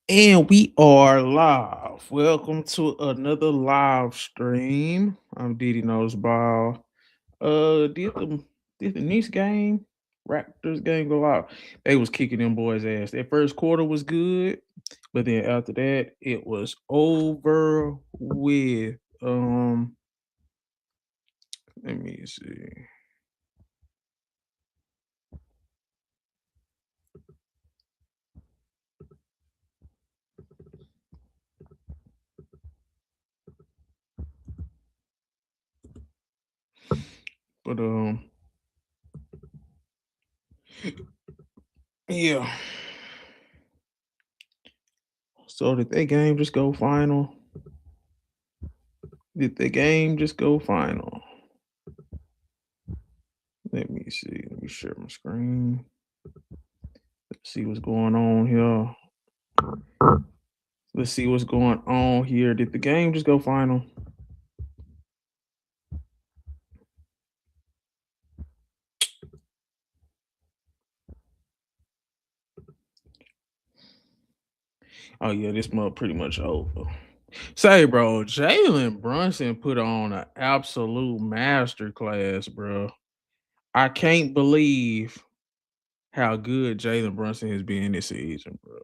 And we are live. Welcome to another live stream. I'm Diddyknowsball. Did the Knicks game, Raptors game go out? They was kicking them boys' ass. That first quarter was good, but then after that, it was over with. Let me see. But yeah. So did that game just go final? Did the game just go final? Let me see. Let me share my screen. Let's see what's going on here. Let's see what's going on here. Did the game just go final? Oh yeah, this month pretty much over. Say, bro, Jalen Brunson put on an absolute masterclass, bro. I can't believe how good Jalen Brunson has been this season, bro.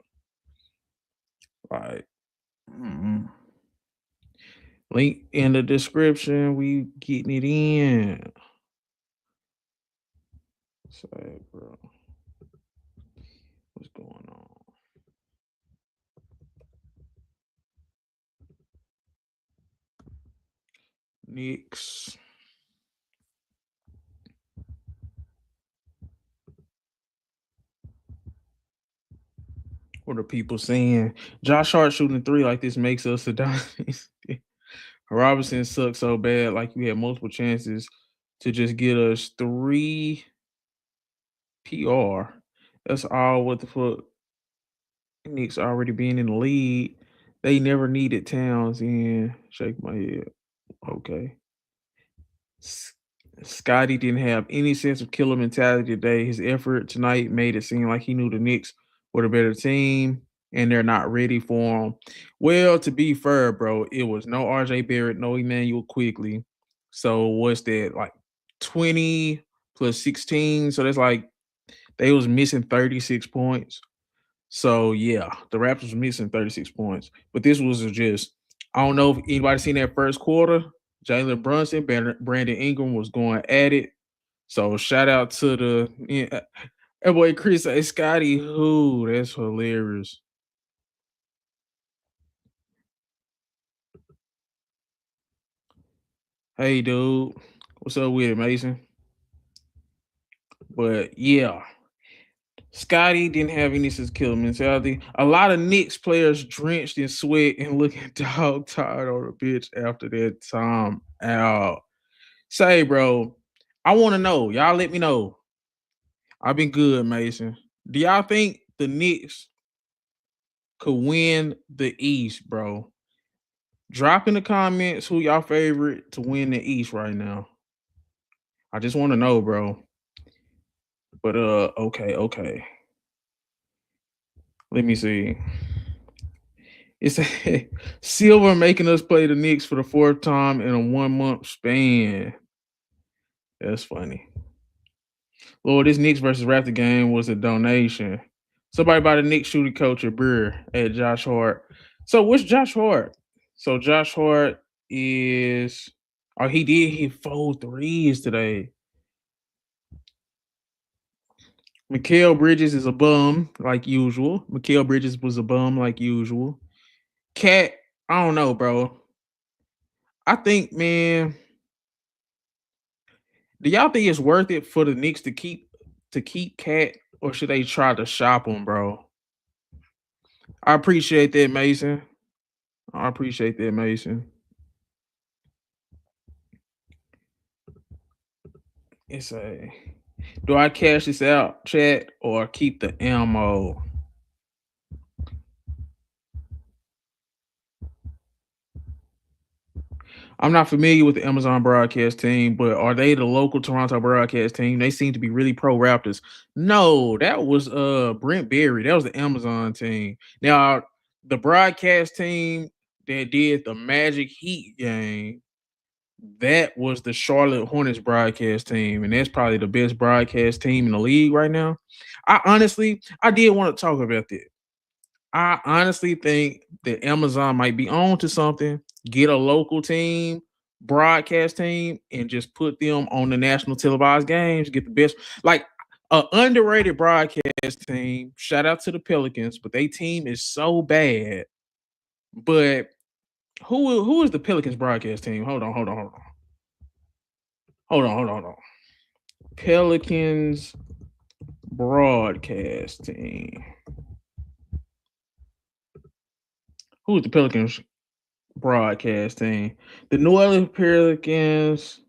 Like, mm, link in the description. We getting it in. Say, bro, what's going on? Knicks. What are people saying? Josh Hart shooting three like this makes us a dynasty. Robinson sucks so bad, like you had multiple chances to just get us three PR. That's all what the fuck. Knicks already being in the lead. They never needed Towns in. Shake my head. Okay. S- Scotty didn't have any sense of killer mentality today. His effort tonight made it seem like he knew the Knicks were the better team and they're not ready for him. Well, to be fair, bro, it was no RJ Barrett, no Emmanuel Quickly. So what's that like 20 plus 16? So that's like they was missing 36 points. So yeah, the Raptors was missing 36 points. But this was just I don't know if anybody seen that first quarter. Jalen Brunson, Brandon Ingram was going at it. So shout out to the that boy Chris A. Scotty. Who? That's hilarious. Hey dude, what's up with it, Mason? But yeah, Scotty didn't have any sense of killer mentality. A lot of Knicks players drenched in sweat and looking dog tired on the pitch after that time out. Say, bro, I want to know. Y'all let me know. I've been good, Mason. Do y'all think the Knicks could win the East, bro? Drop in the comments who y'all favorite to win the East right now. I just want to know, bro. But okay. Let me see. It's a Silver making us play the Knicks for the fourth time in a 1 month span. That's funny. Lord, this Knicks versus Raptor game was a donation. Somebody by the Knicks shooting coach a beer at Josh Hart. So what's Josh Hart? So Josh Hart is he did hit 4 threes today. Mikael Bridges is a bum like usual. Mikael Bridges was a bum like usual. Cat, I don't know, bro. I think, man, do y'all think it's worth it for the Knicks to keep Cat, or should they try to shop him, bro? I appreciate that, Mason. I appreciate that, Mason. It's a do I cash this out, chat, or keep the ammo? I'm not familiar with the Amazon broadcast team, but are they the local Toronto broadcast team? They seem to be really pro Raptors. No, that was Brent Berry. That was the Amazon team. Now The broadcast team that did the Magic Heat game, that was the Charlotte Hornets broadcast team, and that's probably the best broadcast team in the league right now. I did want to talk about that. I honestly think that Amazon might be on to something. Get a local team, broadcast team, and just put them on the national televised games. Get the best, like a underrated broadcast team. Shout out to the Pelicans, but their team is so bad. But who is the Pelicans broadcast team? Hold on. Pelicans broadcast team. Who's the Pelicans broadcast team? The New Orleans Pelicans,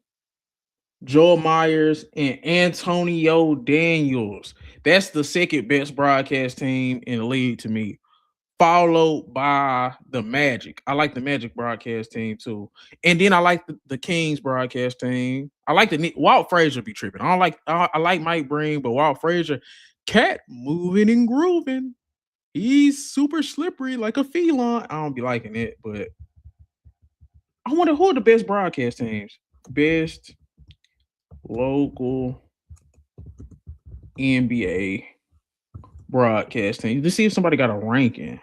Joel Myers, and Antonio Daniels. That's the second best broadcast team in the league to me, followed by the Magic. I like the Magic broadcast team too. And then I like the Kings broadcast team. I like the Walt Frazier be tripping. I like Mike Breen, but Walt Frazier, cat moving and grooving. He's super slippery like a feline. I don't be liking it, but I wonder who are the best broadcast teams. Best local NBA broadcast team. Let's see if somebody got a ranking.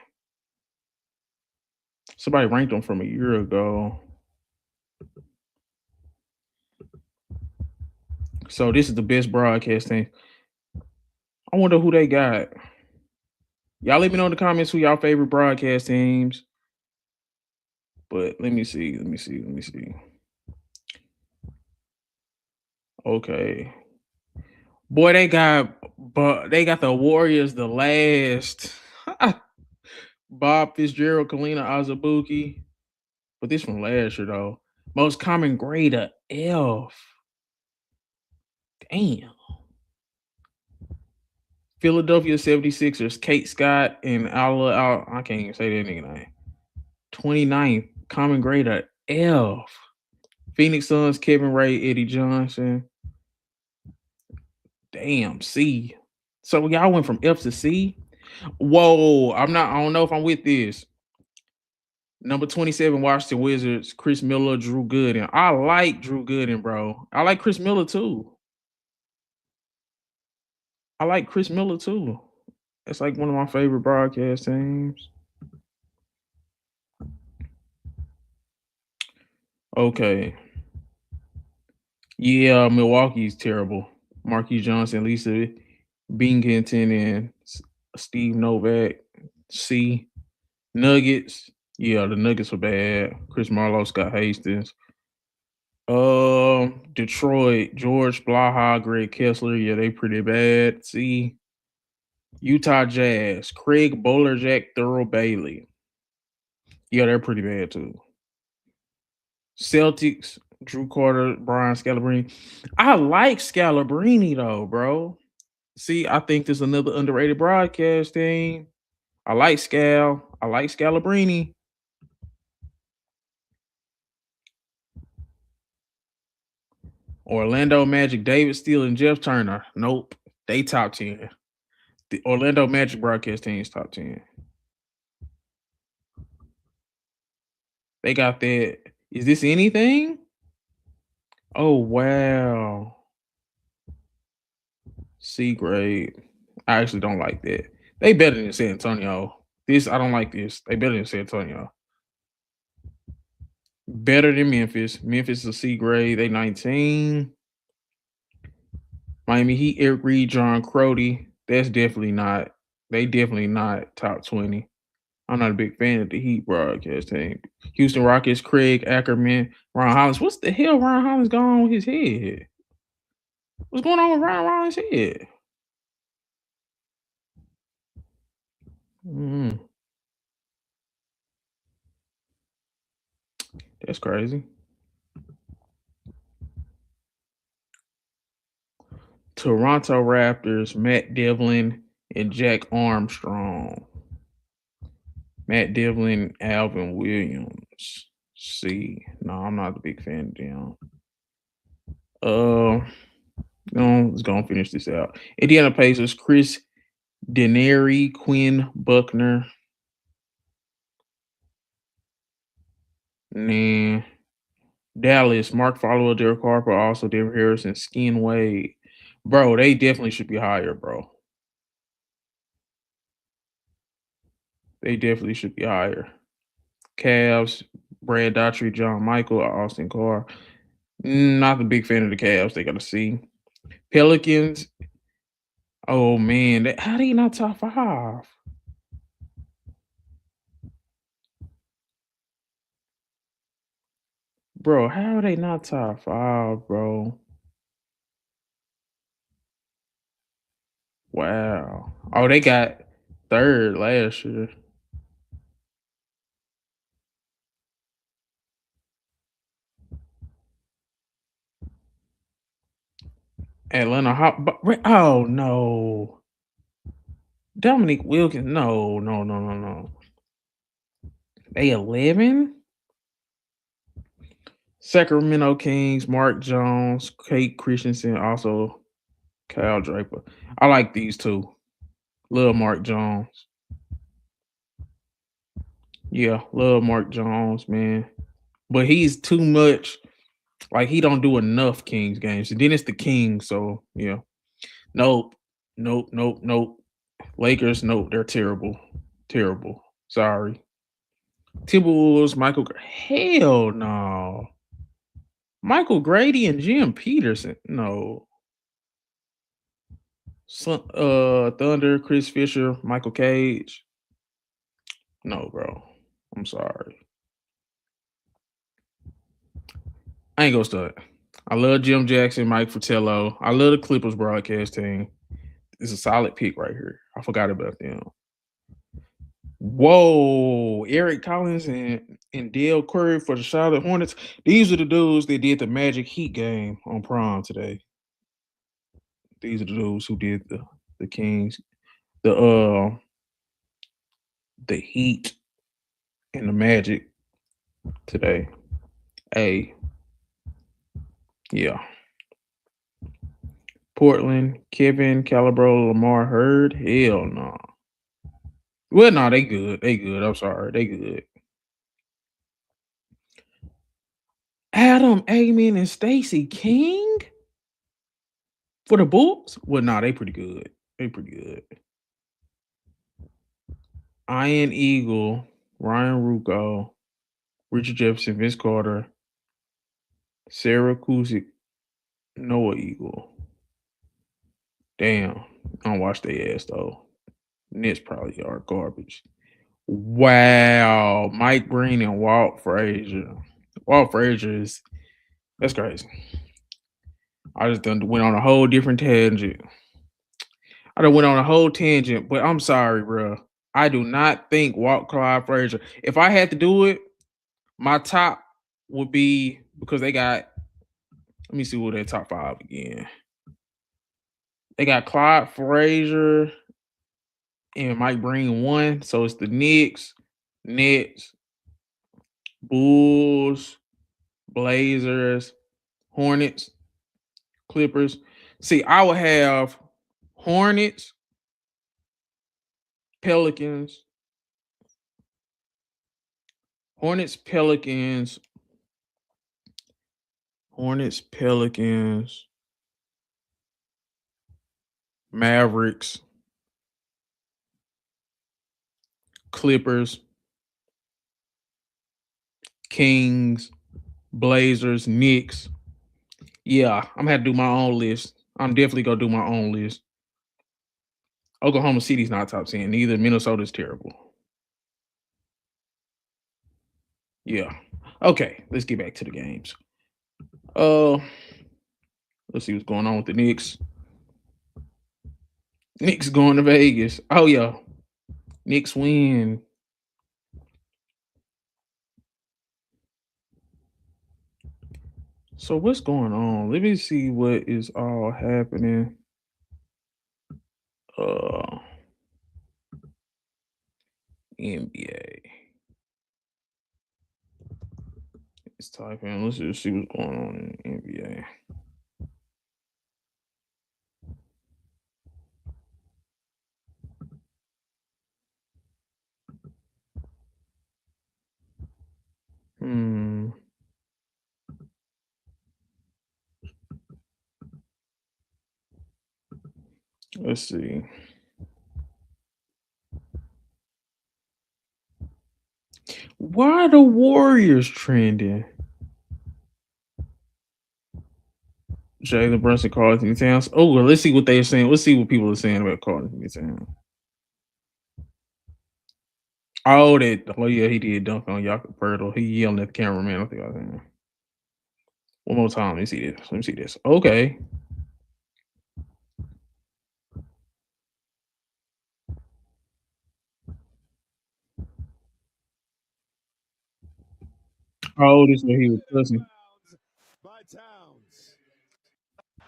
Somebody ranked them from a year ago. So this is the best broadcast team. I wonder who they got. Y'all let me know in the comments who y'all favorite broadcast teams. But let me see. Okay. Boy, they got the Warriors the last. Bob Fitzgerald, Kalina Azabuki. But this from last year though. Most common grade a F. Damn. Philadelphia 76ers, Kate Scott and I can't even say that nigga name. 29th, common grade a F. Phoenix Suns, Kevin Ray, Eddie Johnson. Damn, C. So y'all went from F to C? Whoa, I don't know if I'm with this. Number 27, Washington Wizards, Chris Miller, Drew Gooden. I like Drew Gooden, bro. I like Chris Miller too. It's like one of my favorite broadcast teams. Okay. Yeah, Milwaukee's terrible. Marquis Johnson, Lisa Binghamton, and Steve Novak. C. Nuggets. Yeah, the Nuggets are bad. Chris Marlowe, Scott Hastings. Detroit, George Blaha, Greg Kessler. Yeah, they pretty bad. C. Utah Jazz, Craig Bowlerjack, Thurl Bailey. Yeah, they're pretty bad too. Celtics, Drew Carter, Brian Scalabrine. I like Scalabrine though, bro. See, I think there's another underrated broadcast team. I like Scalabrine. Orlando Magic, David Steele, and Jeff Turner. Nope. They top 10. The Orlando Magic broadcast team is top 10. They got that. Is this anything? Oh, wow. C grade. I actually don't like that. They better than San Antonio. I don't like this. They better than San Antonio. Better than Memphis. Memphis is a C grade. They 19. Miami Heat, Eric Reed, John Crotty. That's definitely not. They definitely not top 20. I'm not a big fan of the Heat broadcast team. Houston Rockets, Craig Ackerman, Ron Hollins. What's the hell Ron Hollins going on with his head? What's going on with Ron Hollins' head? That's crazy. Toronto Raptors, Matt Devlin, and Jack Armstrong. Matt Devlin, Alvin Williams. C. No, I'm not a big fan of them. Let's go and finish this out. Indiana Pacers, Chris Denary, Quinn Buckner. Nah. Dallas, Mark Follower, Derek Harper, also David Harrison, Skin Wade. Bro, they definitely should be higher, bro. They definitely should be higher. Cavs, Brad Daughtry, John Michael, Austin Carr. Not a big fan of the Cavs. They got to see. Pelicans. Oh man, how they not top five, bro? How are they not top five, bro? Wow. Oh, they got third last year. Atlanta Hawk. Oh no, Dominique Wilkins. No, no, no, no, no. They 11. Sacramento Kings, Mark Jones, Kate Christensen, also Kyle Draper. I like these two. Love Mark Jones. Yeah, love Mark Jones, man. But he's too much. Like he don't do enough Kings games. And then it's the Kings, so yeah. Nope. Nope. Nope. Nope. Lakers, nope. They're terrible. Terrible. Sorry. Timberwolves, Hell no. Michael Grady and Jim Peterson. No. Thunder, Chris Fisher, Michael Cage. No, bro. I'm sorry. I ain't gonna start. I love Jim Jackson, Mike Fratello. I love the Clippers broadcast team. It's a solid pick right here. I forgot about them. Whoa, Eric Collins and Dale Curry for the Charlotte Hornets. These are the dudes that did the Magic Heat game on Prom today. These are the dudes who did the Kings, the the Heat and the Magic today. Hey, yeah. Portland, Kevin, Calabro, Lamar Hurd. Hell no. Well, no, they good. They good. I'm sorry. They good. Adam Amen and Stacey King for the Bulls? Well, nah, they pretty good. They pretty good. Ian Eagle, Ryan Rucco, Richard Jefferson, Vince Carter, Sarah Kuzik, Noah Eagle. Damn. I don't watch their ass though. Nets probably are garbage. Wow. Mike Breen and Walt Frazier. Walt Frazier is that's crazy. I just done went on a whole different tangent. I done went on a whole tangent, but I'm sorry, bro. I do not think Walt Clyde Frazier. If I had to do it, my top would be because they got. Let me see what their top five again. They got Clyde Frazier and Mike Breen one, so it's the Knicks, Nets, Bulls, Blazers, Hornets, Clippers. See, I would have Hornets, Pelicans, Hornets, Pelicans, Hornets, Pelicans, Mavericks, Clippers, Kings, Blazers, Knicks. Yeah, I'm gonna have to do my own list. I'm definitely gonna do my own list. Oklahoma City's not top 10. Neither Minnesota's terrible. Yeah. Okay, let's get back to the games. Uh let's see what's going on with the Knicks. Knicks going to Vegas. Oh yeah. Knicks win. So what's going on? Let me see what is all happening. Uh NBA. Let's type in. Let's just see what's going on in NBA. Hmm. Let's see. Why are the Warriors trending? Jalen Brunson, Karl Anthony Towns. Oh, well, let's see what they're saying. Let's see what people are saying about Karl Anthony Towns. Oh, that. Oh, yeah, he did dunk on Jakob Pertl. He yelling at the cameraman. I think I was saying. One more time. Let me see this. Let me see this. Okay. Oh, this is what he was cussing. By Towns.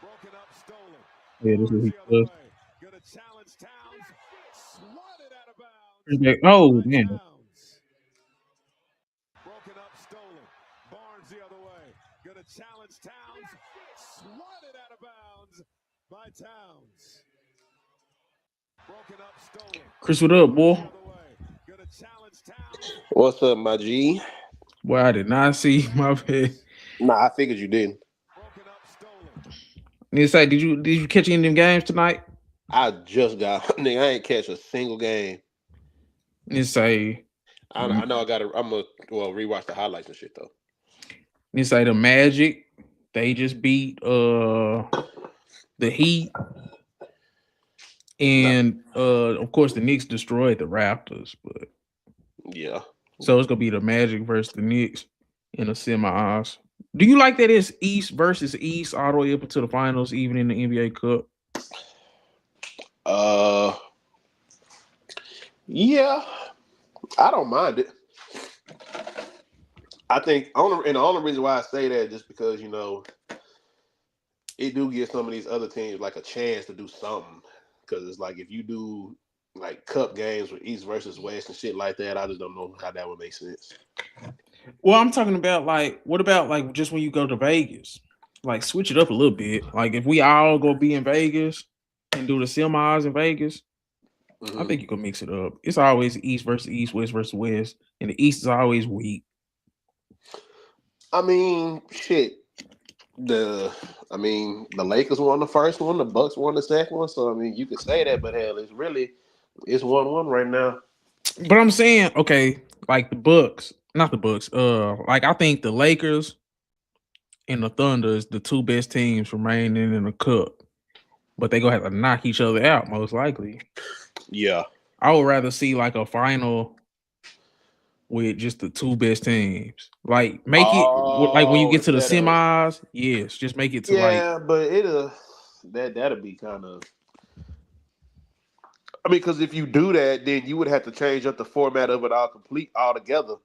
Broken up, stolen. Yeah, this is what Barnes he the other cussed. way. Gonna challenge Towns. Swatted out of bounds Oh, by man. Towns. Broken up, stolen. Barnes the other way. Gonna challenge Towns. Swatted out of bounds by Towns. Broken up, stolen. Chris, what up, Barnes boy? the other way. Gonna challenge Towns. What's up, my G? Well, I did not see my bad. Nah, I figured you didn't. Broken up, stolen. Need to say, did you catch any of them games tonight? I just got nigga. I ain't catch a single game. Need to say, I know I got to. I'm gonna rewatch the highlights and shit though. need to say the Magic. They just beat the Heat, Nah, and of course the Knicks destroyed the Raptors. But yeah. so it's gonna be the Magic versus the Knicks in the semis. Do you like that it's East versus East all the way up into the finals, even in the NBA Cup? Uh, yeah. I don't mind it. I think and the only reason why I say that is just because it do give some of these other teams like a chance to do something. Because it's like if you do like cup games with East versus West and shit like that, I just don't know how that would make sense. Well, I'm talking about like, what about like just when you go to Vegas, like switch it up a little bit. Like if we all go be in Vegas and do the semis in Vegas, I Hmm. think you can mix it up. It's always East versus East, West versus West, and the East is always weak. I mean, shit. The the Lakers won the first one, the Bucks won the second one. So I mean, you could say that, but hell, it's 1-1 right now. But I'm saying, okay, like the Bucks, not the Bucks. Like I think the Lakers and the Thunder is the two best teams remaining in the cup, but they gonna have to knock each other out most likely. Yeah. I would rather see like a final with just the two best teams. Like make it like when you Oh, get to the instead of semis, yes, just make it to like yeah, but that'll be kind of. I mean, because if you do that, then you would have to change up the format of it altogether.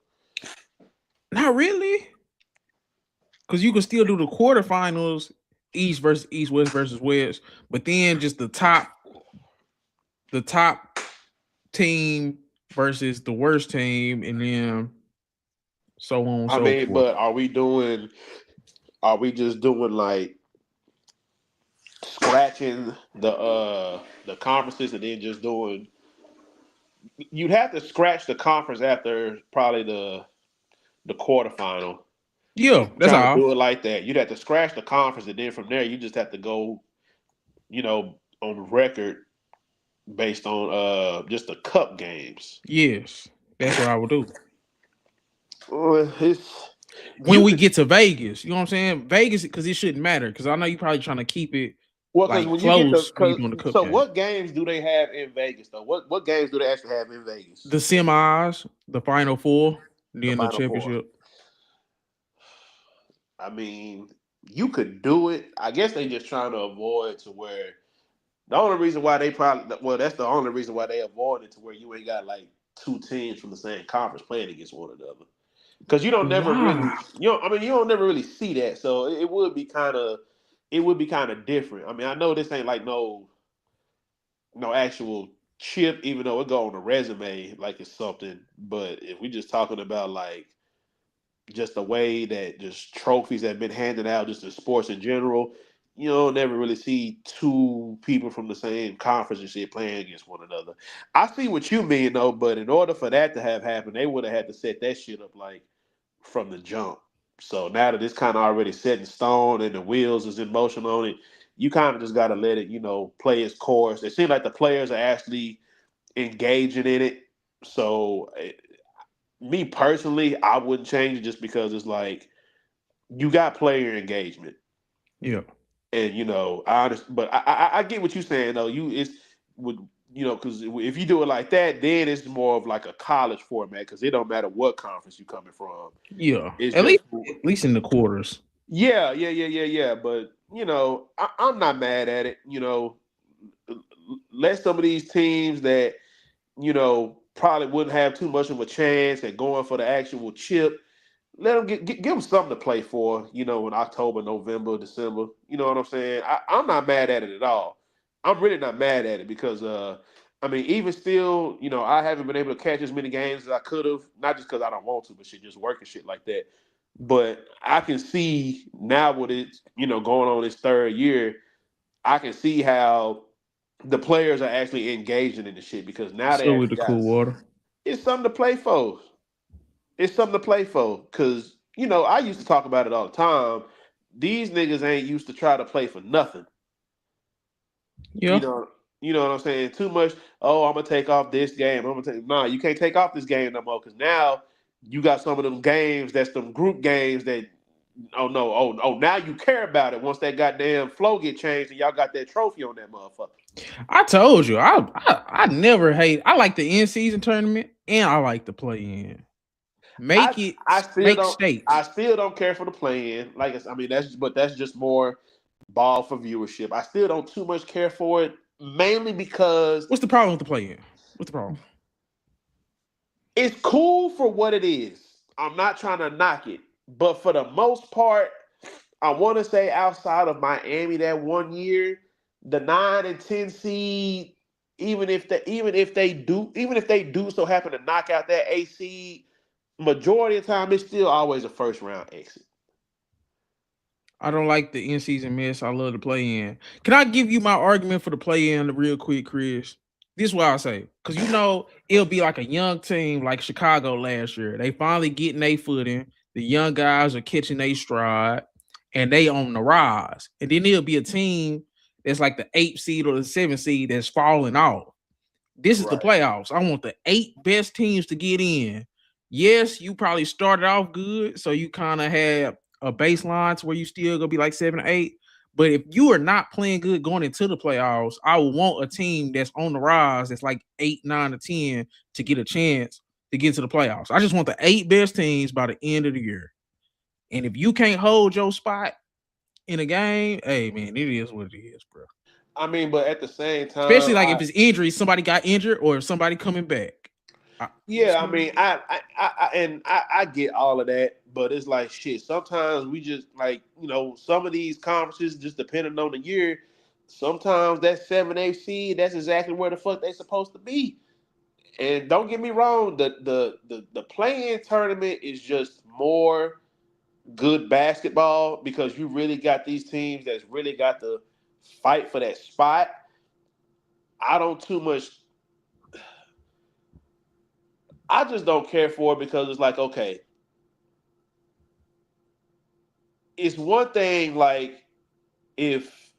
not really, because you can still do the quarterfinals, East versus East, West versus West, but then just the top team versus the worst team, and then so on and I so mean, forth. but Are we just doing like scratching the conferences and then just doing? You'd have to scratch the conference after probably the quarterfinal. Yeah, If you're that's trying to all. do it like that, you'd have to scratch the conference, and then from there, you just have to go, on record based on just the cup games. Yes, that's what I would do. Well, When you we could get to Vegas, you know what I'm saying? Vegas, because it shouldn't matter. Because I know you probably trying to keep it because like when you get close when you're doing the cup so game. what games do they have in Vegas though? What games do they actually have in The Vegas? semis, the final four, The then the Final Four. championship. I mean, you could do it. I guess they just trying to avoid to where the only reason why they probably that's the only reason why they avoid it to where you ain't got like two teams from the same conference playing against one another. Because you don't never Wow. really you don't never really see that. So it would be kind of different. I mean, I know this ain't like no actual chip, even though it go on a resume like it's something. But if we just talking about like just the way that just trophies have been handed out just in sports in general, you don't never really see two people from the same conference and shit playing against one another. I see what you mean though, but in order for that to have happened, they would have had to set that shit up like from the jump. So now that it's kind of already set in stone and the wheels is in motion on it, you kind of just got to let it, play its course. It seems like the players are actually engaging in it. So, me personally, I wouldn't change it just because it's like you got player engagement, Yeah. and I understand, but I get what you're saying though. Would because if you do it like that, then it's more of like a college format because it don't matter what conference you coming from. Yeah. It's At least just in the quarters. yeah, yeah, yeah, yeah, yeah. But I'm not mad at it. Let some of these teams that probably wouldn't have too much of a chance at going for the actual chip. Let them give them something to play for. In October, November, December. You know what I'm saying? I'm not mad at it at all. I'm really not mad at it because I mean, even still, I haven't been able to catch as many games as I could have. Not just because I don't want to, but shit, just working shit like that. But I can see now with it, going on its third year, I can see how the players are actually engaging in the shit because now they So with actually the got cool water. it's something to play for. It's something to play for. Cause I used to talk about it all the time. These niggas ain't used to try to play for nothing. You Yeah. know, you know what I'm saying? Too much. Oh, I'm gonna take off this game. I'm gonna take. Nah, you can't take off this game no more. Cause now you got some of them games that's them group games that. Oh no! Oh! Now you care about it once that goddamn flow get changed and y'all got that trophy on that motherfucker. I told you. I never hate. I like the in season tournament and I like the play in. I Make it I still make don't I stakes. still don't care for the play-in. I mean that's just more ball for viewership. I still don't too much care for it, mainly because What's the problem with the play in? What's the problem? it's cool for what it is. I'm not trying to knock it, but for the most part, I want to say outside of Miami that one year, the 9 and 10 seed, even if they do so happen to knock out that AC, majority of the time it's still always a first round exit. I don't like the in season mess. I love the play in. Can I give you my argument for the play in real quick, Chris? This is what I say. Because it'll be like a young team like Chicago last year. They finally getting their footing. The young guys are catching their stride and they on the rise. And then there'll be a team that's like the 8th seed or the 7th seed that's falling off. This is the Right. playoffs. I want the 8 best teams to get in. Yes, you probably started off good, so you kind of have a baseline to where you still gonna be like 7 or 8. But if you are not playing good going into the playoffs, I would want a team that's on the rise that's like 8, 9, or 10 to get a chance to get to the playoffs. I just want the 8 best teams by the end of the year. And if you can't hold your spot in a game, hey man, it is what it is, bro. I mean, but at the same Especially time, like if it's injury, somebody got injured or if somebody coming back. yeah, I mean, I get all of that, but it's like shit. Sometimes we just like some of these conferences, just depending on the year. Sometimes that 7 8 seed, that's exactly where the fuck they supposed to be. And don't get me wrong, the play-in tournament is just more good basketball because you really got these teams that's really got to fight for that spot. I don't too much I just don't care for it because it's like, okay, it's one thing like if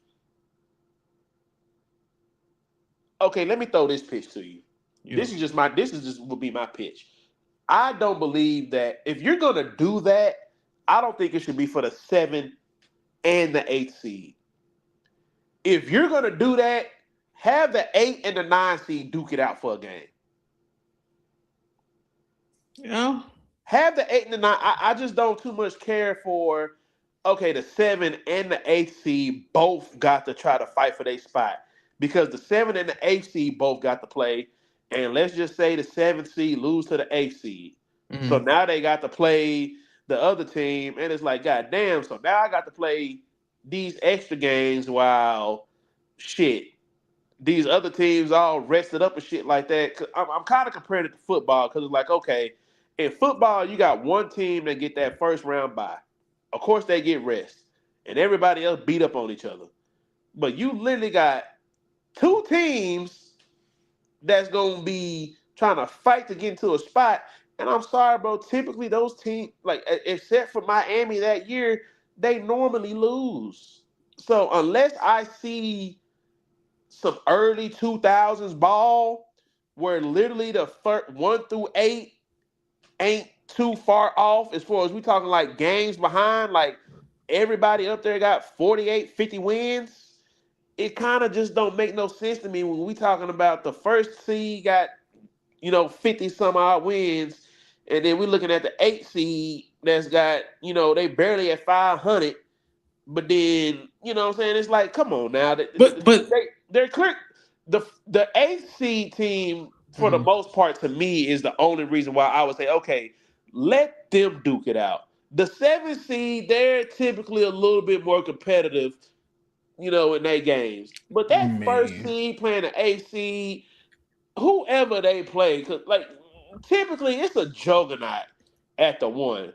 okay, let me throw this pitch to you. Yeah. This is just would be my pitch. I don't believe that if you're gonna do that, I don't think it should be for the 7 and the 8 seed. If you're gonna do that, have the 8 and the 9 seed duke it out for a game. Yeah. Have the 8 and the 9. I just don't too much care for. Okay, the 7 and the 8 seed both got to try to fight for their spot because the 7 and the 8 seed both got to play, and let's just say the 7th seed lose to the 8th seed, so Mm-hmm. now they got to play the other team, and it's like, god damn, so now I got to play these extra games while shit these other teams all rested up and shit like that. I'm kind of comparing it to football because it's like, okay, in football, you got one team that get that first round bye. Of course, they get rest, and everybody else beat up on each other. But you literally got two teams that's going to be trying to fight to get into a spot. And I'm sorry, bro. Typically, those teams, like except for Miami that year, they normally lose. So unless I see some early 2000s ball where literally the first 1 through 8 ain't too far off as far as we talking like games behind, like everybody up there got 48, 50 wins. It kind of just don't make no sense to me when we talking about the first seed got 50 some odd wins, and then we're looking at the 8 seed that's got they barely at 500. But then what I'm saying, it's like, come on now, But they're clear. The 8 seed team for the mhm. most part to me is the only reason why I would say, okay, let them duke it out. The 7 seed, they're typically a little bit more competitive, in their games. But that first Man. seed playing the 8 seed, whoever they play, 'cause, like, typically it's a juggernaut at the one.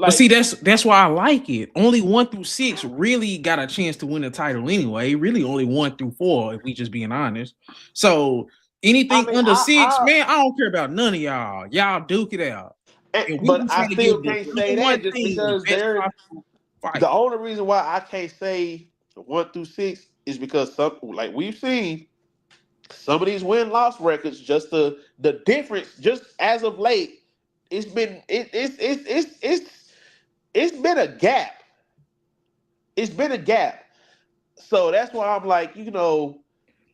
But see, Like, that's why I like it. Only 1 through 6 really got a chance to win the title anyway. Really, only 1 through 4, if we just being honest. So I anything mean, under 6, man, I don't care about none of y'all. Y'all duke it out, and we but just I trying to give still the can't say number one that just team the because best they're possible the fight. only reason why I can't say 1 through 6 is because some, like we've seen, some of these win loss records, just the difference just as of late, it's been a gap. It's been a gap. So that's why I'm like,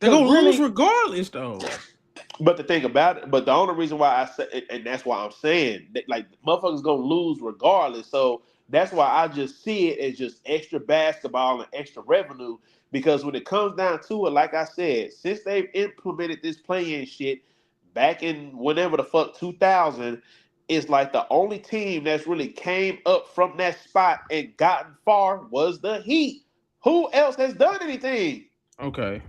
They're because gonna lose really, regardless, though. but the thing about it, but the only reason why I say, and that's why I'm saying that, like, motherfuckers gonna lose regardless. So that's why I just see it as just extra basketball and extra revenue. Because when it comes down to it, like I said, since they've implemented this play-in shit back in whenever the fuck 2000, it's like the only team that's really came up from that spot and gotten far was the Heat. Who else has done anything? Okay,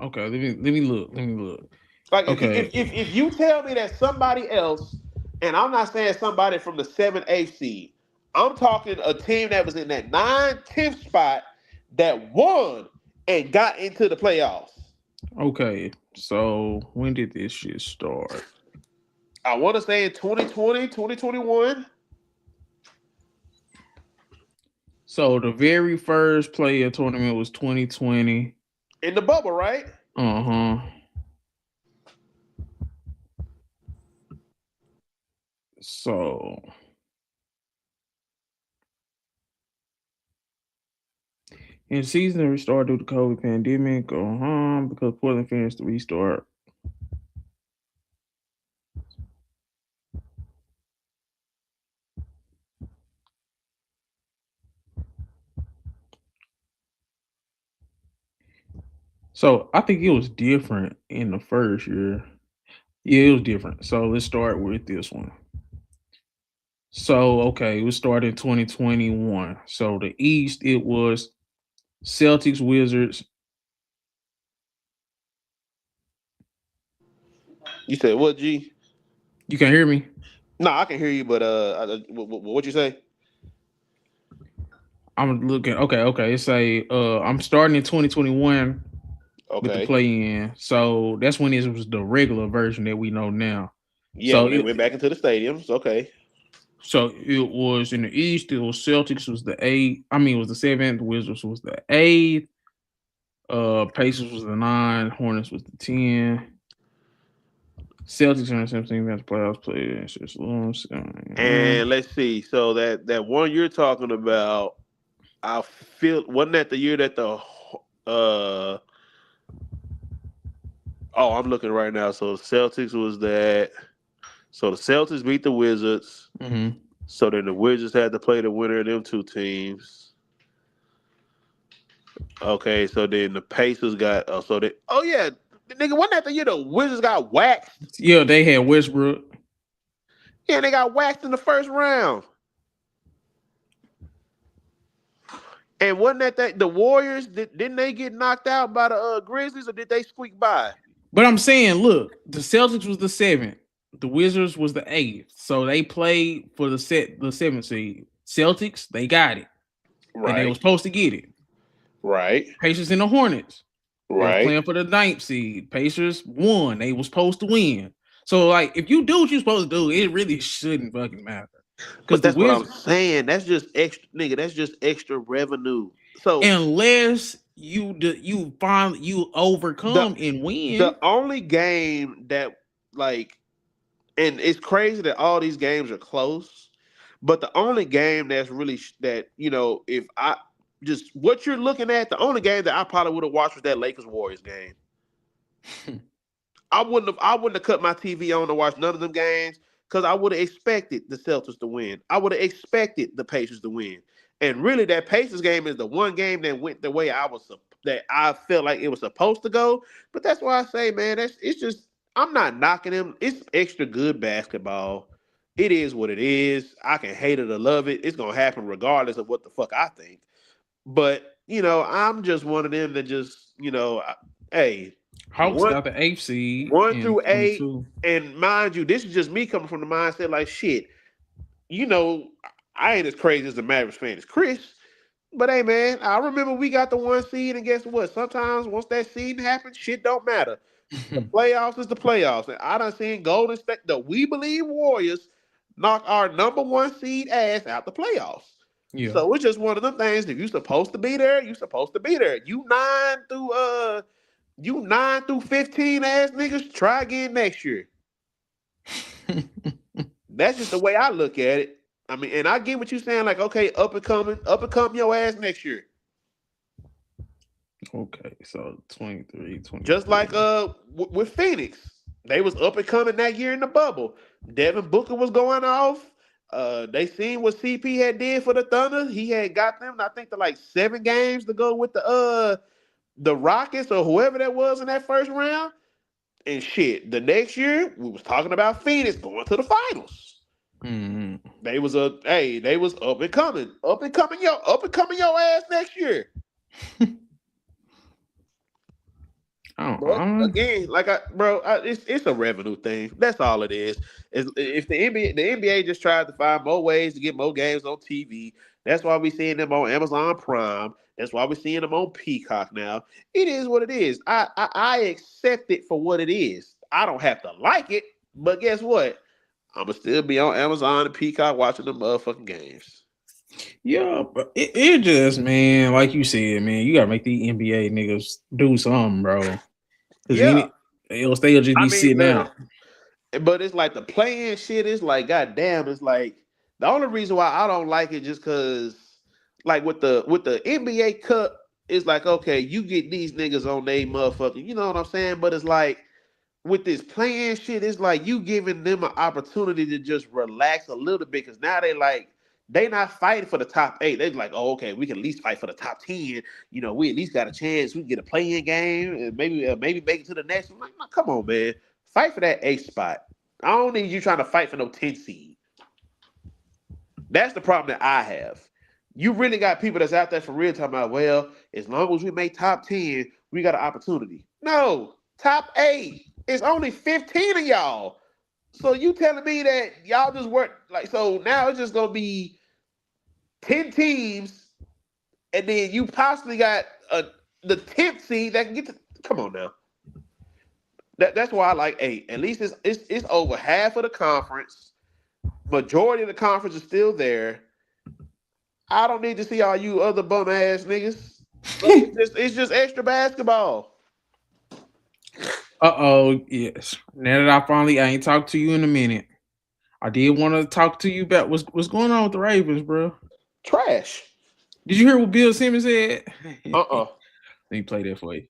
okay. Let me look. Let me look. Like, Okay, if you tell me that somebody else, and I'm not saying somebody from the 7 8 seed, I'm talking a team that was in that 9 10th spot that won and got into the playoffs. okay. So when did this shit start? I want to say in 2020, 2021. So the very first player tournament was 2020. In the bubble, right? Uh-huh. So in season restart due to COVID pandemic, because Portland finished the restart. So I think it was different in the first year. Yeah, it was different. So let's start with this one. So okay, we started in 2021. So the East, it was Celtics, Wizards. You said what, G? You can hear me? No, I can hear you, but what you say? I'm looking. Okay, okay. It's a I'm starting in 2021 with the Okay. play in. So that's when it was the regular version that we know now. Yeah, So when they it went back into the stadiums. Okay. so it was in the East, it was Celtics was the eight. I mean, it was the seventh, Wizards was the eighth, Pacers was the nine, Hornets was the 10. Celtics are the 17 match playoffs played. It's just And let's see. So that one you're talking about, I feel, wasn't that the year that the uh oh, I'm looking right now. So the Celtics was that. So the Celtics beat the Wizards. mm-hmm. So then the Wizards had to play the winner of them two teams. Okay, so then the Pacers got so they oh yeah, nigga, wasn't that the year the Wizards got waxed? Yeah, they had Westbrook. Yeah, they got waxed in the first round. And wasn't that the Warriors? Didn't they get knocked out by the Grizzlies, or did they squeak by? But I'm saying, look, the Celtics was the seventh, the Wizards was the eighth. So they played for the seventh seed. Celtics, they got it. And they were Right, supposed to get it. right, Pacers and the Hornets. They was right. playing for the ninth seed. Pacers won. They was supposed to win. So, like, if you do what you're supposed to do, it really shouldn't fucking matter. Because But the that's what I'm Wizards, saying. That's just extra, nigga. That's just extra revenue. So unless you finally you the overcome and the win. only game that like, and it's crazy that all these games are close, but the only game that's really that if I just what you're looking at, the only game that I probably would have watched was that Lakers Warriors game. I wouldn't have cut my TV on to watch none of them games because I would have expected the Celtics to win. I would have expected the Pacers to win. And really, that Pacers game is the one game that went the way that I felt like it was supposed to go. But that's why I say, man, it's just I'm not knocking them. It's extra good basketball. It is what it is. I can hate it or love it. It's gonna happen regardless of what the fuck I think. But I'm just one of them that just hey, Hawks one got the eighth seed one in through eight, 22. and mind you, this is just me coming from the mindset like shit. You know, I ain't as crazy as the Mavericks fan as Chris, but hey, man, I remember we got the one seed, and guess what? Sometimes once that seed happens, shit don't matter. The playoffs is the playoffs, and I done seen Golden State, the We Believe Warriors, knock our number one seed ass out the playoffs. Yeah. So it's just one of them things. If you supposed to be there, you supposed to be there. You 9 through 15 ass niggas, try again next year. That's just the way I look at it. I mean, and I get what you're saying, like, okay, up and coming your ass next year. Okay, so 23, Just like 24. with Phoenix. They was up and coming that year in the bubble. Devin Booker was going off. They seen what CP had did for the Thunder. He had got them, I think, to like 7 games to go with the Rockets or whoever that was in that first round. And shit, the next year we was talking about Phoenix going to the finals. Mm. They was up and coming your ass next year. But I again, it's a revenue thing. That's all it is. If the NBA just tried to find more ways to get more games on TV, that's why we're seeing them on Amazon Prime. That's why we're seeing them on Peacock now. It is what it is. I accept it for what it is. I don't have to like it, but guess what? I'ma still be on Amazon and Peacock watching the motherfucking games. yeah, but it just man, like you said, man, you gotta make the NBA niggas do something, bro. Cause Yeah, else they'll just I be mean, sitting out. but it's like the playing shit is like, goddamn, it's like the only reason why I don't like it just cause like with the NBA Cup, it's like, okay, you get these niggas on they motherfucking, you know what I'm saying? But it's like with this playing shit, it's like you giving them an opportunity to just relax a little bit because now they not fighting for the top 8. They're like, oh, okay, we can at least fight for the top 10. We at least got a chance. We can get a playing game and maybe make it to the next one. Like, no, come on, man, fight for that 8 spot. I don't need you trying to fight for no 10 seed. That's the problem that I have. You really got people that's out there for real talking about, well, as long as we make top 10, we got an opportunity. No, top 8. It's only 15 of y'all. So you telling me that y'all just work like so now it's just gonna be 10 teams, and then you possibly got the 10th seed that can get to come on now. That's why I like 8. At least it's over half of the conference. Majority of the conference is still there. I don't need to see all you other bum ass niggas. Like it's just extra basketball. Uh-oh, yes. Now that I ain't talked to you in a minute. I did want to talk to you about what's going on with the Ravens, bro. Trash. Did you hear what Bill Simmons said? Let Uh-uh. me play that for you.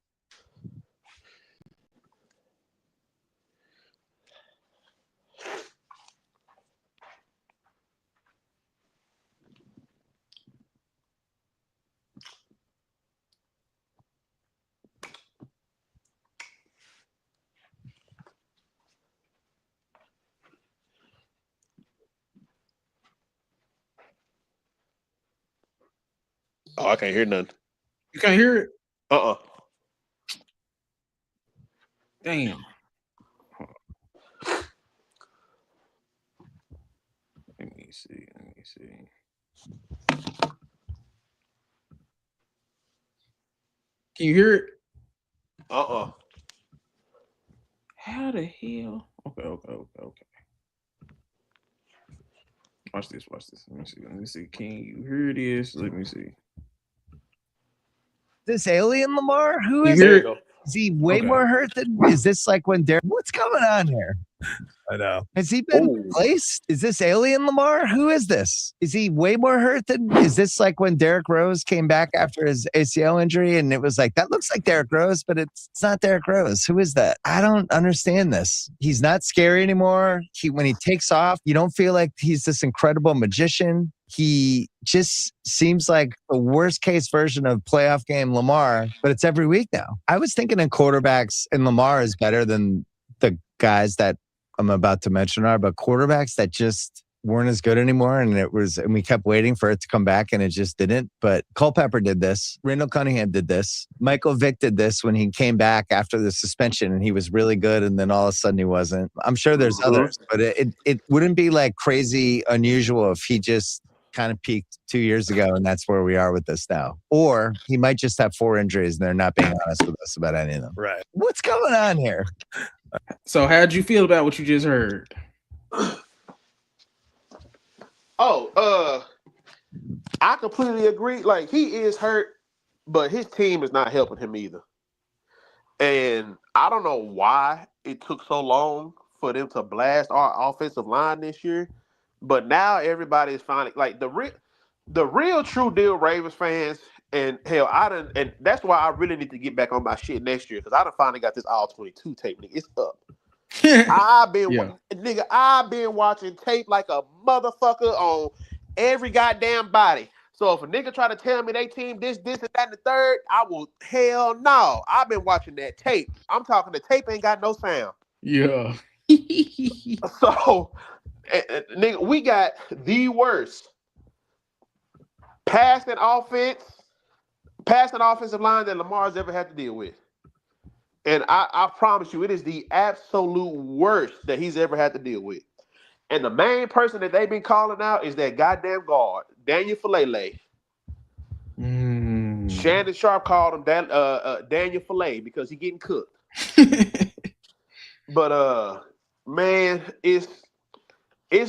Oh, I can't hear nothing. You can't hear it? Uh-uh. Damn. Let me see. Let me see. Can you hear it? Uh-uh. How the hell? Okay, okay, okay, okay. Watch this, watch this. Let me see. Let me see. Can you hear this? Let me see. This alien Lamar? Who You is hear it? it? Is he way Okay. more hurt than? Is this like when Derek? What's going on here? I know. Has he been replaced? Is this alien Lamar? Who is this? Is he way more hurt than? Is this like when Derrick Rose came back after his ACL injury and it was like, that looks like Derrick Rose, but it's not Derrick Rose. Who is that? I don't understand this. He's not scary anymore. When he takes off, you don't feel like he's this incredible magician. He just seems like the worst case version of playoff game Lamar, but it's every week now. I was thinking in quarterbacks, and Lamar is better than the guys that I'm about to mention are, but quarterbacks that just weren't as good anymore. And we kept waiting for it to come back and it just didn't. But Culpepper did this. Randall Cunningham did this. Michael Vick did this when he came back after the suspension and he was really good. And then all of a sudden he wasn't. I'm sure there's others, but it wouldn't be like crazy unusual if he just kind of peaked 2 years ago and that's where we are with this now. Or he might just have 4 injuries and they're not being honest with us about any of them. Right. What's going on here? So how'd you feel about what you just heard? I completely agree. Like, he is hurt, but his team is not helping him either. And I don't know why it took so long for them to blast our offensive line this year. But now everybody is finally like the real true deal Ravens fans. And hell, and that's why I really need to get back on my shit next year because I done finally got this all 22 tape. Nigga, it's up. I've been watching tape like a motherfucker on every goddamn body. So if a nigga try to tell me they team this, and that, and the third, I will hell no. I've been watching that tape. I'm talking the tape ain't got no sound. Yeah. So nigga, we got the worst passing offensive line that Lamar's ever had to deal with. And I promise you, it is the absolute worst that he's ever had to deal with. And the main person that they've been calling out is that goddamn guard, Daniel Falele. Shannon Sharp called him Daniel Filet because he getting cooked. But man, it's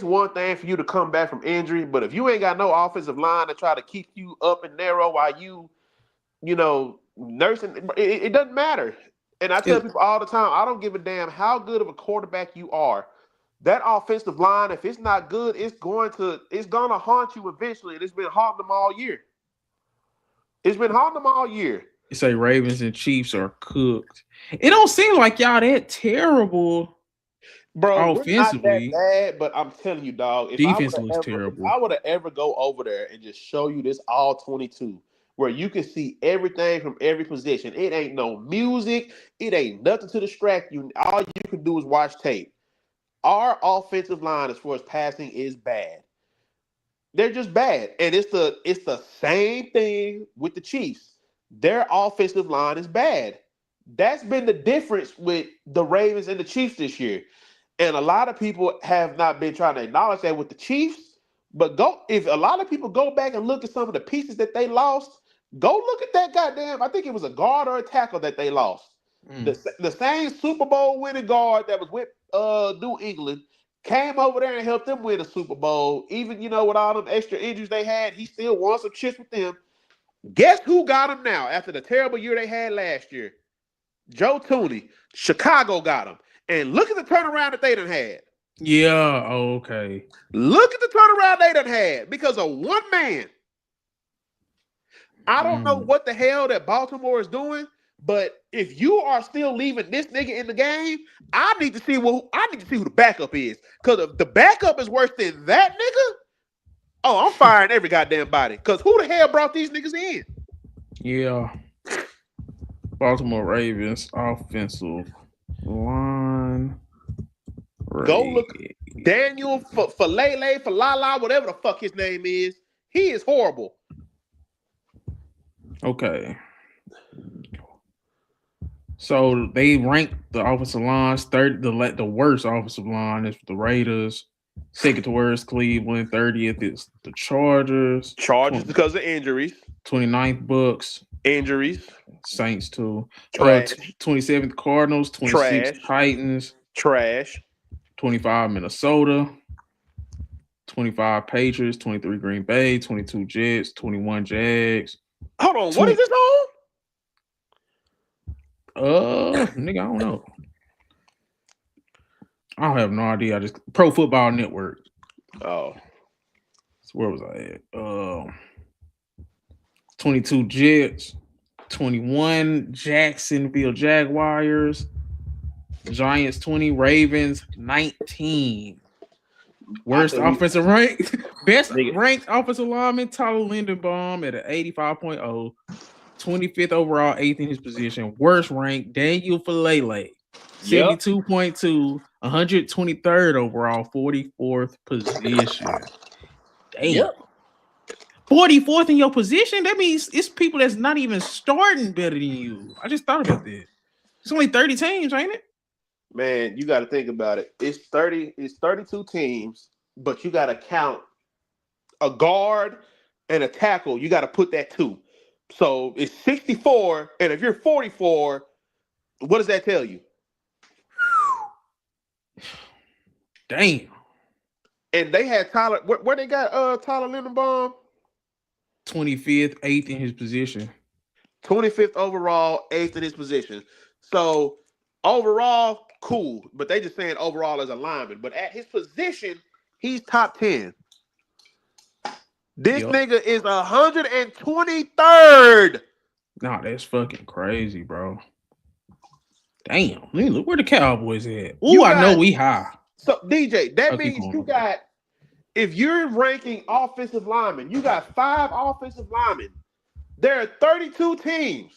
one thing for you to come back from injury, but if you ain't got no offensive line to try to keep you up and narrow while you nursing, it doesn't matter. And I tell people all the time, I don't give a damn how good of a quarterback you are. That offensive line, if it's not good, it's gonna haunt you eventually. And it's been haunting them all year. You say Ravens and Chiefs are cooked. It don't seem like y'all that terrible. Bro, offensively, we're not that bad, but I'm telling you, dog, defense looks terrible. If I would have ever go over there and just show you this all 22, where you can see everything from every position. It ain't no music. It ain't nothing to distract you. All you can do is watch tape. Our offensive line, as far as passing, is bad. They're just bad. And it's the same thing with the Chiefs. Their offensive line is bad. That's been the difference with the Ravens and the Chiefs this year. And a lot of people have not been trying to acknowledge that with the Chiefs. But if a lot of people go back and look at some of the pieces that they lost, go look at that goddamn, I think it was a guard or a tackle that they lost. The same Super Bowl winning guard that was with New England came over there and helped them win a Super Bowl. Even, with all them extra injuries they had, he still won some chips with them. Guess who got him now after the terrible year they had last year? Joe Tooney. Chicago got him. And look at the turnaround that they done had. Yeah, okay. Look at the turnaround they done had because of one man. I don't know what the hell that Baltimore is doing, but if you are still leaving this nigga in the game, I need to see who the backup is. Because if the backup is worse than that nigga, I'm firing every goddamn body. Because who the hell brought these niggas in? Yeah. Baltimore Ravens offensive line. Go look. Daniel Falala, whatever the fuck his name is. He is horrible. Okay. So they ranked the offensive lines third. The worst offensive line is the Raiders. Second to worst, Cleveland. 30th is the Chargers. Because of injuries. 29th, Bucks. Injuries. Saints too. Trash. 27th, Cardinals. 26th, Titans. Trash. 25, Minnesota. 25, Patriots. 23, Green Bay. 22, Jets. 21, Jags. Hold on. What is this on? Nigga, I don't know. I don't have no idea. I just Pro Football Network. Oh, So where was I at? 22 Jets, 21 Jacksonville Jaguars, Giants 20, Ravens 19. Worst offensive rank, best ranked offensive lineman, Tyler Lindenbaum at an 85.0, 25th overall, 8th in his position. Worst ranked, Daniel Falele, 72.2, 123rd overall, 44th position. Damn. Yep. 44th in your position? That means it's people that's not even starting better than you. I just thought about that. It's only 30 teams, ain't it? Man, you got to think about it. It's 32 teams, but you got to count a guard and a tackle. You got to put that too. So it's 64, and if you're 44, what does that tell you? Damn. And they had Tyler. Where they got Tyler Lindenbaum? 25th, 8th in his position. 25th overall, 8th in his position. So overall, cool. But they just saying overall as a lineman. But at his position, he's top 10. This nigga is 123rd. Nah, that's fucking crazy, bro. Damn. Look where the Cowboys at. Ooh, I know we high. So, DJ, that means you got, if you're ranking offensive linemen, you got 5 offensive linemen. There are 32 teams.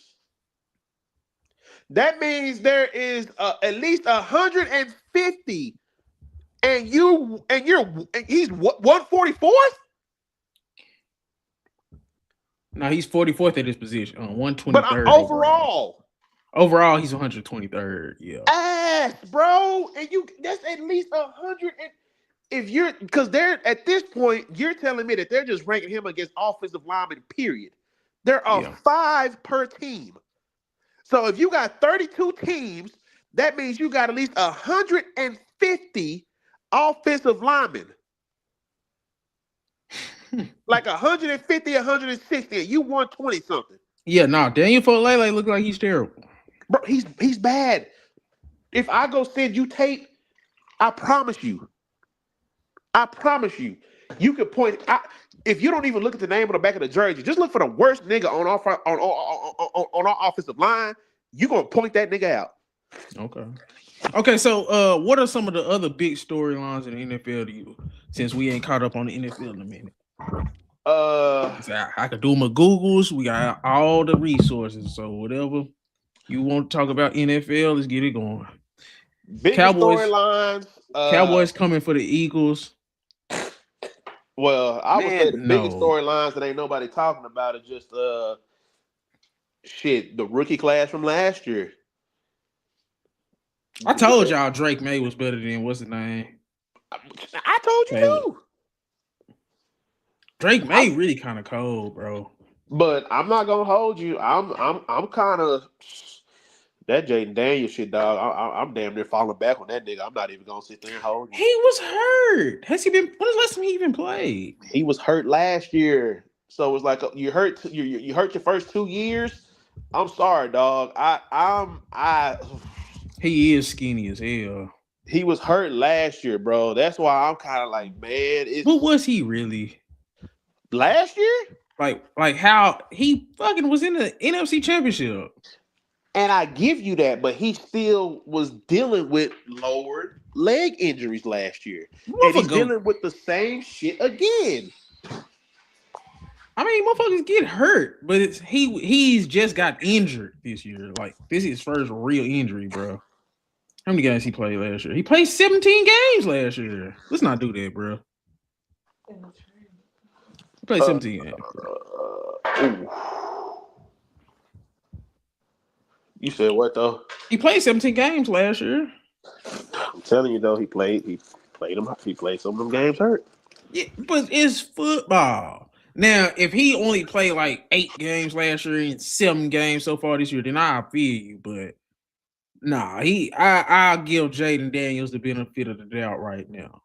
That means there is at least 150, and he's 144th. No, he's 44th at his position on 123rd. But overall, he's 123rd. Yeah. Ass, bro, and that's at least 100. If you're, because they're at this point, you're telling me that they're just ranking him against offensive linemen. Period. There are 5 per team. So if you got 32 teams, that means you got at least 150 offensive linemen. Like 150, 160, and you 120 something. Yeah, no, Daniel Falele look like he's terrible. Bro, he's bad. If I go send you tape, I promise you, you could point. If you don't even look at the name on the back of the jersey, just look for the worst nigga on our offensive line. You gonna point that nigga out. Okay. So, what are some of the other big storylines in the NFL to you? Since we ain't caught up on the NFL in a minute. I could do my Googles. We got all the resources. So whatever you want to talk about NFL, let's get it going. Storylines. Cowboys coming for the Eagles. Well, I would say the biggest storylines that ain't nobody talking about is just the rookie class from last year. I told y'all Drake May was better than what's his name. I told you too. Drake May really kind of cold, bro. But I'm not gonna hold you. I'm kind of that Jaden Daniels shit, dog. I'm damn near falling back on that nigga. I'm not even gonna sit there and hold you. He was hurt. Has he been? When was the last time he even played? He was hurt last year. So it was like you hurt your first 2 years. I'm sorry, dog. He is skinny as hell. He was hurt last year, bro. That's why I'm kind of like, man. But was he really? Last year? Like how he fucking was in the NFC Championship. And I give you that, but he still was dealing with lowered leg injuries last year. And he's dealing with the same shit again. I mean, motherfuckers get hurt, but he's just got injured this year. Like, this is his first real injury, bro. How many games he played last year? He played 17 games last year. Let's not do that, bro. He played 17 games. You said what though? He played 17 games last year. I'm telling you though, he played some of them games hurt. Yeah, but it's football. Now, if he only played like 8 games last year and 7 games so far this year, then I'll feel you. But nah, I'll give Jaden Daniels the benefit of the doubt right now.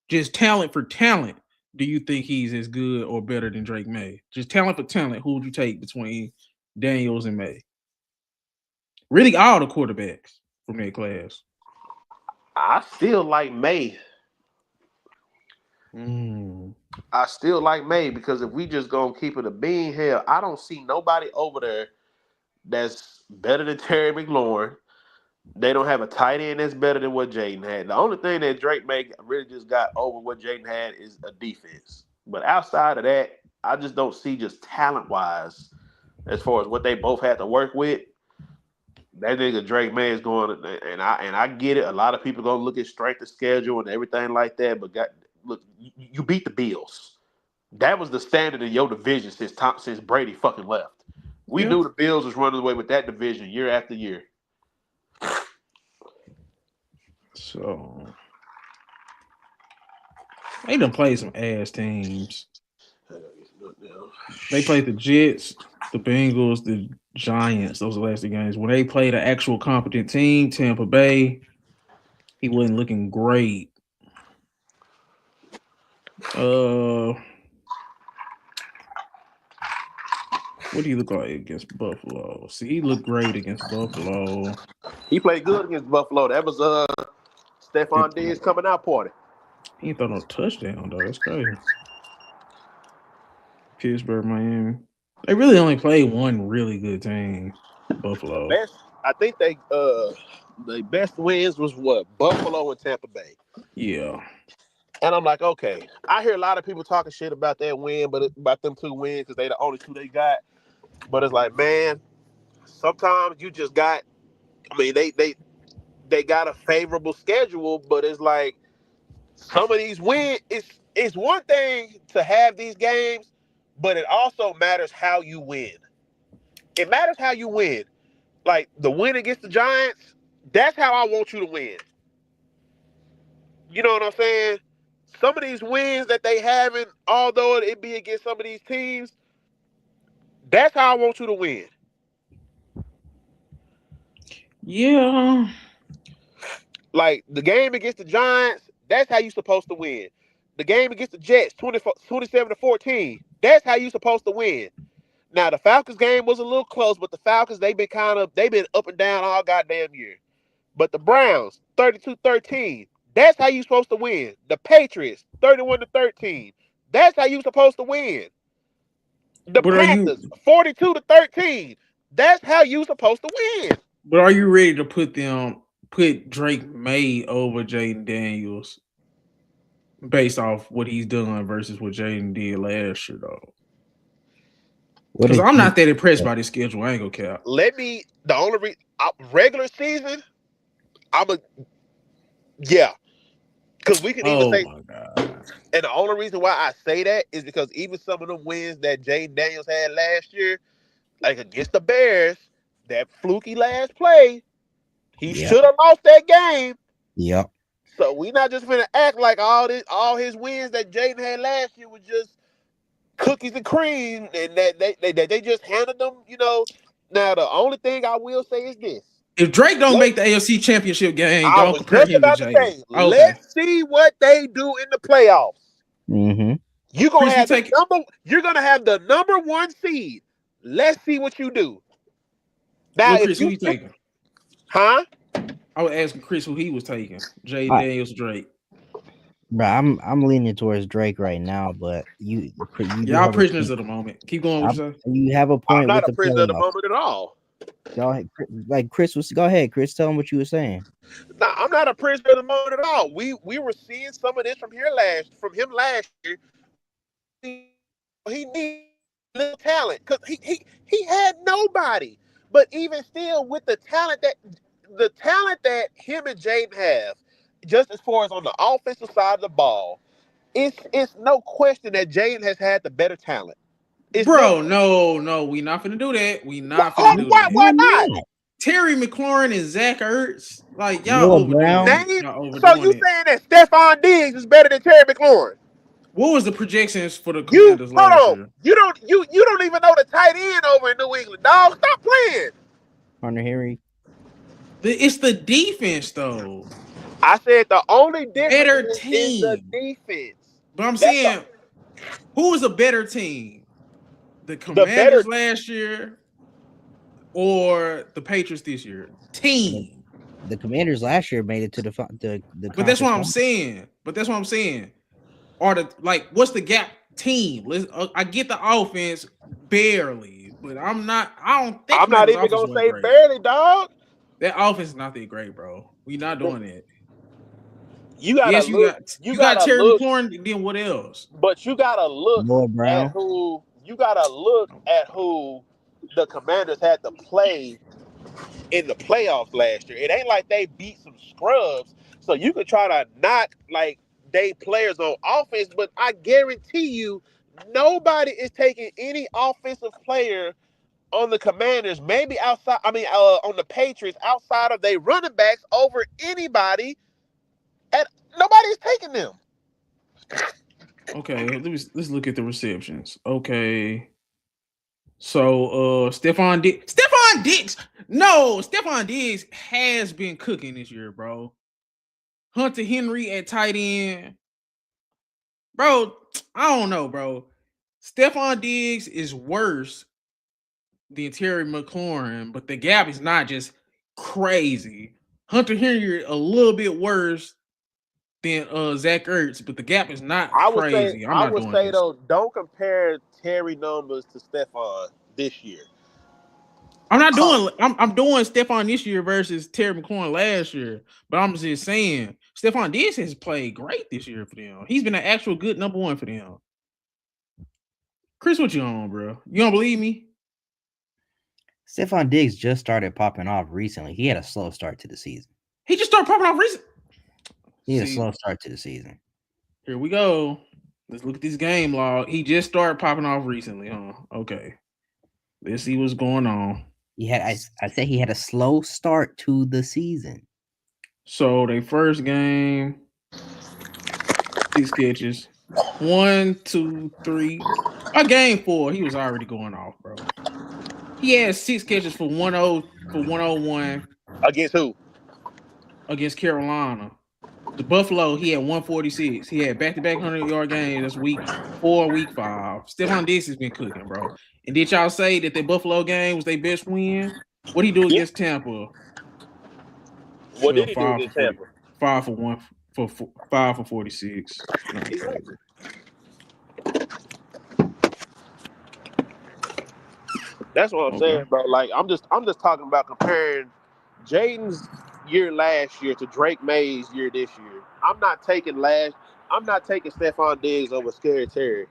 Just talent for talent. Do you think he's as good or better than Drake May? Just talent for talent. Who would you take between Daniels and May? Really, all the quarterbacks from that class. I still like May. Mm. I still like May because if we just gonna keep it a bean, hell, I don't see nobody over there that's better than Terry McLaurin. They don't have a tight end that's better than what Jaden had. The only thing that Drake May really just got over what Jaden had is a defense. But outside of that, I just don't see just talent wise as far as what they both had to work with. That nigga Drake May is going, and I get it. A lot of people gonna look at strength of schedule and everything like that. But look, you beat the Bills. That was the standard of your division since Brady fucking left. We Yeah. knew the Bills was running away with that division year after year. So they done played some ass teams. They played the Jets, the Bengals, the Giants. Those are the last two games. When they played an actual competent team, Tampa Bay, he wasn't looking great. What do you look like against Buffalo? See, he looked great against Buffalo. He played good against Buffalo. That was Stephon Diggs coming out party. He ain't throw no touchdown though. That's crazy. Pittsburgh, Miami. They really only played one really good team, Buffalo. I think the best wins was what? Buffalo and Tampa Bay. Yeah. And I'm like, okay. I hear a lot of people talking shit about that win, but about them two wins because they the only two they got. But it's like, man, sometimes you just got. I mean, they got a favorable schedule, but it's like some of these wins. It's one thing to have these games, but it also matters how you win. It matters how you win. Like the win against the Giants, that's how I want you to win. You know what I'm saying? Some of these wins that they having, although it be against some of these teams, that's how I want you to win. Yeah. Like the game against the Giants, that's how you supposed to win. The game against the Jets, 27-14, that's how you supposed to win. Now the Falcons game was a little close, but the Falcons they've been up and down all goddamn year. But the Browns, 32-13, that's how you supposed to win. The Patriots, 31-13, that's how you supposed to win. The But are you Panthers, 42-13, that's how you supposed to win. but are you ready to put Drake May over Jaden Daniels based off what he's done versus what Jaden did last year though? Because I'm not that impressed by this schedule. I ain't gonna cap. The only regular season, yeah. Because we can even say, my God. and the only reason why I say that is because even some of them wins that Jaden Daniels had last year, like against the Bears, that fluky last play, he should have lost that game. Yep. So we not just gonna act like all his wins that Jaden had last year was just cookies and cream, and that they just handled them. You know. Now the only thing I will say is this: if Drake don't make the AFC Championship game, I don't was compare just him to about to Jaden. say, let's see what they do in the playoffs. Mm-hmm. You're gonna have the number one seed. Let's see what you do. Now, Well, Chris, who he taking? Huh? I was asking Chris who he was taking. Jaden Daniels, Drake. Bro, I'm leaning towards Drake right now, but y'all prisoners of the moment. Keep going with you. You have a point. I'm not a prisoner of the moment at all. Go ahead, like Chris was. Go ahead, Chris. Tell him what you were saying. No, I'm not a prisoner of the moment at all. We were seeing some of this from him last year. He needs little talent because he had nobody. But even still, with the talent that him and Jaden have, just as far as on the offensive side of the ball, it's no question that Jaden has had the better talent. No, we not finna do that. We not finna do that. Why not? Terry McLaurin and Zach Ertz, like y'all overdoing it. So you saying that Stephon Diggs is better than Terry McLaurin? What was the projections for the Commanders last year? You don't even know the tight end over in New England, dog. Stop playing. Hunter Henry. It's the defense, though. I said the only difference is the defense. But I'm saying, who was a better team? The Commanders last year or the Patriots this year? Team. The Commanders last year made it to the But that's what I'm conference. saying. Or what's the gap? Team. I get the offense barely, but I don't think I'm not Commanders even offense gonna was say great. barely, dog. That offense is not that great, bro. We not doing that. You gotta Yes, look. you got Terry McLaurin. Then what else? But you gotta look Lloyd at Brown. who the Commanders had to play in the playoffs last year. It ain't like they beat some scrubs, so you could try to knock like they players on offense, but I guarantee you, nobody is taking any offensive player on the Commanders, maybe outside. I mean, on the Patriots, outside of their running backs, over anybody, and nobody's taking them. Okay, let's look at the receptions. Okay. So Stephon Diggs. No, Stephon Diggs has been cooking this year, bro. Hunter Henry at tight end. Bro, I don't know, bro. Stephon Diggs is worse than Terry McLaurin, but the gap is not just crazy. Hunter Henry a little bit worse than Zach Ertz, but the gap is not crazy. I'm I not would doing say this. though, don't compare Terry numbers to Stephon this year. I'm doing Stephon this year versus Terry McLaurin last year, but I'm just saying Stephon Diggs has played great this year for them. He's been an actual good number one for them. Chris, what you on, bro? You don't believe me? Stephon Diggs just started popping off recently. He had a slow start to the season. He just started popping off recently. He had a slow start to the season. Here we go. Let's look at this game log. He just started popping off recently, huh? Okay. Let's see what's going on. I said he had a slow start to the season. So their first game, 6 catches. 1, 2, 3. By game 4, he was already going off, bro. He had 6 catches for 101. Against who? Against Carolina. The Buffalo, he had 146. He had back-to-back 100-yard games. That's week 4, week 5. Stephon Diggs has been cooking, bro. And did y'all say that the Buffalo game was their best win? What he do against Tampa? What did he do against Tampa? 5 for 46. Nothing crazy. That's what I'm saying, bro. Like I'm just talking about comparing Jaden's year last year to Drake May's year this year. I'm not taking Stephon Diggs over Scary Terry.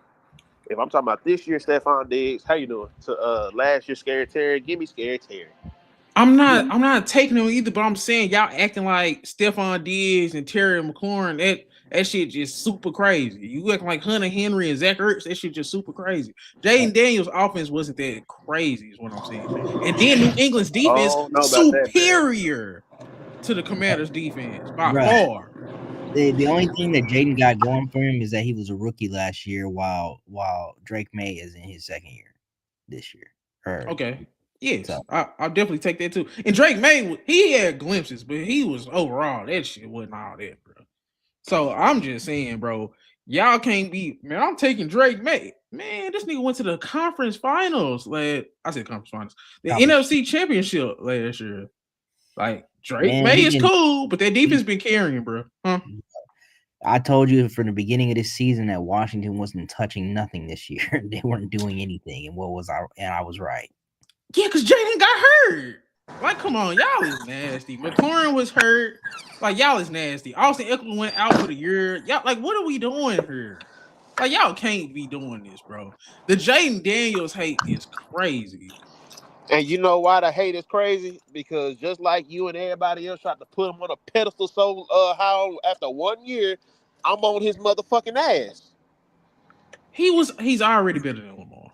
If I'm talking about this year, Stephon Diggs, how you doing? To last year, Scary Terry, give me Scary Terry. I'm not taking him either, but I'm saying y'all acting like Stephon Diggs and Terry McLaurin. That shit just super crazy. You acting like Hunter Henry and Zach Ertz. That shit just super crazy. Jaden Daniels' offense wasn't that crazy, is what I'm saying. And then New England's defense superior to the Commanders' defense by far. The only thing that Jaden got going for him is that he was a rookie last year, while Drake May is in his second year this year. Okay. Yes, so. I'll definitely take that too. And Drake May, he had glimpses, but he was overall, that shit wasn't all that, bro. So I'm just saying, bro, y'all can't be, man, I'm taking Drake May. Man, this nigga went to the conference finals. I said conference finals. The NFC championship last year. Like, Drake May is cool, but that defense been carrying, bro. Huh? I told you from the beginning of this season that Washington wasn't touching nothing this year. They weren't doing anything. And I was right. Yeah, because Jaden got hurt. Like, come on, y'all is nasty. McLaurin was hurt. Like, y'all is nasty. Austin Eckler went out for the year. Y'all, like, what are we doing here? Like, y'all can't be doing this, bro. The Jaden Daniels hate is crazy. And you know why the hate is crazy? Because just like you and everybody else tried to put him on a pedestal so how after 1 year, I'm on his motherfucking ass. He's already better than Lamar.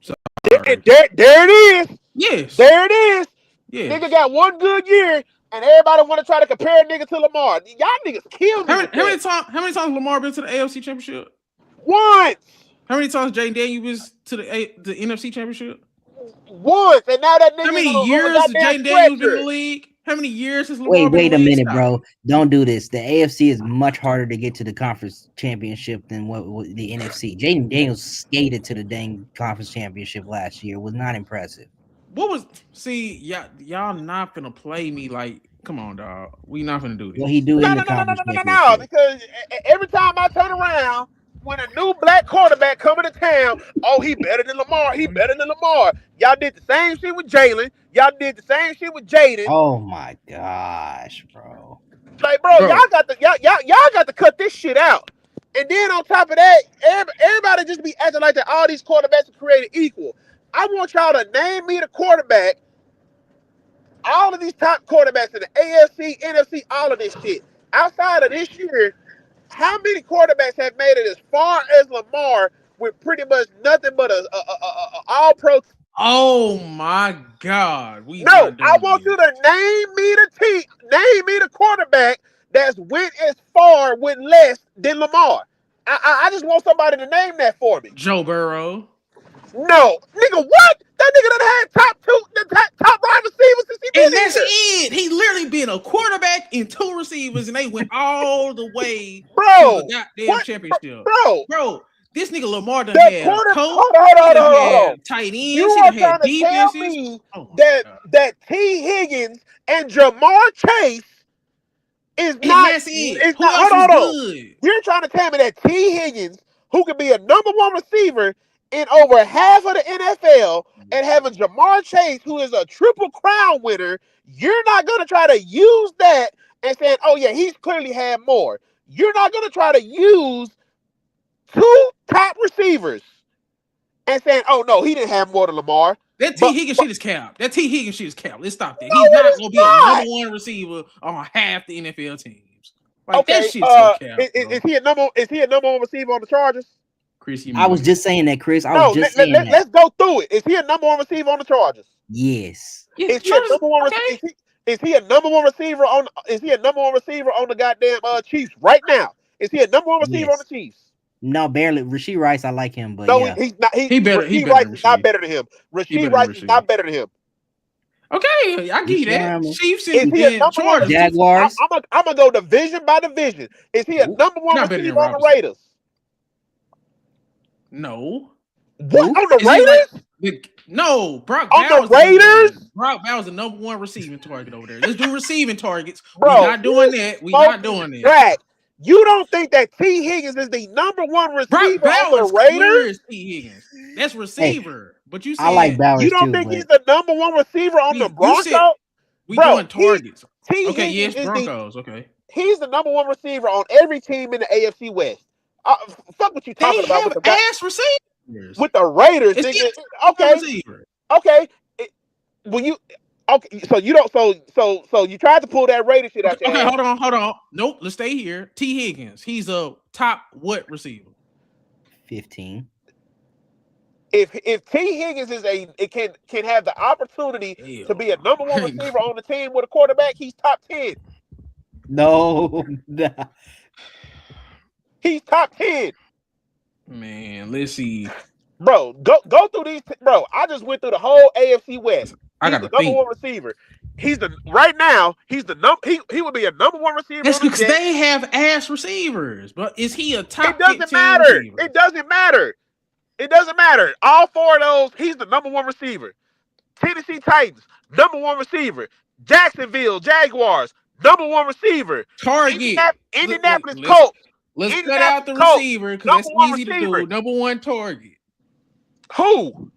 So, there it is. Yes. There it is. Yeah. Nigga got 1 good year, and everybody want to try to compare a nigga to Lamar. Y'all niggas killed me. How many times Lamar been to the AFC Championship? Once. How many times Jaden Daniels was to the NFC Championship? Once. And now that nigga. How many years has Jaden Daniels been in the league? How many years has Lamar been wait in the league? Wait a minute, bro. Don't do this. The AFC is much harder to get to the conference championship than what the NFC. Jaden Daniels skated to the dang conference championship last year. Was not impressive. What was y'all not gonna play me like? Come on, dog. We not gonna do What this. he do in the conference check real quick. Because every time I turn around, when a new black quarterback coming to town, oh, he better than Lamar. He better than Lamar. Y'all did the same shit with Jalen. Y'all did the same shit with Jaden. Oh my gosh, bro. Like, bro, Bro. y'all got to cut this shit out. And then on top of that, everybody just be acting like that all these quarterbacks are created equal. I want y'all to name me the quarterback. All of these top quarterbacks in the AFC, NFC, all of this shit. Outside of this year, how many quarterbacks have made it as far as Lamar with pretty much nothing but a all-pro? Oh my God. We No, not I doing want you this. to name me the quarterback that's went as far with less than Lamar. I just want somebody to name that for me. Joe Burrow. No, nigga, what? That nigga done had top wide receivers since he And been that's here, it. He literally been a quarterback and two receivers, and they went all the way to the bro. goddamn What, championship. bro? Bro, this nigga Lamar done The had a quarter. coach. Hold He done on. had tight You ends. He are done trying had to tell defenses. me Oh my that God. T. Higgins and Jamar Chase is And not. that's it. It's Who not. else was Hold on. good? You're trying to tell me that T. Higgins, who could be a number one receiver in over half of the NFL, and having Jamar Chase, who is a triple crown winner, you're not going to try to use that and saying, "Oh yeah, he's clearly had more." You're not going to try to use two top receivers and saying, "Oh no, he didn't have more than Lamar." That T. But Higgins shit is capped. That T. Higgins shit is capped. Let's stop that. no, He's it not is gonna be a number not. one receiver on half the NFL teams. Like that Okay, shit's so capped, is bro. he a number? Is he a number one receiver on the Chargers? Chris, you I was muted. just saying that, Chris. I was No, just saying that. let's go through it. Is he a number one receiver on the Chargers? Yes. Yeah, Is he a Chargers. number one? Okay. Is he a number one receiver on? Is he a number one receiver on the goddamn Chiefs right now? Is he a number one receiver on the Yes. Chiefs? No, barely. Rasheed Rice, I like him, but No, yeah. he's not. He better. He Rasheed better Rice than is not Rasheed. better than him. He Rasheed better than Rice is Rasheed. not better than him. Okay, I give You you sure, that. Hammer? Chiefs Is and, he a and number one Chargers. receiver? Jaguars? I'm gonna go division by division. Is he a Who? number one Not better than receiver on the Robinson. Raiders? No. What Who? on the Is he like Raiders? no? Brock On Bowers the the number one. Raiders, Brock Bowers the number one receiving target over there. Let's do receiving targets. We bro. not doing that. We not Smoking doing that. crack. You don't think that T. Higgins is the number one Brock receiver on the Bowers Raiders? clears T. Higgins. That's Hey, receiver. But you I like saying You Bowers don't too, think but he's the number one receiver on the you said Broncos? we Bro, doing targets. T. Okay, yes, Higgins is Broncos. Okay. he's the number one receiver on every team in the AFC West. Fuck what you talking They about have ass receivers. with the Raiders, Is he nigga. a top Okay, receiver? okay. When you okay, so you don't so you tried to pull that Raider shit Okay, out your okay, ass. hold on. Nope, let's stay here. T. Higgins. He's a top what receiver? 15. If T. Higgins is it can have the opportunity to Hell be a number one no. receiver on the team with a quarterback, he's top 10. No. He's top 10. Man, let's see. Bro, go through these. Bro, I just went through the whole AFC West. I He's the gotta number think. one receiver. He's the right now. He's the he would be a number one receiver That's on the because Jets. they have ass receivers. But is he a It top doesn't 15 matter. receiver? It doesn't matter. It doesn't matter. All four of those, he's the number one receiver. Tennessee Titans, number one receiver. Jacksonville Jaguars, number one receiver. Target. Indianapolis Let's Colts. cut out Indianapolis the Colts, receiver because number that's one easy to receiver. do. Number one target. Who?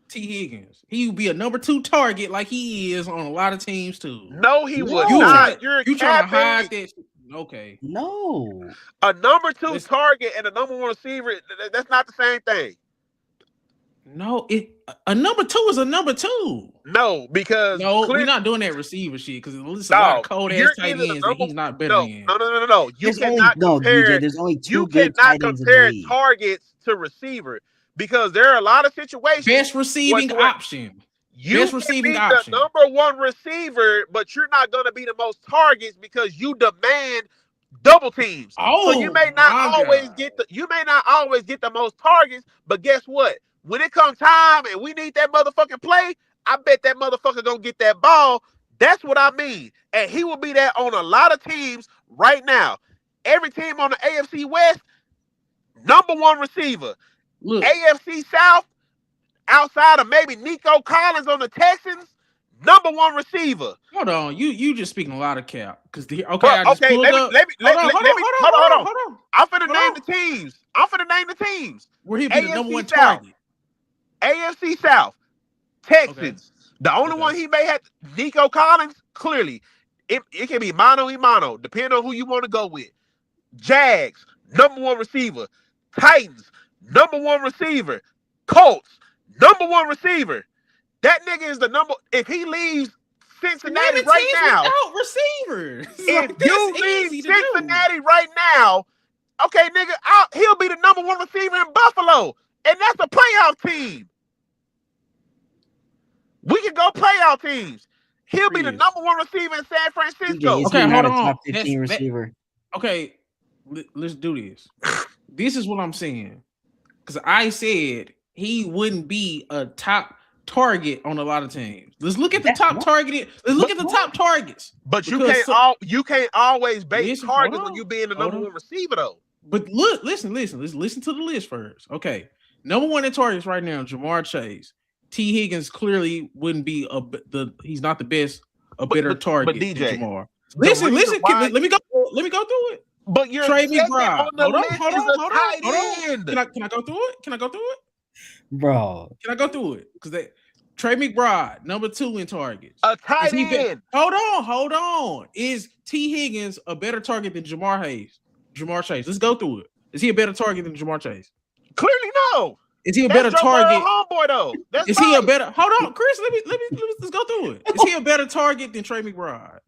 T. Higgins. He would be a number two target like he is on a lot of teams too. No, he would No. not. You're You trying to hide capping. that? Okay. No. A number two target and a number one receiver, that's not the same thing. No, a number two is a number two. No, because we're not doing that receiver shit because it's a lot of cold ass tight ends that he's not better than. No. You There's cannot compare. DJ, there's only two You good cannot tight ends in the compare league. targets to receiver because there are a lot of situations. Best receiving option. You Best receiving can be option. the number one receiver, but you're not going to be the most targets because you demand double teams. Oh, so you may not always get the most targets, but guess what? When it comes time and we need that motherfucking play, I bet that motherfucker gonna get that ball. That's what I mean. And he will be there on a lot of teams right now. Every team on the AFC West, number one receiver. Look. AFC South, outside of maybe Nico Collins on the Texans, number one receiver. Hold on, you just speaking a lot of cap because Bro, I just pulled up. Hold on. I'm finna name the teams. Where he'll be the number one South, target. AFC South, Texans. Okay. The only one he may have, Nico Collins, clearly. It can be mano y mano, depending on who you want to go with. Jags, number one receiver. Titans, number one receiver. Colts, number one receiver. That nigga is the number. If he leaves Cincinnati right now, receivers. If you leave Cincinnati right now, okay, nigga, he'll be the number one receiver in Buffalo, and that's a playoff team. We can go playoff teams. He'll be the number one receiver in San Francisco. Okay, hold on. Top 15 receiver. Okay, let's do this. This is what I'm saying. Because I said he wouldn't be a top target on a lot of teams. Let's look at the top targeted. Let's look at the top targets. But you can't always base targets when you being the number one receiver though. But look, listen. Let's listen to the list first. Okay, number one in targets right now, Jamar Chase. T. Higgins clearly wouldn't be he's not the best, better target but DJ, than Jamar. Listen. Let me go through it. But you're Trey McBride. Hold on. Can I go through it? Bro. Can I go through it? Because Trey McBride, number 2 in targets. A tight end. Hold on. Is T. Higgins a better target than Jamar Chase? Let's go through it. Is he a better target than Jamar Chase? Clearly no. Is he a better target? Homeboy though. Is he a better? Hold on, Chris. Let's go through it. Is he a better target than Trey McBride?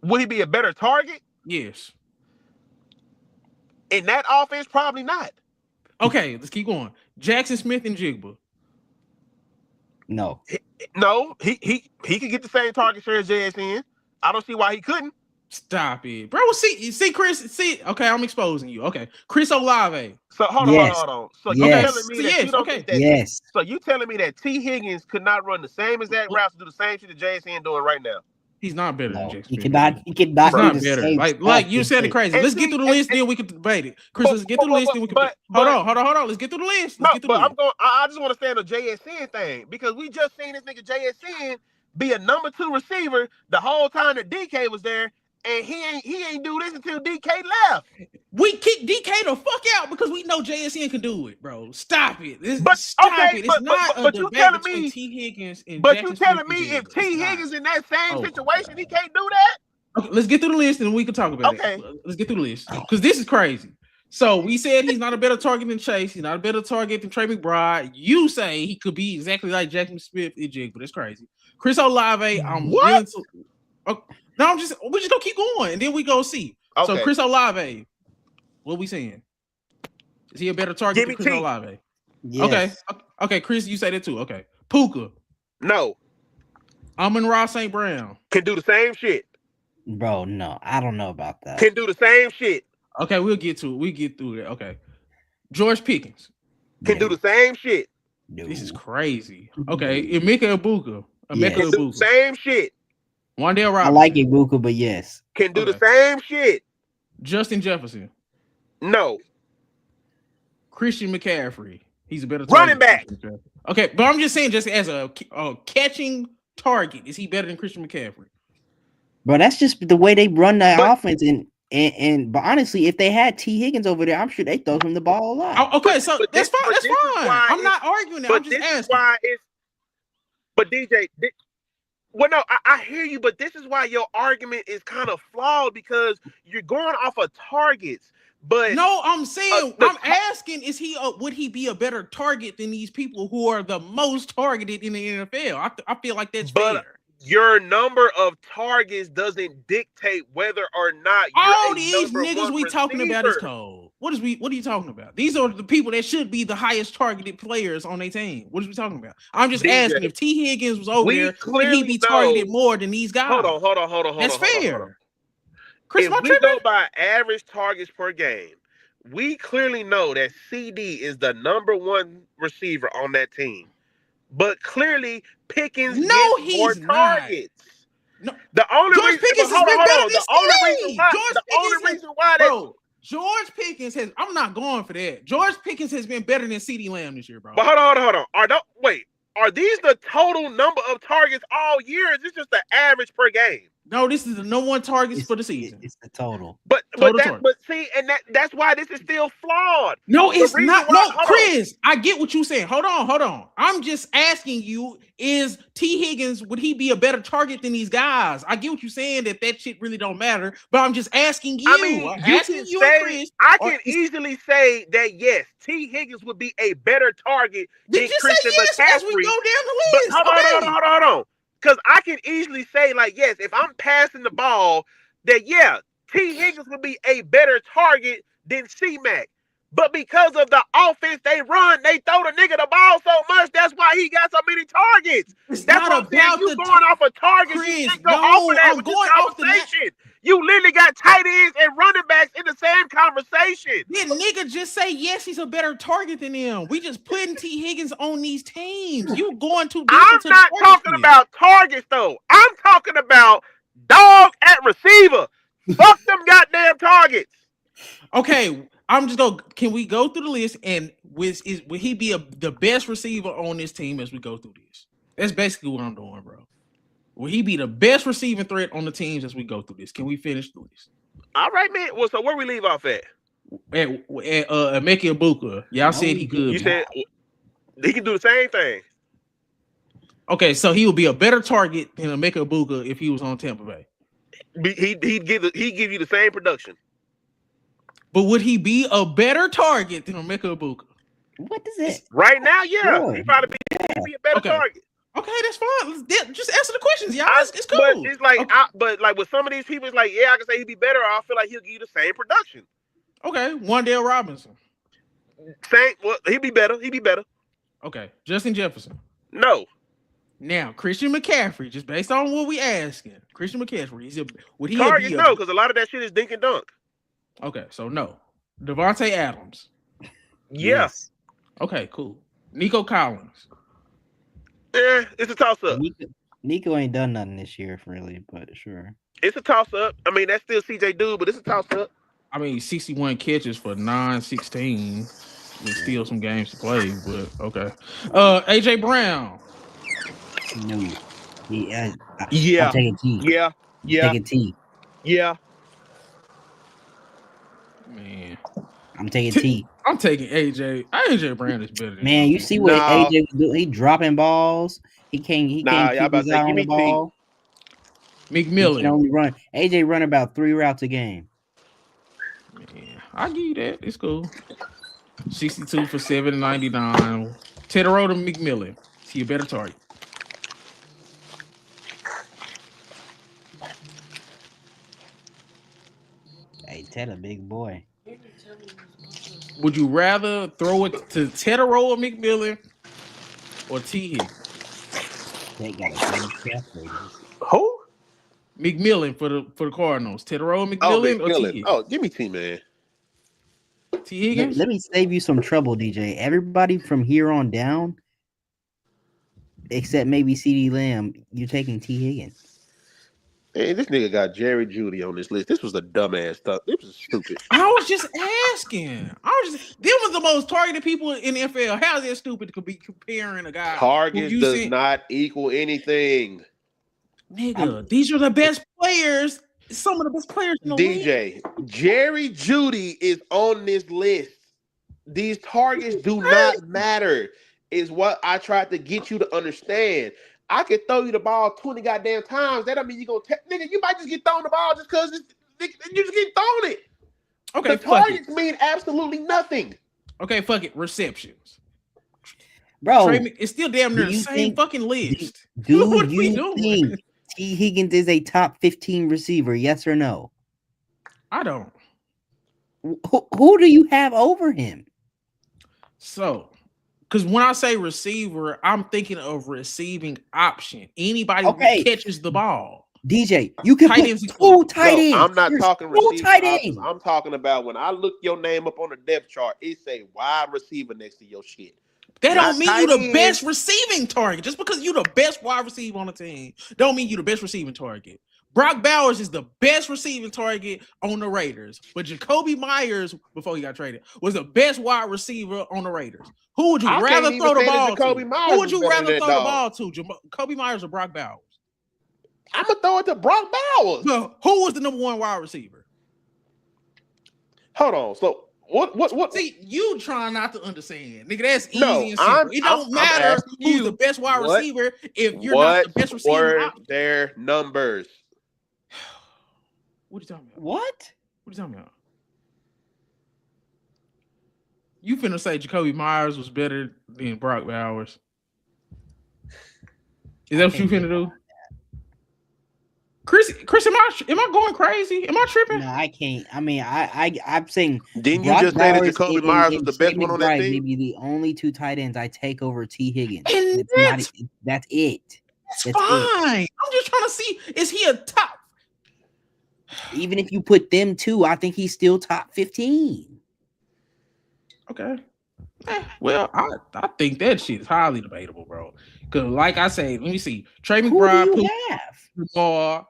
Would he be a better target? Yes. In that offense, probably not. Okay, let's keep going. Jackson Smith and Jigba. No. He could get the same target share as JSN. I don't see why he couldn't. Stop it, bro. See, Chris. Okay, I'm exposing you. Okay, Chris Olave. So hold on. So you telling me that you don't think that? Yes. So you telling me that T. Higgins could not run the same exact routes to do the same shit that JSN doing right now? He's not better than Jackson. He cannot. He's not better. Like you said it crazy. Let's get through the list, then we can debate it. Chris, let's get through the list, then we can. Hold on. Let's get through the list. I just want to stay on the JSN thing because we just seen this nigga JSN be a number 2 receiver the whole time that DK was there. And he ain't do this until DK left. We kick DK the fuck out because we know JSN can do it, bro. Stop it. It's not a debate between T. Higgins and But you telling me if T. Higgins in that same situation, he can't do that? Okay, let's get through the list and we can talk about it. Let's get through the list because this is crazy. So we said he's not a better target than Chase. He's not a better target than Trey McBride. You say he could be exactly like Jackson Smith and Jig, but it's crazy. Chris Olave, we're just gonna keep going and then we go see. Okay. So Chris Olave, what we saying? Is he a better target than Chris Olave? Yes. Okay, Chris, you say that too. Okay. Puka. No. Amon-Ra St. Brown. Can do the same shit. Bro, no. I don't know about that. Can do the same shit. Okay, we'll get to it. We get through that. Okay. George Pickens. Can do the same shit. No. This is crazy. Okay. Emeka Egbuka. Can do the same shit. Wan'Dale Robinson. I like Egbuka, but yes. Can do the same shit. Justin Jefferson. No. Christian McCaffrey. He's a better running back. Okay, but I'm just saying, just as a catching target, is he better than Christian McCaffrey? Bro, that's just the way they run the offense. But honestly, if they had T. Higgins over there, I'm sure they throw him the ball a lot. Okay, so that's fine. That's fine. I'm not arguing that. I'm just asking. But DJ, well, no, I hear you, but this is why your argument is kind of flawed because you're going off of targets. But no, I'm saying I'm asking: would he be a better target than these people who are the most targeted in the NFL? I feel like that's fair. Your number of targets doesn't dictate whether or not all these niggas we talking about is cold. What are you talking about? These are the people that should be the highest targeted players on their team. What are we talking about? I'm just asking if T. Higgins was over there, would he be targeted more than these guys? Hold on. That's fair. Chris, if we go by average targets per game, we clearly know that CD is the number 1 receiver on that team. But clearly, Pickens gets more targets. No, the only George reason, Pickens has been better than CD. The only reason why, bro, George Pickens has. I'm not going for that. George Pickens has been better than CeeDee Lamb this year, bro. But hold on. Are these the total number of targets all year? Or is this just the average per game? No, this is the number one targets for the season. It's the total. But see, and that's why this is still flawed. No, it's not. No, Chris, I get what you're saying. Hold on. I'm just asking you: is T. Higgins, would he be a better target than these guys? I get what you're saying that shit really don't matter, but I'm just asking you. I mean, I can easily say that yes, T. Higgins would be a better target than Christian McCaffrey. As we go down the list. But hold on. Because I can easily say, like, yes, if I'm passing the ball, that, yeah, T. Higgins would be a better target than C-Mac. But because of the offense they run, they throw the nigga the ball so much, that's why he got so many targets. It's that's not about you going off of targets. Chris, you can't go off of that I'm with going this off conversation. You literally got tight ends and running backs in the same conversation. Did nigga just say yes, he's a better target than him? We just putting T. Higgins on these teams. You going too deep I'm not talking about targets though. I'm talking about dog at receiver. Fuck them goddamn targets. Okay, I'm just going. Can we go through the list and will he be the best receiver on this team as we go through this? That's basically what I'm doing, bro. Will he be the best receiving threat on the teams as we go through this? Can we finish the list? All right, man. Well, so where we leave off at? At Emeka Egbuka. Y'all said he could. You said he can do the same thing. Okay, so he would be a better target than Emeka Egbuka if he was on Tampa Bay. He'd give you the same production. But would he be a better target than Emeka Egbuka? What is it? Right now, yeah. He'd probably be a better target. Okay, that's fine. Just answer the questions, y'all. It's cool. But it's like, but with some of these people, it's like, yeah, I can say he'd be better. Or I feel like he'll give you the same production. Okay, Wan'Dale Robinson. Well, he'd be better. Okay, Justin Jefferson. No. Now, Christian McCaffrey, just based on what we asking, Christian McCaffrey, would he target? No, because a lot of that shit is dink and dunk. Okay, so no. Devontae Adams. Yes. Okay, cool. Nico Collins. It's a toss-up. Nico ain't done nothing this year, really, but sure. It's a toss-up. I mean, that's still CJ Dude, but it's a toss-up. I mean, 61 catches for 9-16. There's still some games to play, but okay. AJ Brown. No. Yeah. I'm taking T. Yeah. Taking T. Yeah. Man. I'm taking T. I'm taking AJ. AJ Brown is better than man. You see what AJ was doing? He dropping balls. He can't keep his eye on the ball. McMillan can only run. AJ run about 3 routes a game. Man, I give you that. It's cool. 62 for 799. Tedderota McMillan. Is he a better target? Hey, Ted a big boy. Would you rather throw it to Tedderota McMillan or T. Higgins? They got a who? McMillan for the Cardinals. Tedderota McMillan or T. Higgins? Oh, give me T, man. T. Higgins? Let me save you some trouble, DJ. Everybody from here on down, except maybe CeeDee Lamb, you're taking T. Higgins. Hey, this nigga got Jerry Jeudy on this list. This was a dumbass stuff. This was stupid. I was just asking. Them was the most targeted people in the NFL. How is that stupid to be comparing a guy? Targets does not equal anything. Nigga, these are the best players. Some of the best players in the league. Jerry Jeudy is on this list. These targets do not matter, is what I tried to get you to understand. I could throw you the ball 20 goddamn times. That don't mean you're going to nigga, you might just get thrown the ball just because you just get thrown it. Okay, the targets mean absolutely nothing. Okay, fuck it. Receptions. Bro, it's still damn near the same fucking list. Do you think T. Higgins is a top 15 receiver? Yes or no? I don't. Who do you have over him? So, because when I say receiver, I'm thinking of receiving option. Anybody who catches the ball. DJ, you can put full tight ends. I'm not talking receiving options. I'm talking about when I look your name up on the depth chart, it say wide receiver next to your shit. That don't mean you the best receiving target. Just because you the best wide receiver on the team, don't mean you the best receiving target. Brock Bowers is the best receiving target on the Raiders, but Jacoby Myers, before he got traded, was the best wide receiver on the Raiders. Who would you rather throw the ball to? Who would you rather throw the ball to? Jacoby Myers or Brock Bowers? I'm gonna throw it to Brock Bowers. Well, who was the number one wide receiver? Hold on. So what? See, you trying not to understand, nigga. That's easy No, and simple. It don't matter who's the best wide receiver if you're not the best receiver. What were their numbers? What are you talking about? What? What are you talking about? You finna say Jacoby Myers was better than Brock Bowers? Is that what you finna do? Chris, am I going crazy? Am I tripping? No, I can't. I mean, I'm saying. Didn't you just say that Jacoby Myers was the best one on that team? Maybe the only two tight ends I take over T. Higgins. And that's it. That's fine. It. I'm just trying to see, is he a top? Even if you put them two, I think he's still top 15. Okay. Well, I think that shit is highly debatable, bro. Because, like I say, let me see. Trey McBride, Who do you have?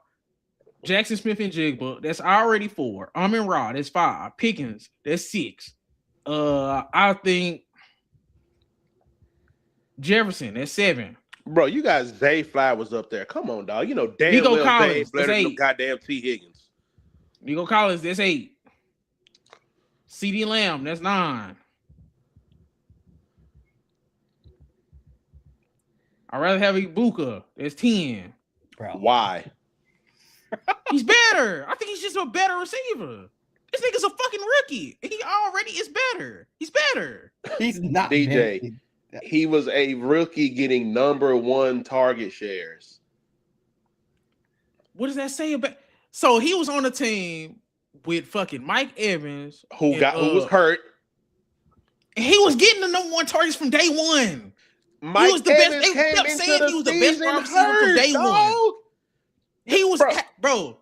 Jackson Smith and Jigba, that's already 4. Amon Ra, that's 5. Pickens, that's 6. I think Jefferson, that's 7. Bro, you guys, Zay Flowers up there. Come on, dog. You know damn well Zay better than goddamn T. Higgins. Nico Collins, that's 8. CeeDee Lamb, that's 9. I'd rather have Ibuka, that's 10. Bro. Why? He's better. I think he's just a better receiver. This nigga's a fucking rookie. He already is better. He's better. He's not DJ. Better. He was a rookie getting number 1 target shares. What does that say about? So he was on the team with fucking Mike Evans, who was hurt. He was getting the number 1 targets from day 1. Mike he was the Evans best. They kept saying he was the best wide receiver from day 1. He was, bro. Oh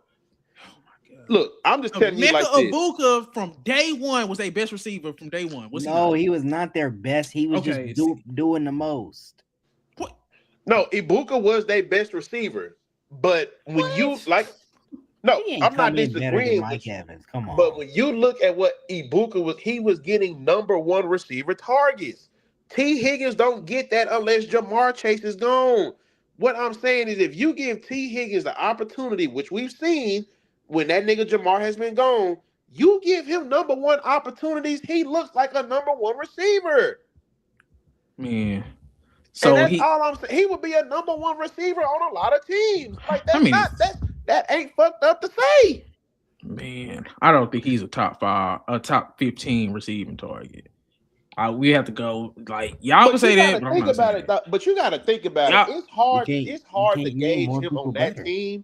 my God. Look, I'm just telling you like this. Ibuka from day 1 was their best receiver from day 1. He was not their best. He was just doing the most. What? No, Ibuka was their best receiver. But when you I'm not disagreeing with Mike Evans. Come on. But when you look at what Ibuka was, he was getting number 1 receiver targets. T. Higgins don't get that unless Jamar Chase is gone. What I'm saying is if you give T. Higgins the opportunity, which we've seen when that nigga Jamar has been gone, you give him number 1 opportunities, he looks like a number 1 receiver. Man. So and that's all I'm saying. He would be a number 1 receiver on a lot of teams. Like that ain't fucked up to say. Man, I don't think he's a top 15 receiving target. We have to go like y'all can say that. But think about it, but you got to think about it. It's hard. It's hard to gauge him on that team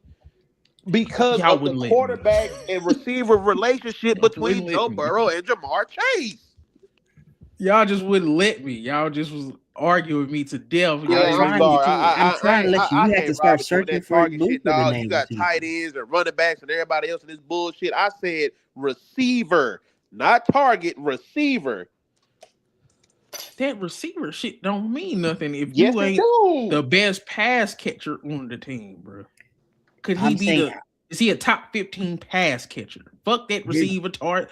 because of the quarterback and receiver relationship between Joe Burrow and Jamar Chase. Y'all just wouldn't let me. Y'all just was arguing with me to death. I'm trying to let you. You have to start searching for shit, dog. You got tight ends and running backs and everybody else in this bullshit. I said receiver, not target. Receiver. That receiver shit don't mean nothing if you ain't the best pass catcher on the team, bro. Could he is he a top 15 pass catcher? Fuck that receiver target.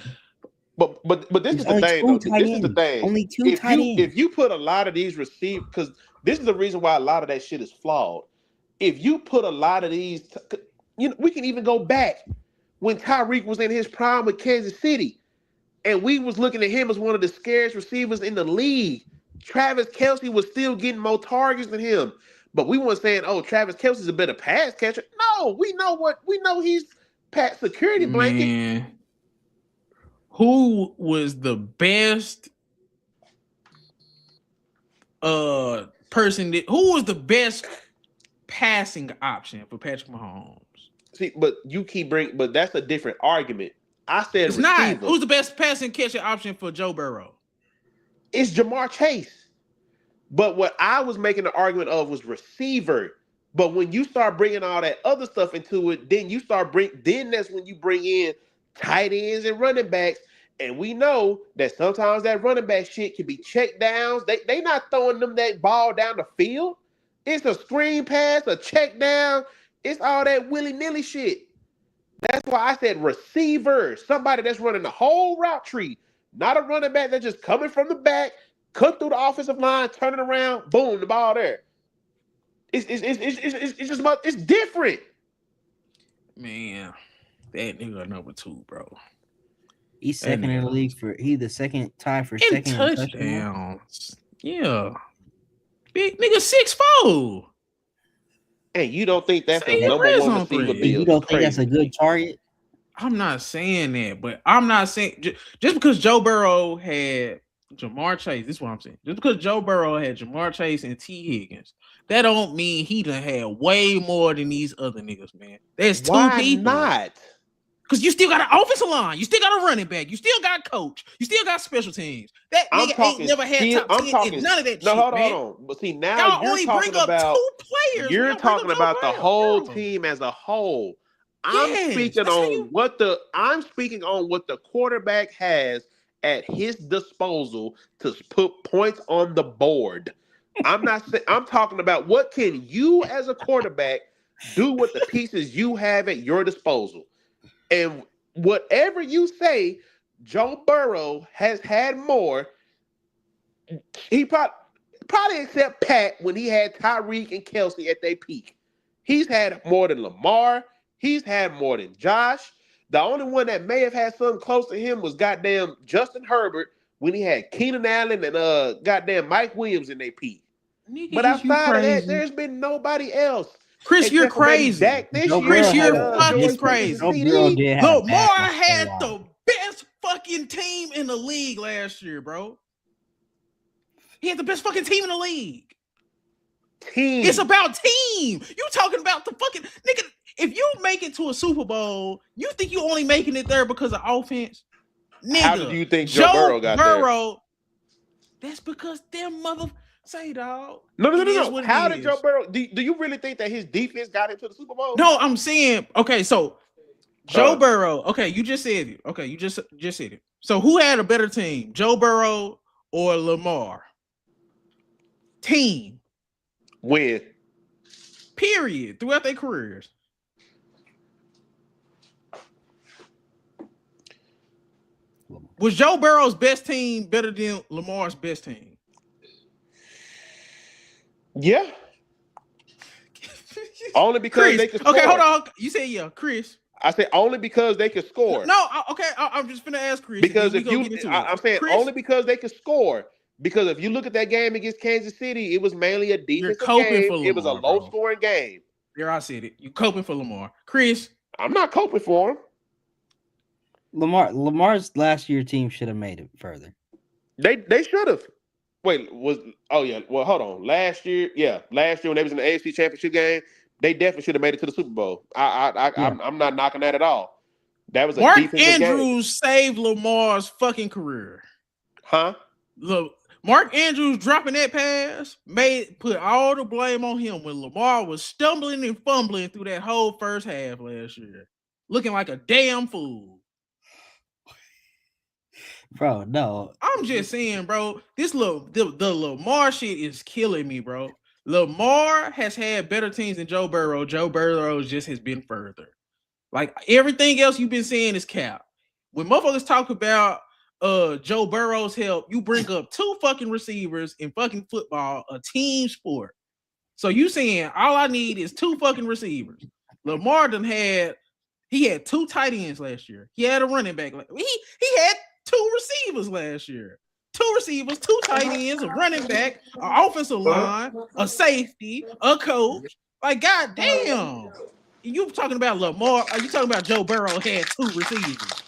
But this is the thing. This is the thing. Only 2 tight ends. If you put a lot of these receivers, because this is the reason why a lot of that shit is flawed. If you put a lot of these, we can even go back when Tyreek was in his prime with Kansas City. And we was looking at him as one of the scariest receivers in the league. Travis Kelce was still getting more targets than him. But we weren't saying, Travis Kelce's a better pass catcher. No, we know he's Pat security blanket. Man. Who was the best who was the best passing option for Patrick Mahomes? See, but that's a different argument. I said it's receiver. Not. Who's the best passing catching option for Joe Burrow? It's Jamar Chase. But what I was making the argument of was receiver. But when you start bringing all that other stuff into it, then that's when you bring in tight ends and running backs. And we know that sometimes that running back shit can be check downs. They not throwing them that ball down the field. It's a screen pass, a check down. It's all that willy-nilly shit. That's why I said receiver, somebody that's running the whole route tree, not a running back that's just coming from the back, cut through the offensive line, turning around, boom, the ball there. It's just it's different. Man, that nigga number 2, bro. He's That second in the nigga league for the second tie for in second in touchdowns. touchdowns. Yeah. Big nigga 6'4". And you don't think that's the Say number red one zone receiver threat. And you bill? don't think that's a good target? I'm not saying that, but I'm not saying just because Joe Burrow had Jamar Chase. This is what I'm saying. Just because Joe Burrow had Jamar Chase and T. Higgins, that don't mean he done had way more than these other niggas, man. There's two people. Not? Because you still got an offensive line, you still got a running back, you still got coach, you still got special teams. That nigga ain't never had top 10 in none of that shit, hold man. on. But see, now y'all only bring up 2 players. You're talking about the whole team as a whole. I'm speaking on what the quarterback has at his disposal to put points on the board. I'm talking about what can you as a quarterback do with the pieces you have at your disposal. And whatever you say, Joe Burrow has had more. He probably except Pat when he had Tyreek and Kelsey at their peak. He's had more than Lamar. He's had more than Josh. The only one that may have had something close to him was goddamn Justin Herbert when he had Keenan Allen and goddamn Mike Williams in their peak. Nigga, but outside of that, there's been nobody else. Chris, you're crazy. Chris, you're fucking crazy. Lamar had the best fucking team in the league last year, bro. He had the best fucking team in the league. It's about team. You talking about the fucking nigga. If you make it to a Super Bowl, you think you only making it there because of offense? Nigga, how did you think Joe Burrow got there? That's because them mother say, dog. No. How did Joe Burrow? Do you really think that his defense got him to the Super Bowl? No, I'm saying, okay, so Joe Burrow. Okay, you just said it. Okay, you just said it. So who had a better team, Joe Burrow or Lamar? Team. When? Period. Throughout their careers. Was Joe Burrow's best team better than Lamar's best team? Yeah. Only because they could score. Okay, hold on. You say yeah, Chris. I said only because they could score. No, okay. I'm just gonna ask Chris. Because I'm saying Chris, only because they could score. Because if you look at that game against Kansas City, it was mainly a defensive game. It was a low-scoring game. There, I said it. You coping for Lamar, Chris? I'm not coping for him. Lamar's last year team should have made it further. They should have. Wait, well, hold on. Last year when they was in the AFC Championship game, they definitely should have made it to the Super Bowl. I'm not knocking that at all. That was a Mark defensive Andrews saved Lamar's fucking career. Huh? Look, Mark Andrews dropping that pass put all the blame on him when Lamar was stumbling and fumbling through that whole first half last year, looking like a damn fool. Bro, no. I'm just saying, bro, the Lamar shit is killing me, bro. Lamar has had better teams than Joe Burrow. Joe Burrow just has been further. Like everything else you've been saying is cap. When motherfuckers talk about Joe Burrow's help, you bring up 2 fucking receivers in fucking football, a team sport. So you saying all I need is 2 fucking receivers. Lamar had 2 tight ends last year. He had a running back. He had 2 receivers last year. 2 receivers, 2 tight ends, a running back, an offensive line, a safety, a coach. Like, goddamn. You talking about Lamar? Are you talking about Joe Burrow had 2 receivers?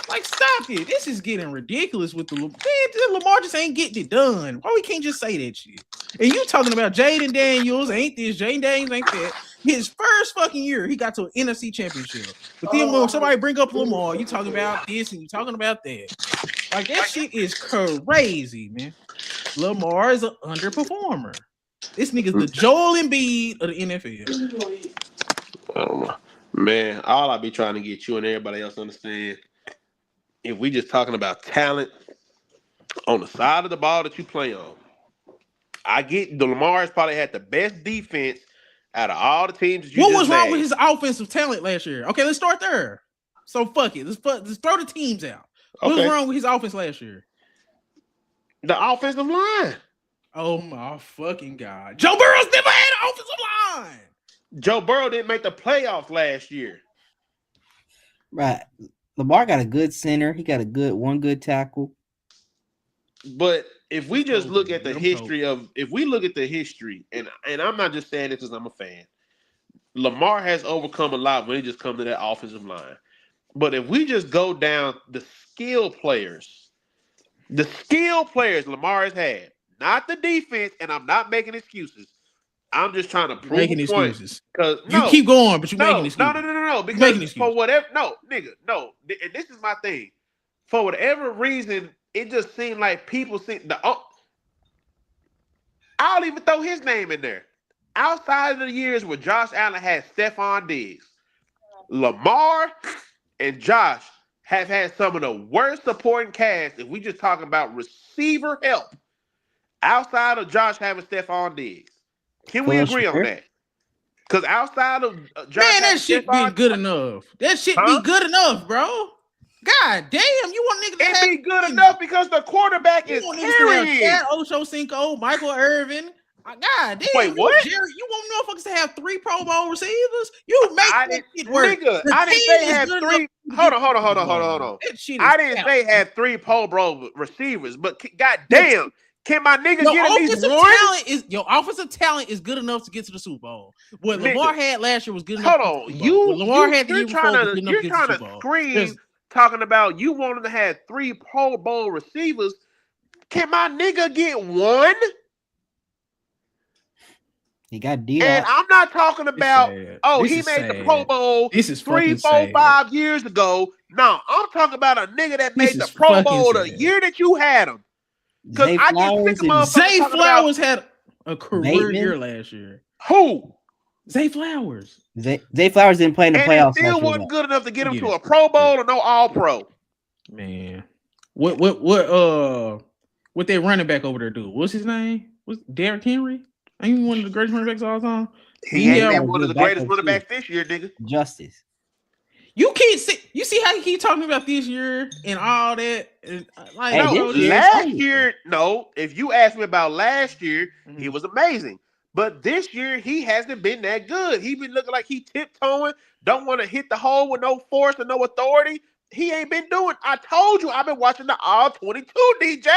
Like, stop it. This is getting ridiculous with the Lamar just ain't getting it done. Why we can't just say that shit? And you talking about Jaden Daniels, ain't this? Jaden Daniels ain't that. His first fucking year, he got to an NFC championship. But then when somebody bring up Lamar, you talking about this and you talking about that. Like, that shit is crazy, man. Lamar is an underperformer. This nigga's the Joel Embiid of the NFL. I don't know. Man, all I be trying to get you and everybody else to understand, if we just talking about talent on the side of the ball that you play on, I get the Lamar's probably had the best defense Out of all the teams that you What just was wrong with named. his offensive talent last year? Okay, let's start there. So fuck it. Let's throw the teams out. What was Okay. wrong with his offense last year? The offensive line. Oh my fucking God. Joe Burrow's never had an offensive line. Joe Burrow didn't make the playoffs last year. Right. Lamar got a good center. He got one good tackle. But if we just look at the history and I'm not just saying this because I'm a fan. Lamar has overcome a lot when it just comes to that offensive line. But if we just go down the skill players Lamar has had, not the defense, and I'm not making excuses. I'm just trying to prove making a point. excuses. Because You keep going, but you're making excuses. No. Because for whatever, nigga. And this is my thing. For whatever reason, it just seemed like people see I'll even throw his name in there. Outside of the years where Josh Allen had Stephon Diggs, Lamar and Josh have had some of the worst supporting cast if we just talking about receiver help outside of Josh having Stephon Diggs. Can we agree on that? Because outside of Josh man, that shit be good enough. That shit be good enough, bro. God damn, you want niggas to have be good enough because the quarterback is carrying. Ocho Cinco, Michael Irvin. God damn, wait, what? Jerry, you want motherfuckers to have 3 Pro Bowl receivers? You make that shit work. Nigga, I didn't say have 3. Hold on. I didn't say have 3 Pro Bowl receivers, but goddamn, can my nigga get at least one? Your offensive talent is good enough to get to the Super Bowl. What Lamar had last year was good enough. Hold on, you're trying to scream talking about you wanting to have 3 Pro Bowl receivers. Can my nigga get one? He got D. And I'm not talking about he made the Pro Bowl 3, 4, 5 years ago. No, I'm talking about a nigga that made the Pro Bowl the year that you had him. Because I get sick of Zay Flowers had a career year last year. Who? Zay Flowers. Zay Flowers didn't play in the playoffs. And it still wasn't good enough to get him to a Pro Bowl or no All Pro. Man, what they running back over there do? What's his name? What's Derrick Henry? Ain't he one of the greatest running backs of all time? He ain't one of the greatest running backs this year, nigga. Justice. You see how he keep talking about this year and all that. Last year, no. If you ask me about last year, he was amazing. But this year, he hasn't been that good. He been looking like he tiptoeing, don't want to hit the hole with no force and no authority. He ain't been doing. I told you, I've been watching the All 22, DJ.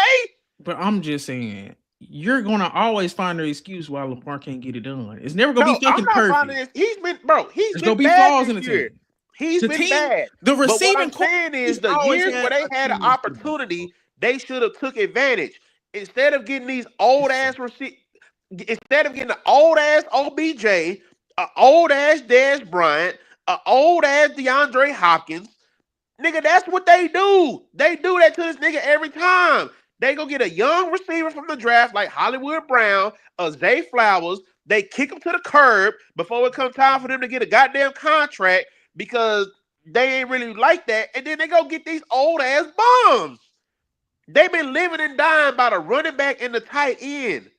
But I'm just saying, you're gonna always find an excuse why Lamar can't get it done. It's never gonna be fucking perfect. He's been bad flaws in the year. team. He's been bad. The receiving. But what I'm saying is the years where they had an opportunity, they should have took advantage. Instead of getting these old ass instead of getting an old ass OBJ, an old ass Dez Bryant, an old ass DeAndre Hopkins, nigga, that's what they do. They do that to this nigga every time. They go get a young receiver from the draft like Hollywood Brown, Zay Flowers. They kick him to the curb before it comes time for them to get a goddamn contract because they ain't really like that. And then they go get these old ass bums. They've been living and dying by the running back and the tight end.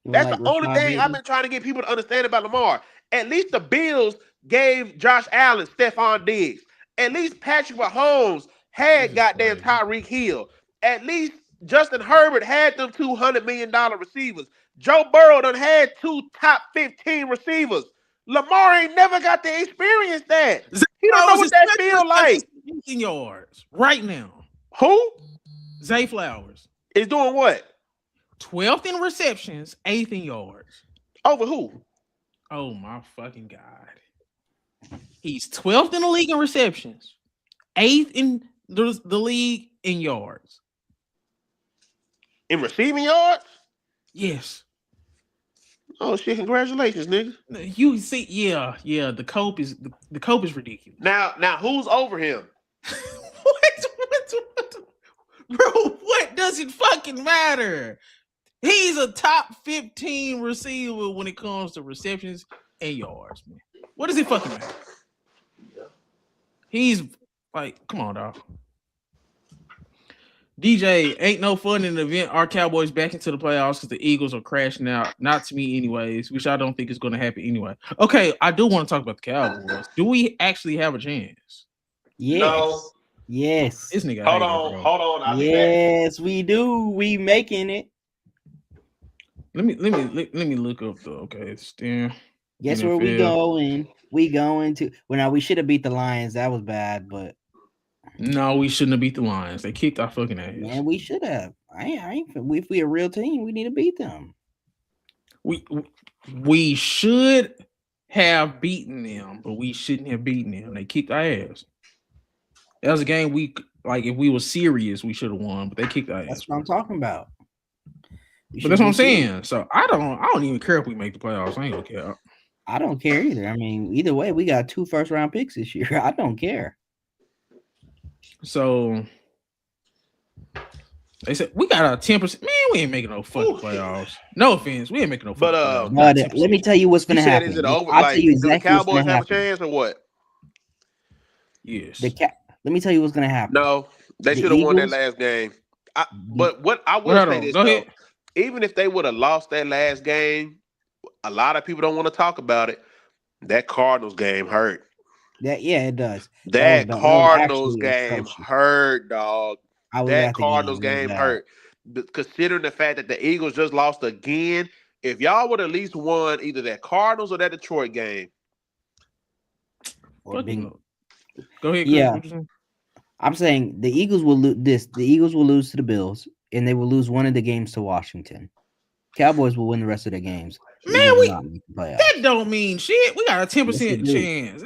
That's the only thing I've been trying to get people to understand about Lamar. At least the Bills gave Josh Allen Stephon Diggs. At least Patrick Mahomes had goddamn Tyreek Hill. At least Justin Herbert had them $200 million receivers. Joe Burrow done had 2 top 15 receivers. Lamar ain't never got to experience that. He don't know what that feel like. In yards right now. Who? Zay Flowers is doing what? 12th in receptions, 8th in yards. Over who? Oh my fucking God. He's 12th in the league in receptions, 8th in the league in yards. In receiving yards? Yes. Oh shit! Congratulations, nigga. You see, yeah. The cope is ridiculous. Now, who's over him? What? Bro, what does it fucking matter? He's a top 15 receiver when it comes to receptions and yards, man. What does it fucking matter? He's like, come on, dog. DJ, ain't no fun in the event our Cowboys back into the playoffs because the Eagles are crashing out. Not to me, anyways, which I don't think is going to happen anyway. Okay, I do want to talk about the Cowboys. Do we actually have a chance? Yes. No. Yes. This nigga Hold hater, on, bro. hold on. I'll be back. Yes, we do. We making it. Let me look up the Damn. Guess where we NFL. going? We going to. Well, now we should have beat the Lions. That was bad, but No, we shouldn't have beat the Lions. They kicked our fucking ass. man, we should have. If we a real team, we need to beat them. We should have beaten them, but we shouldn't have beaten them. They kicked our ass. That was a game if we were serious, we should have won, but they kicked our ass. That's what I'm talking about. But that's what I'm saying. So I don't even care if we make the playoffs. I ain't gonna care. I don't care either. I mean, either way, we got 2 first-round picks this year. I don't care. So they said we got a 10%. Man, we ain't making no fucking playoffs. No offense, we ain't making no fucking playoffs. But let me tell you what's gonna happen. Is it over? I'll tell you do the exactly what's Cowboys gonna have happen. a chance or what? Yes. Let me tell you what's gonna happen. No, they should have won that last game. But what I will say this though, even if they would have lost that last game, a lot of people don't want to talk about it. That Cardinals game hurt. It does. That Cardinals game hurt, dog. That Cardinals game hurt. Considering the fact that the Eagles just lost again, if y'all would at least won either that Cardinals or that Detroit game. Go ahead. Yeah. I'm saying the Eagles will lose this. The Eagles will lose to the Bills, and they will lose one of the games to Washington. Cowboys will win the rest of their games. Man, that don't mean shit. We got a 10% chance.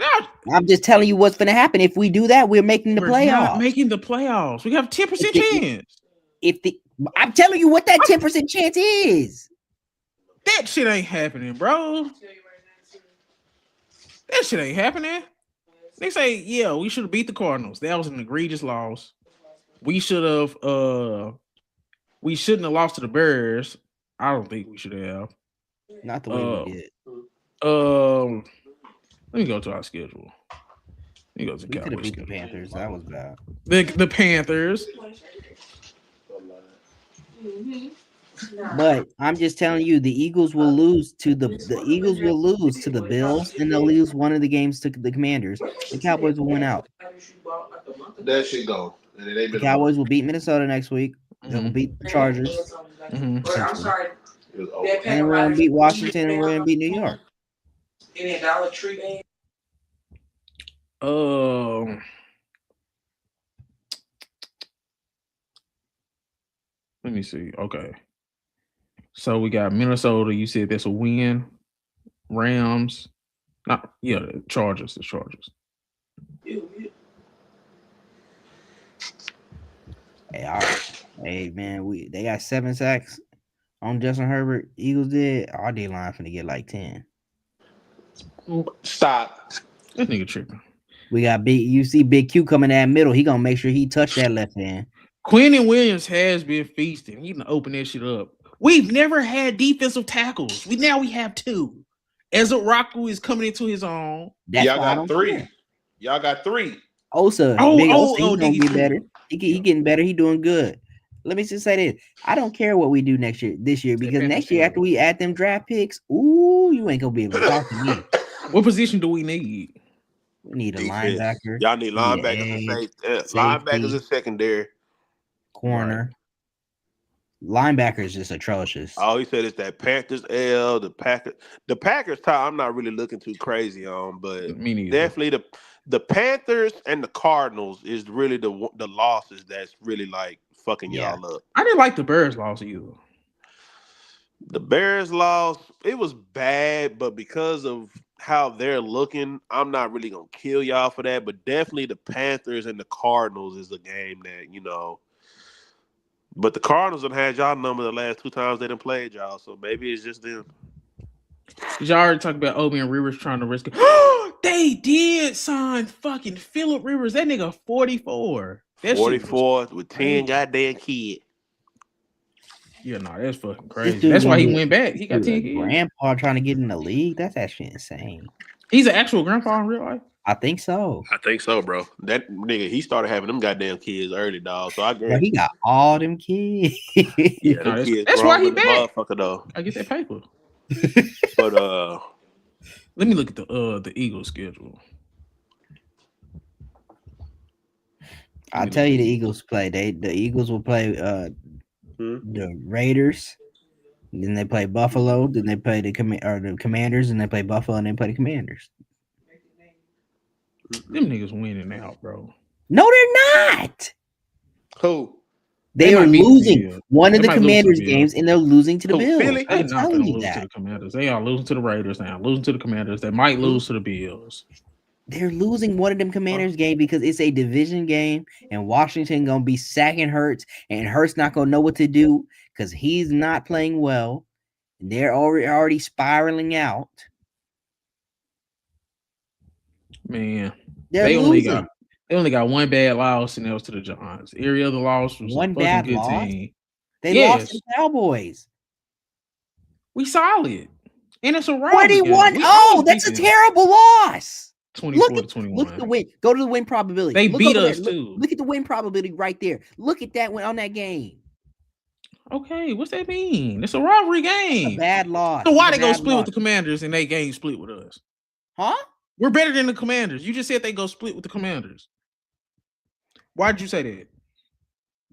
I'm just telling you what's going to happen. If we do that, we're making the playoffs. Not making the playoffs. We have 10% chance. I'm telling you what that 10% chance is. That shit ain't happening, bro. That shit ain't happening. They say, yeah, we should have beat the Cardinals. That was an egregious loss. We shouldn't have lost to the Bears. I don't think we should have. Not the way we did. Let me go to our schedule. Let me go to we could have beat the Panthers. That was bad. The Panthers. But I'm just telling you, the Eagles will lose to the Bills, and they'll lose one of the games to the Commanders. The Cowboys will win out. That should go. The Cowboys will beat Minnesota next week. They'll beat the Chargers. I'm sorry. And we're gonna beat Washington, and we're gonna beat New York. Any Dollar Tree game? Let me see. Okay. So we got Minnesota. You said that's a win. Rams. The Chargers. The Chargers. Hey, all right. Hey, man, they got 7 sacks on Justin Herbert. Eagles did. Our D line finna get like 10. Stop. That nigga tripping. We got you see Big Q coming that middle. He gonna make sure he touch that left hand. Quentin Williams has been feasting. He can open that shit up. We've never had defensive tackles. We have 2. Ezra Rocco is coming into his own. Y'all got 3. Y'all got 3. Osa. Osa, he's gonna get better. He getting better. He doing good. Let me just say this. I don't care what we do this year, because next year after we add them draft picks, you ain't gonna be able to talk to me. What position do we need? We need a linebacker. Y'all need linebackers and linebackers and secondary. Corner. Right. Linebacker is just atrocious. Oh, he said it's that Panthers L, the Packers. The Packers tie I'm not really looking too crazy on, but definitely the Panthers and the Cardinals is really the losses that's really like fucking y'all up. I didn't like the Bears loss either. The Bears loss, it was bad, but because of how they're looking, I'm not really gonna kill y'all for that. But definitely the Panthers and the Cardinals is a game that, But the Cardinals have had y'all number the last 2 times they done played y'all, so maybe it's just them. Did y'all already talk about Obi and Rivers trying to risk it? They did sign fucking Phillip Rivers. That nigga 44. 44 with 10 goddamn kids. Yeah, that's fucking crazy. That's why he went back. He got 10 kids. Grandpa trying to get in the league? That's actually insane. He's an actual grandpa in real life? I think so. I think so, bro. That nigga, he started having them goddamn kids early, dog. So I Bro, guarantee he got all them kids. yeah, them No, kids that's why grown he than the back. motherfucker though. I get that paper. But Let me look at the Eagles schedule. I'll tell you, the Eagles play. The Eagles will play the Raiders. Then they play Buffalo. Then they play the Commanders. And they play Buffalo. And they play the Commanders. Them niggas winning out, bro. No, they're not. who? They are losing one of the Commanders games, and they're losing to the Bills. Philly? They're not going to lose to the Commanders. They are losing to the Raiders now. Losing to the Commanders. They might lose to the Bills. They're losing one of them Commanders game because it's a division game, and Washington gonna be sacking Hurts, and Hurts not gonna know what to do because he's not playing well. And they're already spiraling out. Man, they only got one bad loss, and that was to the Giants. Every other loss was one a bad good loss. team. They lost to the Cowboys. We solid, and it's a rivalry. 41. Oh, that's a terrible loss. 24-21. Look at the win. Go to the win probability. They beat us too. Look at the win probability right there. Look at that one on that game. Okay, what's that mean? It's a rivalry game. A bad loss. So why they go split with the Commanders and they game split with us? Huh? We're better than the Commanders. You just said they go split with the Commanders. Why'd you say that?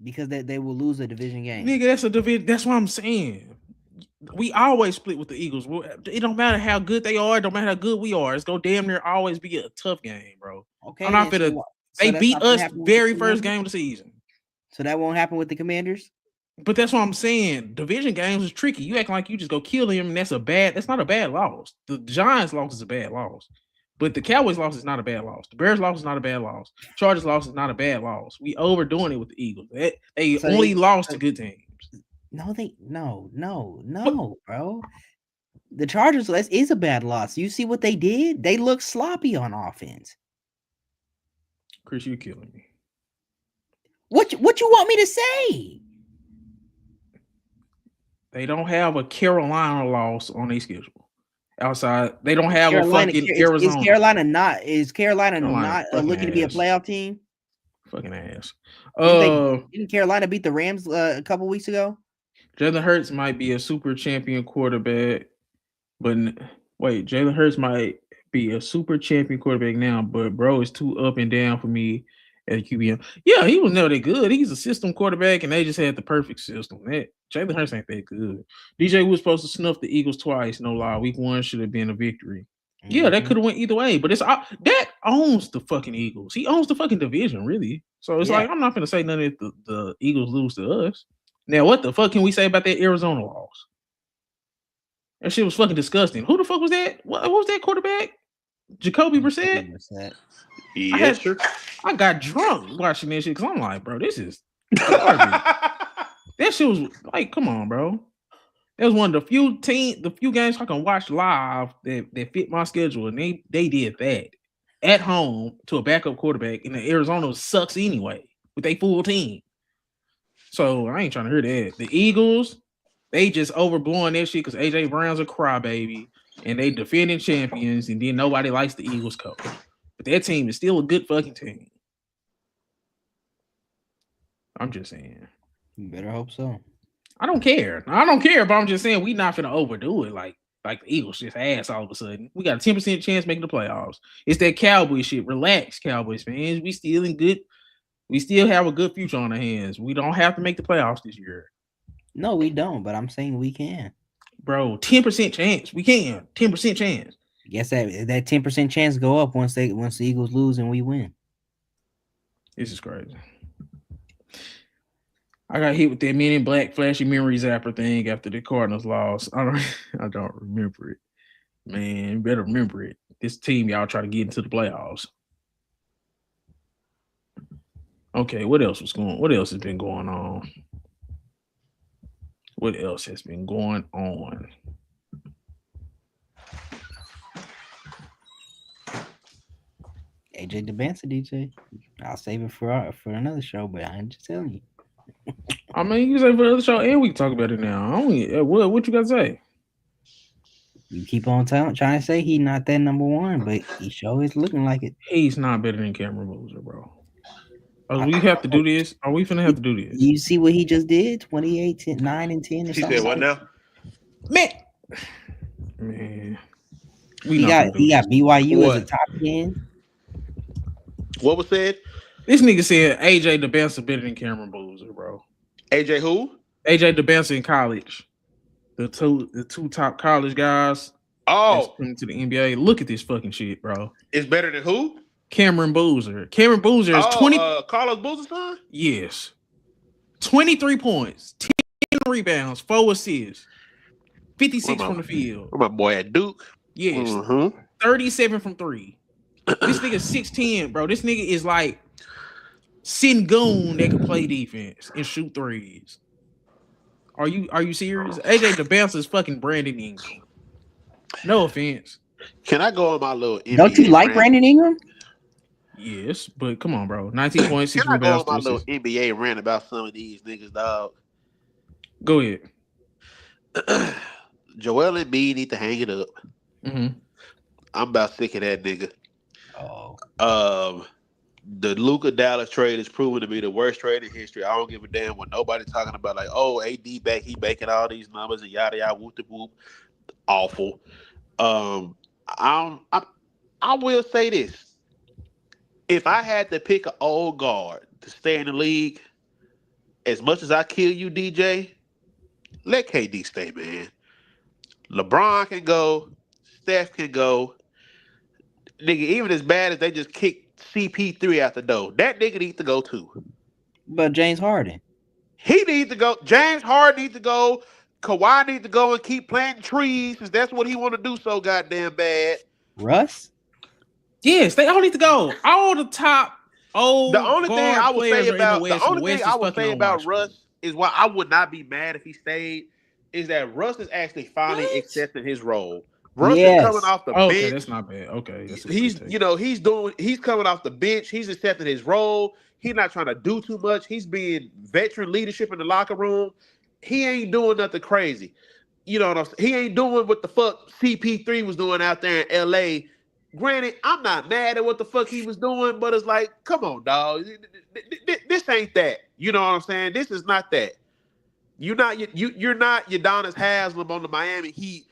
Because they will lose a division game. Nigga, that's a division. That's what I'm saying. We always split with the Eagles. It don't matter how good they are. It don't matter how good we are. It's gonna damn near always be a tough game, bro. Okay. I'm not gonna. They beat us very first game of the season. So that won't happen with the Commanders. But that's what I'm saying. Division games is tricky. You act like you just go kill him, and that's not a bad loss. The Giants loss is a bad loss. But the Cowboys loss is not a bad loss. The Bears loss is not a bad loss. Chargers loss is not a bad loss. We overdoing it with the Eagles. They only lost to good teams. No, bro. The Chargers is a bad loss. You see what they did? They look sloppy on offense. Chris, you're killing me. What you want me to say? They don't have a Carolina loss on their schedule. Outside, they don't have a fucking Arizona. Is Carolina not looking to be a playoff team? Fucking ass. Didn't Carolina beat the Rams a couple weeks ago? Jalen Hurts might be a super champion quarterback, but wait, Jalen Hurts might be a super champion quarterback now, but bro is too up and down for me at QB. Yeah, he was never that good. He's a system quarterback, and they just had the perfect system. Jalen Hurts ain't that good. DJ was supposed to snuff the Eagles twice. No lie, week 1 should have been a victory. Mm-hmm. Yeah, that could have went either way, but that owns the fucking Eagles. He owns the fucking division, really. So it's like I'm not gonna say nothing if the Eagles lose to us. Now, what the fuck can we say about that Arizona loss? That shit was fucking disgusting. Who the fuck was that? What was that quarterback? Jacoby Brissett? Yes, I got drunk watching that shit because I'm like, bro, this is garbage. That shit was like, come on, bro. That was one of the few games I can watch live that fit my schedule, and they did that at home to a backup quarterback, and the Arizona sucks anyway with a full team. So I ain't trying to hear that. The Eagles, they just overblowing that shit because AJ Brown's a crybaby, and they defending champions, and then nobody likes the Eagles coach. But that team is still a good fucking team. I'm just saying. You better hope so. I don't care, but I'm just saying we not finna overdo it like the Eagles just ass all of a sudden. We got a 10% chance making the playoffs. It's that Cowboy shit. Relax, Cowboys fans. We still have a good future on our hands. We don't have to make the playoffs this year. No, we don't, but I'm saying we can. Bro, 10% chance. We can. 10% chance. Guess that 10% chance go up once the Eagles lose and we win. This is crazy. I got hit with that Men in Black flashy memory zapper thing after the Cardinals lost. I don't remember it. Man, you better remember it. This team, y'all try to get into the playoffs. Okay, what else has been going on? What else has been going on? AJ Debanza, DJ. I'll save it for another show, but I'm just telling you. I mean, you can say for another show, and we can talk about it now. What you got to say? You keep on trying to say he's not that number one, but he sure is looking like it. He's not better than Cameron Boozer, bro. We have to do this. Are we finna have to do this? You see what he just did? 28, 9 and 10 or He something. said what now? Man. He got BYU as a top 10. What was said? This nigga said AJ DeBancer better than Cameron Boozer, bro. AJ who? AJ DeBancer in college. The two top college guys. Oh, coming to the NBA. Look at this fucking shit, bro. It's better than who? Cameron Boozer. Cameron Boozer is 20. Carlos Boozer's son? Yes. 23 points, 10 rebounds, 4 assists, 56 from the field. My boy at Duke. Yes. 37 from 3. This nigga 6'10", bro. This nigga is like Sengun that can play defense and shoot threes. Are you serious? AJ DeBancer is fucking Brandon Ingram. No offense. Can I go on my little NBA Don't you like Brandon Ingram? Yes, but come on, bro. 19 points, 6 Can I go rebounds. on my little NBA rant about some of these niggas, dog? Go ahead. Joel Embiid need to hang it up. Mm-hmm. I'm about sick of that nigga. Oh. The Luka Dallas trade is proven to be the worst trade in history. I don't give a damn what nobody's talking about. Like, oh, AD back, he making all these numbers and yada yada whoop de whoop. Awful. I will say this. If I had to pick an old guard to stay in the league, as much as I kill you, DJ, let KD stay, man. LeBron can go. Steph can go. Nigga, even as bad as they just kicked CP3 out the door, that nigga needs to go too. But James Harden. He needs to go. James Harden needs to go. Kawhi needs to go and keep planting trees because that's what he want to do so goddamn bad. Russ? Yes, they all need to go. All the top old. The only thing I would say about Russ Russ is why I would not be mad if he stayed. Is that Russ is actually finally accepting his role. Russ is coming off the bench. Okay, that's not bad. Okay, he's coming off the bench. He's accepting his role. He's not trying to do too much. He's being veteran leadership in the locker room. He ain't doing nothing crazy. You know what I'm saying? He ain't doing what the fuck CP3 was doing out there in LA. Granted, I'm not mad at what the fuck he was doing, but it's like, come on, dog. This ain't that. You know what I'm saying? This is not that. You're not Udonis Haslem on the Miami Heat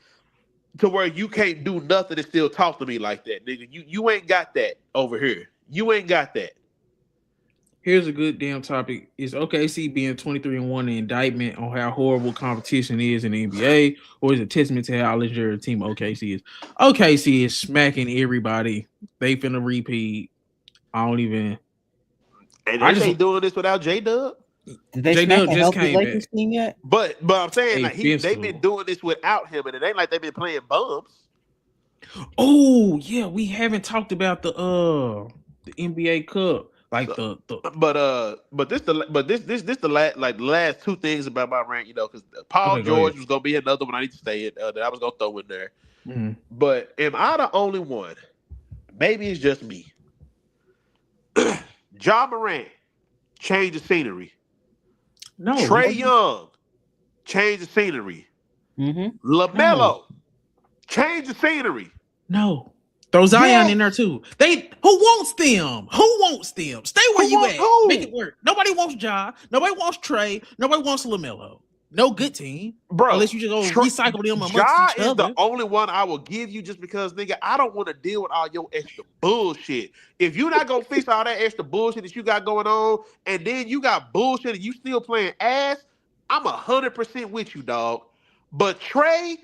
to where you can't do nothing and still talk to me like that, nigga. You ain't got that over here. You ain't got that. Here's a good damn topic. Is OKC being 23-1 an indictment on how horrible competition is in the NBA, or is it a testament to how legendary a team OKC is? OKC is smacking everybody. They finna repeat. And they doing this without J-Dub? Did they smack a healthy Lakers team yet? But I'm saying like they've been doing this without him, and it ain't like they've been playing bums. Oh yeah, we haven't talked about the NBA Cup. Like this the last two things about my rant, you know, because Paul George was gonna be another one I need to stay in that I was gonna throw in there. Mm-hmm. But am I the only one? Maybe it's just me. Ja Morant changed the scenery. No. Trae Young changed the scenery. Mm-hmm. LaMelo changed the scenery. No. Throw Zion in there too. Who wants them? Who wants them? Stay where you at. Make it work. Nobody wants Ja. Nobody wants Trae. Nobody wants LaMelo. No good team, bro. Unless you just go recycle them amongst Ja each other. The only one I will give you just because, nigga, I don't want to deal with all your extra bullshit. If you're not gonna fix all that extra bullshit that you got going on, and then you got bullshit and you still playing ass, I'm 100% with you, dog. But Trae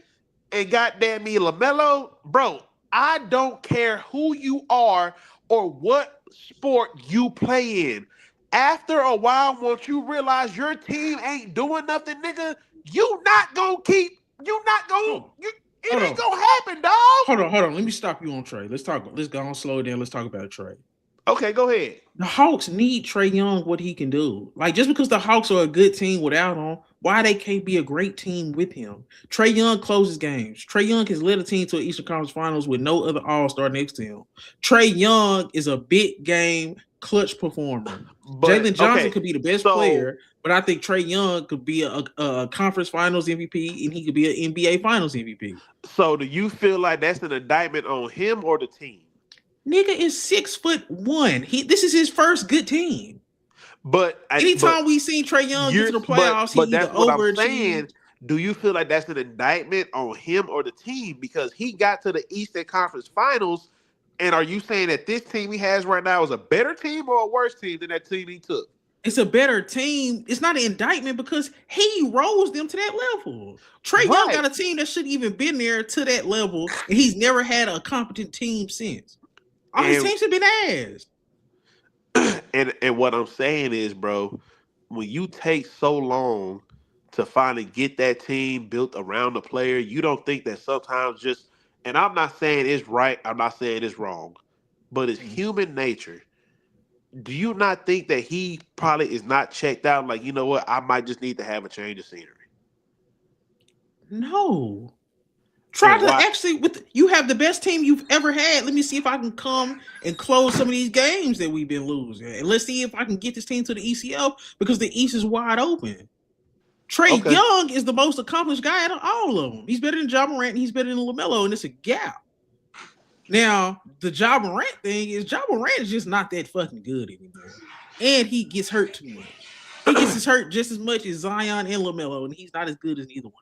and goddamn me LaMelo, bro. I don't care who you are or what sport you play in. After a while, once you realize your team ain't doing nothing, nigga, it ain't gonna happen, dog. Hold on. Let me stop you on Trae. Let's go on, slow it down. Let's talk about Trae. Okay, go ahead. The Hawks need Trae Young, what he can do. Like, just because the Hawks are a good team without him, why they can't be a great team with him? Trae Young closes games. Trae Young has led a team to an Eastern Conference Finals with no other All-Star next to him. Trae Young is a big game clutch performer. Jalen Johnson could be the best player, But I think Trae Young could be a conference finals MVP and he could be an NBA finals MVP. So do you feel like that's an indictment on him or the team? Nigga is 6'1". This is his first good team. But anytime we seen Trae Young get to the playoffs, he either that's what I'm overachieved. saying. Do you feel like that's an indictment on him or the team? Because he got to the Eastern Conference Finals, and are you saying that this team he has right now is a better team or a worse team than that team he took? It's a better team. It's not an indictment because he rose them to that level. Trae Young got a team that shouldn't even been there to that level, and he's never had a competent team since. All his teams have been ass. And what I'm saying is, bro, when you take so long to finally get that team built around the player, you don't think that sometimes just, and I'm not saying it's right, I'm not saying it's wrong, but it's human nature. Do you not think that he probably is not checked out? Like, you know what? I might just need to have a change of scenery. No. Try to actually, you have the best team you've ever had. Let me see if I can come and close some of these games that we've been losing. And let's see if I can get this team to the ECL because the East is wide open. Trae Young is the most accomplished guy out of all of them. He's better than Ja Morant and he's better than LaMelo, and it's a gap. Now, the Ja Morant thing is Ja Morant is just not that fucking good anymore. And he gets hurt too much. He gets hurt just as much as Zion and LaMelo, and he's not as good as either one.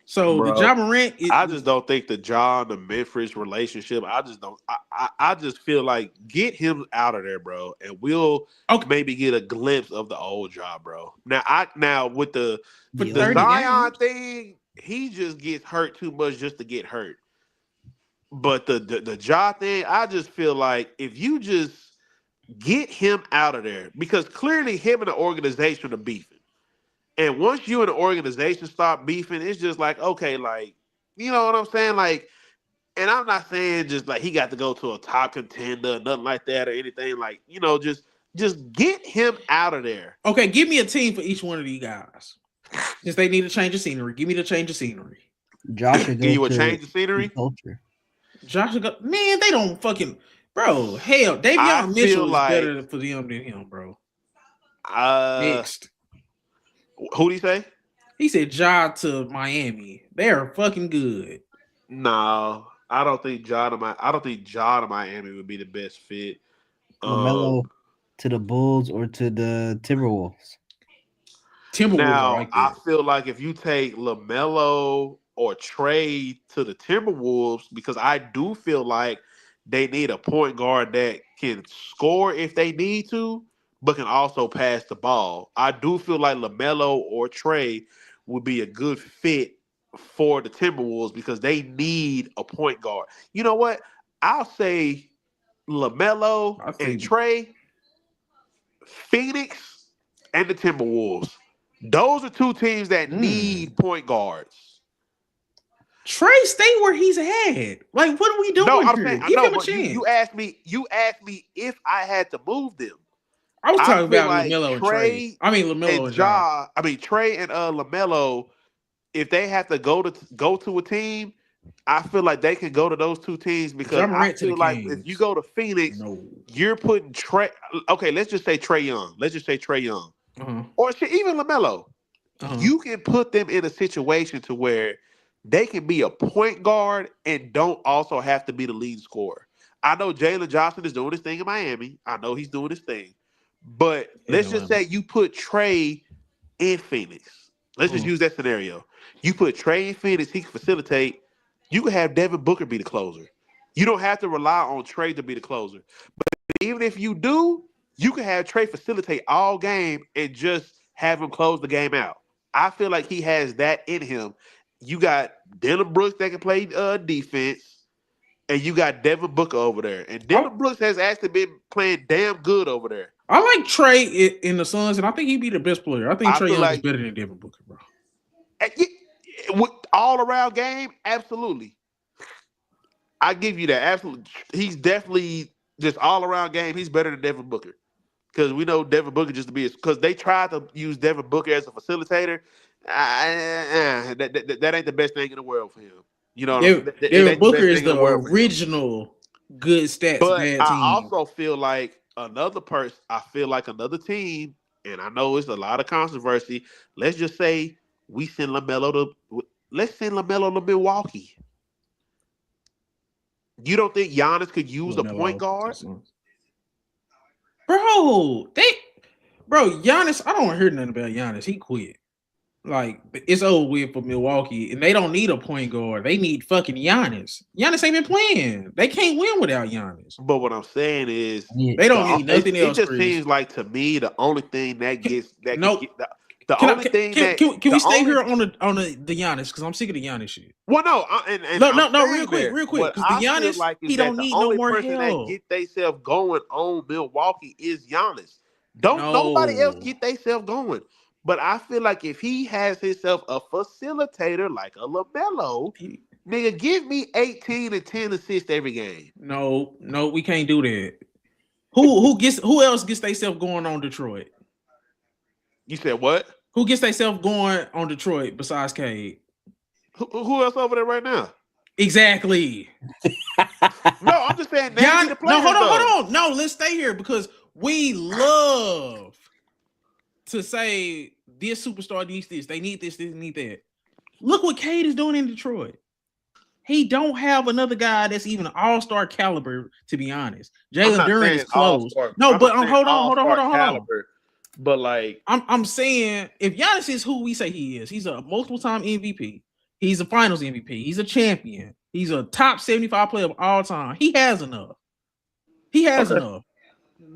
So the Ja Morant, I just don't think the Ja and the Memphis relationship. I just don't. I just feel like get him out of there, bro, and we'll maybe get a glimpse of the old Ja, bro. Now with the Zion thing, he just gets hurt too much just to get hurt. But the Ja thing, I just feel like if you just get him out of there, because clearly him and the organization are beefing. And once you and the organization start beefing, it's just like, okay, like, you know what I'm saying? Like, and I'm not saying just like he got to go to a top contender, nothing like that or anything. Like, you know, just get him out of there. Okay, give me a team for each one of these guys. Since they need a change of scenery, give me the change of scenery. Josh should go give you a change of scenery? Culture. Josh should go. Man, they don't fucking... Bro, hell, Davion Mitchell is better for them than him, bro. Next. Who did he say? He said Ja to Miami. They are fucking good. No, I don't think Ja to Miami would be the best fit. LaMelo to the Bulls or to the Timberwolves. Now, I feel like if you take LaMelo or Trae to the Timberwolves, because I do feel like they need a point guard that can score if they need to, but can also pass the ball. I do feel like LaMelo or Trae would be a good fit for the Timberwolves because they need a point guard. You know what? I'll say LaMelo and Trae, Phoenix, and the Timberwolves. Those are two teams that need point guards. Trae, stay where he's at. Like, what are we doing? No, I'm here? saying, Give him a but chance. you asked me if I had to move them. I was talking about like LaMelo and Trae. I mean LaMelo and Ja. I mean Trae and LaMelo. If they have to go to a team, I feel like they can go to those two teams because I feel like if you go to Phoenix, you're putting Trae. Okay, let's just say Trae Young. Or even LaMelo. You can put them in a situation to where they can be a point guard and don't also have to be the lead scorer. I know Jalen Johnson is doing his thing in Miami. I know he's doing his thing. But let's just say you put Trae in Phoenix. Let's just use that scenario. You put Trae in Phoenix, he can facilitate. You can have Devin Booker be the closer. You don't have to rely on Trae to be the closer. But even if you do, you can have Trae facilitate all game and just have him close the game out. I feel like he has that in him. You got Dylan Brooks that can play defense, and you got Devin Booker over there. And Dylan Brooks has actually been playing damn good over there. I like Trae in the Suns, and I think he'd be the best player. I think Trae Young is better than Devin Booker, bro. With all-around game, absolutely. I give you that. Absolutely. He's definitely just all-around game. He's better than Devin Booker. Because we know Devin Booker just to be... Because they tried to use Devin Booker as a facilitator. That ain't the best thing in the world for him. You know, Devin Booker is the original good stats. But bad I team. also feel like another team and I know it's a lot of controversy. Let's just say we send LaMelo to Milwaukee. You don't think Giannis could use a point guard? Bro, Giannis, I don't hear nothing about Giannis. He quit. Like, it's over with for Milwaukee, and they don't need a point guard. They need fucking Giannis. Giannis ain't been playing. They can't win without Giannis. But what I'm saying is, they don't need nothing else. It just seems like to me the only thing that gets that no. Can we stay here on the Giannis, because I'm sick of the Giannis shit. Well, no, no, real quick, because the Giannis, like he don't need no more help. That get themselves going on Milwaukee is Giannis. Nobody else get themselves going. But I feel like if he has himself a facilitator like a LaMelo, nigga, give me 18 and 10 assists every game. No, we can't do that. Who else gets themselves going on Detroit? You said what? Who gets themselves going on Detroit besides Cade? Who else over there right now? Exactly. No, I'm just saying. Hold on. No, let's stay here because we love to say this superstar needs this. They need this, they need that. Look what Cade is doing in Detroit. He don't have another guy that's even an all-star caliber, to be honest. Jalen Duren is close. No, but hold on. But like I'm saying, if Giannis is who we say he is, he's a multiple-time MVP. He's a Finals MVP. He's a champion. He's a top 75 player of all time. He has enough. Enough.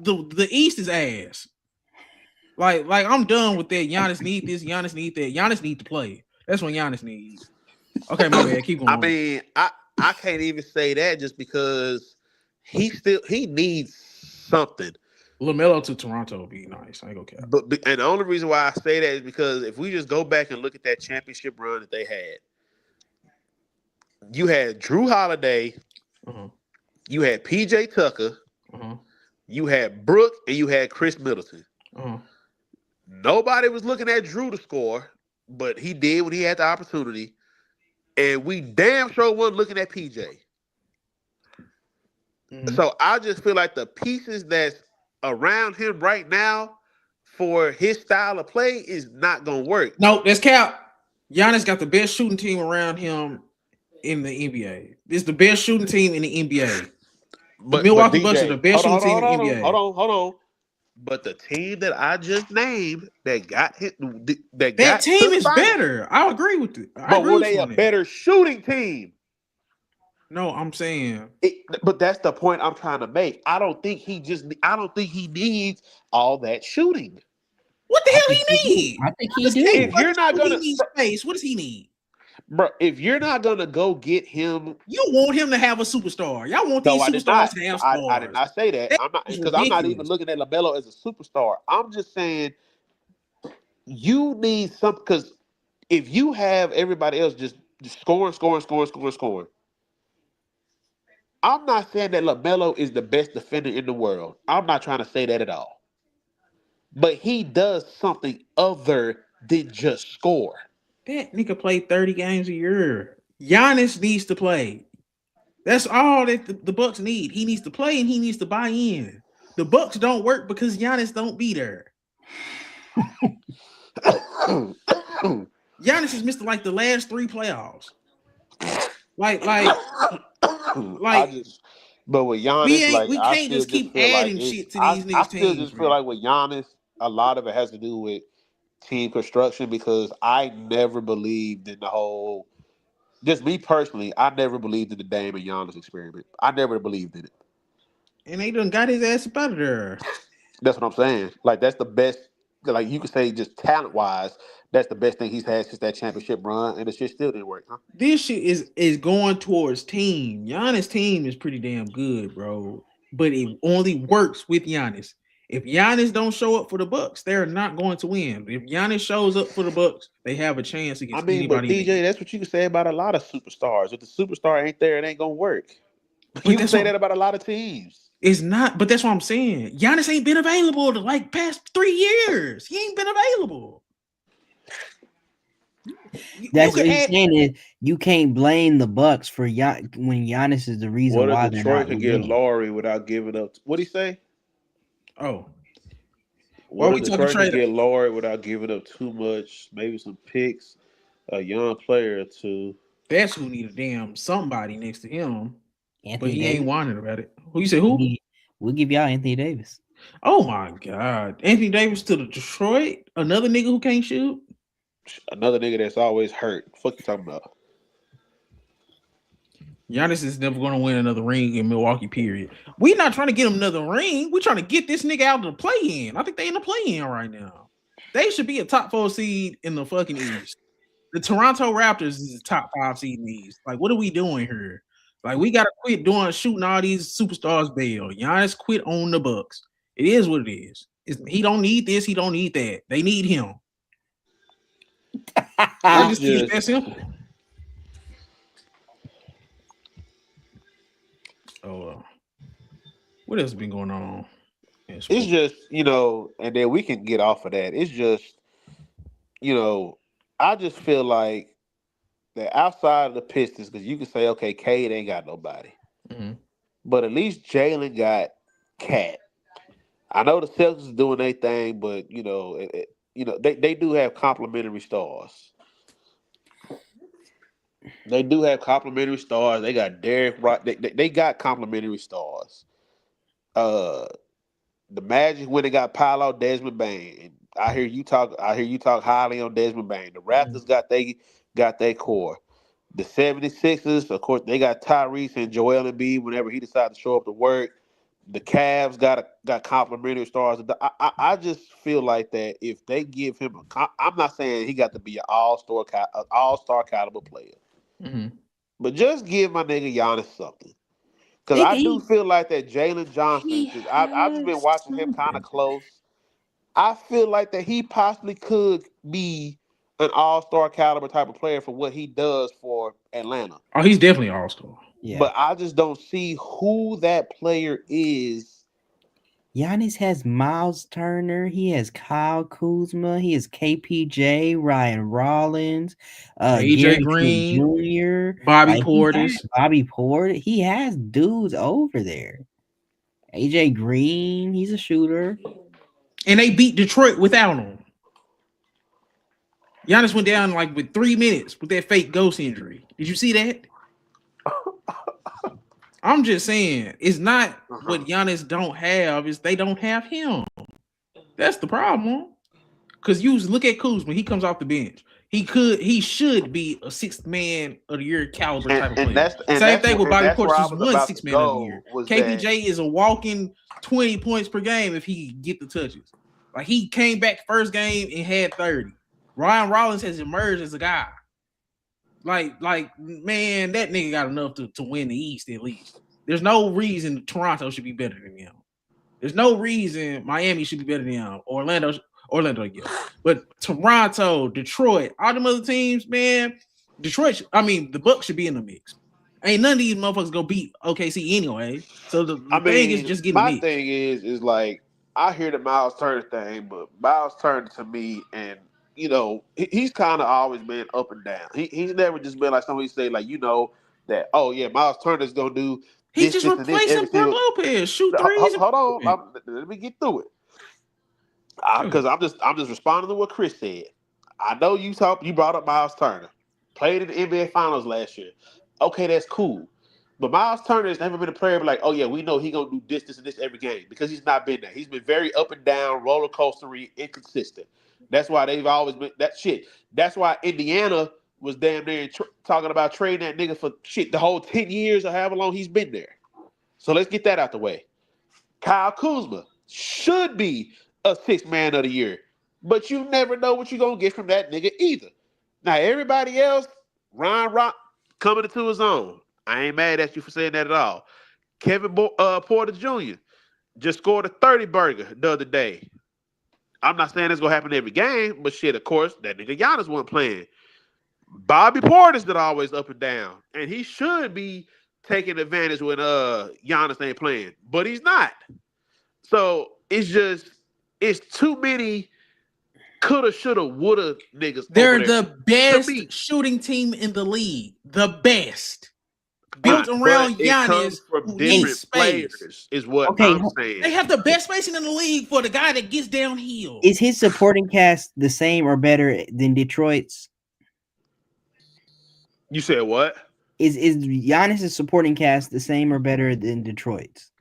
The East is ass. Like I'm done with that. Giannis need this. Giannis need that. Giannis need to play. That's what Giannis needs. Okay, my bad. Keep going. I mean, I can't even say that just because he needs something. LaMelo to Toronto would be nice. I ain't gonna care. But and the only reason why I say that is because if we just go back and look at that championship run that they had, you had Drew Holiday, you had PJ Tucker, you had Brooke, and you had Chris Middleton. Nobody was looking at Drew to score, but he did when he had the opportunity. And we damn sure wasn't looking at PJ. So I just feel like the pieces that's around him right now for his style of play is not going to work. No, that's cap. Giannis got the best shooting team around him in the NBA. It's the best shooting team in the NBA. The Milwaukee Bucks are the best shooting team in the NBA. Hold on. But the team that I just named that got hit, that team is better. I agree with it. But were they a better shooting team? No, I'm saying. But that's the point I'm trying to make. I don't think he needs all that shooting. What the hell he need? I think he do. If you're not gonna space, what does he need? Bro, if you're not gonna go get him, you want him to have a superstar. Y'all want these superstars to have stars. I did not say that. I'm not, because I'm not even looking at LaMelo as a superstar. I'm just saying you need something, because if you have everybody else just scoring, I'm not saying that LaMelo is the best defender in the world. I'm not trying to say that at all. But he does something other than just score. That nigga play 30 games a year. Giannis needs to play. That's all that the Bucks need. He needs to play and he needs to buy in. The Bucks don't work because Giannis don't be there. Giannis has missed like the last 3 playoffs. But with Giannis, we can't just keep adding shit to these niggas' teams. I still just feel like with Giannis, a lot of it has to do with team construction, because I never believed in the whole. Just me personally, I never believed in the Dame and Giannis experiment. I never believed in it. And they done got his ass up out of there. That's what I'm saying. Like, that's the best. Like, you could say just talent wise, that's the best thing he's had since that championship run, and the shit still didn't work, huh? This shit is going towards team. Giannis' team is pretty damn good, bro. But it only works with Giannis. If Giannis don't show up for the Bucks, they're not going to win. If Giannis shows up for the Bucks, they have a chance against anybody. But DJ, that's what you can say about a lot of superstars. If the superstar ain't there, it ain't gonna work. You can say that about a lot of teams. It's not, but that's what I'm saying. Giannis ain't been available the like past 3 years. He ain't been available. That's what he's saying is you can't blame the Bucks for when Giannis is the reason why they're not. Detroit could get Laurie without giving up. What'd he say? Oh, Why we What talking Detroit can trade? get Lord without giving up too much? Maybe some picks, a young player or two. That's who need a damn somebody next to him. Anthony But he Davis. ain't whining about it. Who you say? Who? We'll give y'all Anthony Davis. Oh my God, Anthony Davis to the Detroit. Another nigga who can't shoot. Another nigga that's always hurt. Fuck you talking about? Giannis is never going to win another ring in Milwaukee. Period. We not trying to get him another ring. We trying to get this nigga out of the play-in. I think they in the play-in right now. They should be a top 4 seed in the fucking East. The Toronto Raptors is a top 5 seed in the East. Like, what are we doing here? Like, we gotta quit shooting all these superstars bail. Giannis quit on the Bucks. It is what it is. He don't need this. He don't need that. They need him. I just think it's that simple. Oh, what else been going on? It's just, and then we can get off of that. It's just, I just feel like that outside of the Pistons, because you can say, okay, Cade ain't got nobody. Mm-hmm. But at least Jalen got Cat. I know the Celtics is doing their thing, but, they do have complementary stars. They do have complementary stars. They got Derrick White. They got complementary stars. The Magic when they got Paolo, Desmond Bain. And I hear you talk highly on Desmond Bain. The Raptors got their core. The 76ers, of course, they got Tyrese and Joel Embiid whenever he decides to show up to work. The Cavs got complimentary stars. I just feel like that if they give him I'm not saying he got to be an all-star caliber player. Mm-hmm. But just give my nigga Giannis something. Because I do feel like that Jalen Johnson, I've just been watching him kind of close. I feel like that he possibly could be an all-star caliber type of player for what he does for Atlanta. Oh, he's definitely an all-star. Yeah. But I just don't see who that player is. Giannis has Miles Turner. He has Kyle Kuzma. He has KPJ, Ryan Rollins, AJ Green, Jr., Bobby Portis. Bobby Portis. He has dudes over there. AJ Green, he's a shooter. And they beat Detroit without him. Giannis went down like with 3 minutes with that fake ghost injury. Did you see that? I'm just saying, it's not what Giannis don't have, is they don't have him. That's the problem. Because you look at Kuzma, he comes off the bench. He should be a 6th man of the year caliber type of player. Same thing with Bobby Portis, just one 6th man of the year. KPJ is a walking 20 points per game if he get the touches. Like, he came back first game and had 30. Ryan Rollins has emerged as a guy. Like, man, that nigga got enough to win the East at least. There's no reason Toronto should be better than him. There's no reason Miami should be better than him. Orlando, yeah. But Toronto, Detroit, all them other teams, man, the Bucks should be in the mix. Ain't none of these motherfuckers gonna beat OKC anyway. So the thing is just getting my mixed. thing is like, I hear the Miles Turner thing, but Miles Turner to me, and he's kind of always been up and down. He's never just been like somebody say like, that, oh yeah, Miles Turner's gonna do. He just replacing Brook Lopez. Shoot threes. Hold on, let me get through it. Because I'm just responding to what Chris said. I know you brought up Miles Turner, played in the NBA Finals last year. Okay, that's cool. But Miles Turner has never been a player like, oh yeah, we know he's gonna do this and this every game, because he's not been there. He's been very up and down, roller coastery, inconsistent. That's why they've always been that shit. That's why Indiana was damn near talking about trading that nigga for shit the whole 10 years or however long he's been there. So let's get that out the way. Kyle Kuzma should be a 6th man of the year, but you never know what you're going to get from that nigga either. Now, everybody else, Ryan Rock coming into his own. I ain't mad at you for saying that at all. Kevin Porter Jr. just scored a 30 burger the other day. I'm not saying it's going to happen every game, but shit, of course, that nigga Giannis wasn't playing. Bobby Portis that always up and down, and he should be taking advantage when Giannis ain't playing, but he's not. So it's too many coulda, shoulda, woulda niggas. They're the best shooting team in the league. The best. built around But it comes Giannis from who needs different space. players, is what Okay, I'm saying. They have the best spacing in the league for the guy that gets downhill. is his supporting cast the same or better than Detroit's? You said what? Is Giannis' supporting cast the same or better than Detroit's?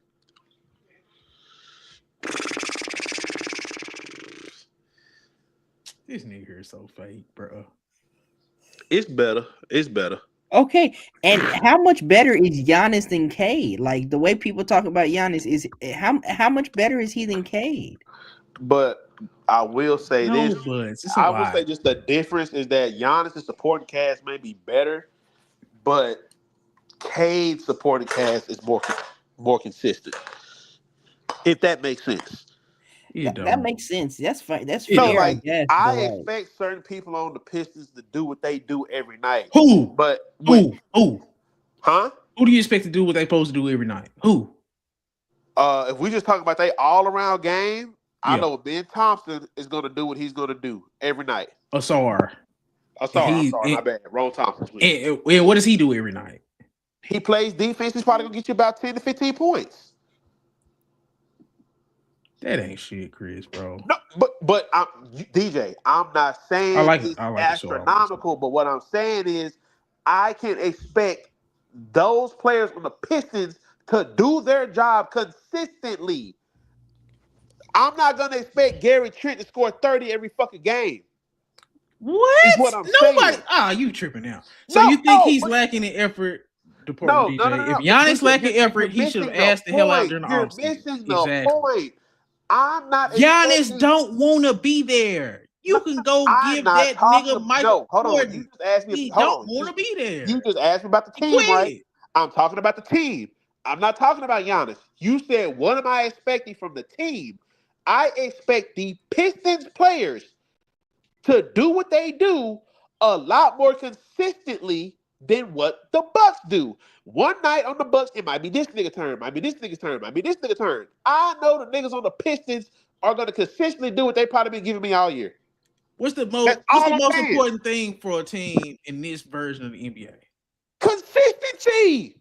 This nigga is so fake, bro. It's better. It's better. Okay, and how much better is Giannis than Cade? Like the way people talk about Giannis is how much better is he than Cade? But I will say No, this. but it's a I will lot. say just the difference is that Giannis' supporting cast may be better, but Cade's supporting cast is more consistent. If that makes sense. That makes sense. That's fine. That's No, fair, I like guess. I But expect certain people on the Pistons to do what they do every night. Who? But Who? Huh? Who do you expect to do what they supposed to do every night? Who? If we just talk about they all around game, I Yeah. know Ben Thompson is going to do what he's going to do every night. Asar. I'm sorry, my bad. Wrong Thompson. And what does he do every night? He plays defense. He's probably going to get you about 10 to 15 points. That ain't shit, Chris, bro. No, but DJ, I'm not saying it's astronomical, but what I'm saying is I can expect those players on the Pistons to do their job consistently. I'm not going to expect Gary Trent to score 30 every fucking game. What? Is what I'm saying. You tripping now. So you think he's lacking in effort department, DJ? No. If Giannis lacking effort, he should have asked the hell out during the You're offseason. missing the point. I'm not Giannis don't want to be there. You can go give that nigga Michael Jordan. You just asked me. He don't want to be there. You just asked me about the team, right? I'm talking about the team. I'm not talking about Giannis. You said, what am I expecting from the team? I expect the Pistons players to do what they do a lot more consistently than what the Bucks do. One night on the Bucks, it might be this nigga turn, might be this nigga turn, might be this nigga turn. I know the niggas on the Pistons are going to consistently do what they probably been giving me all year. What's the most important thing for a team in this version of the NBA? Consistency.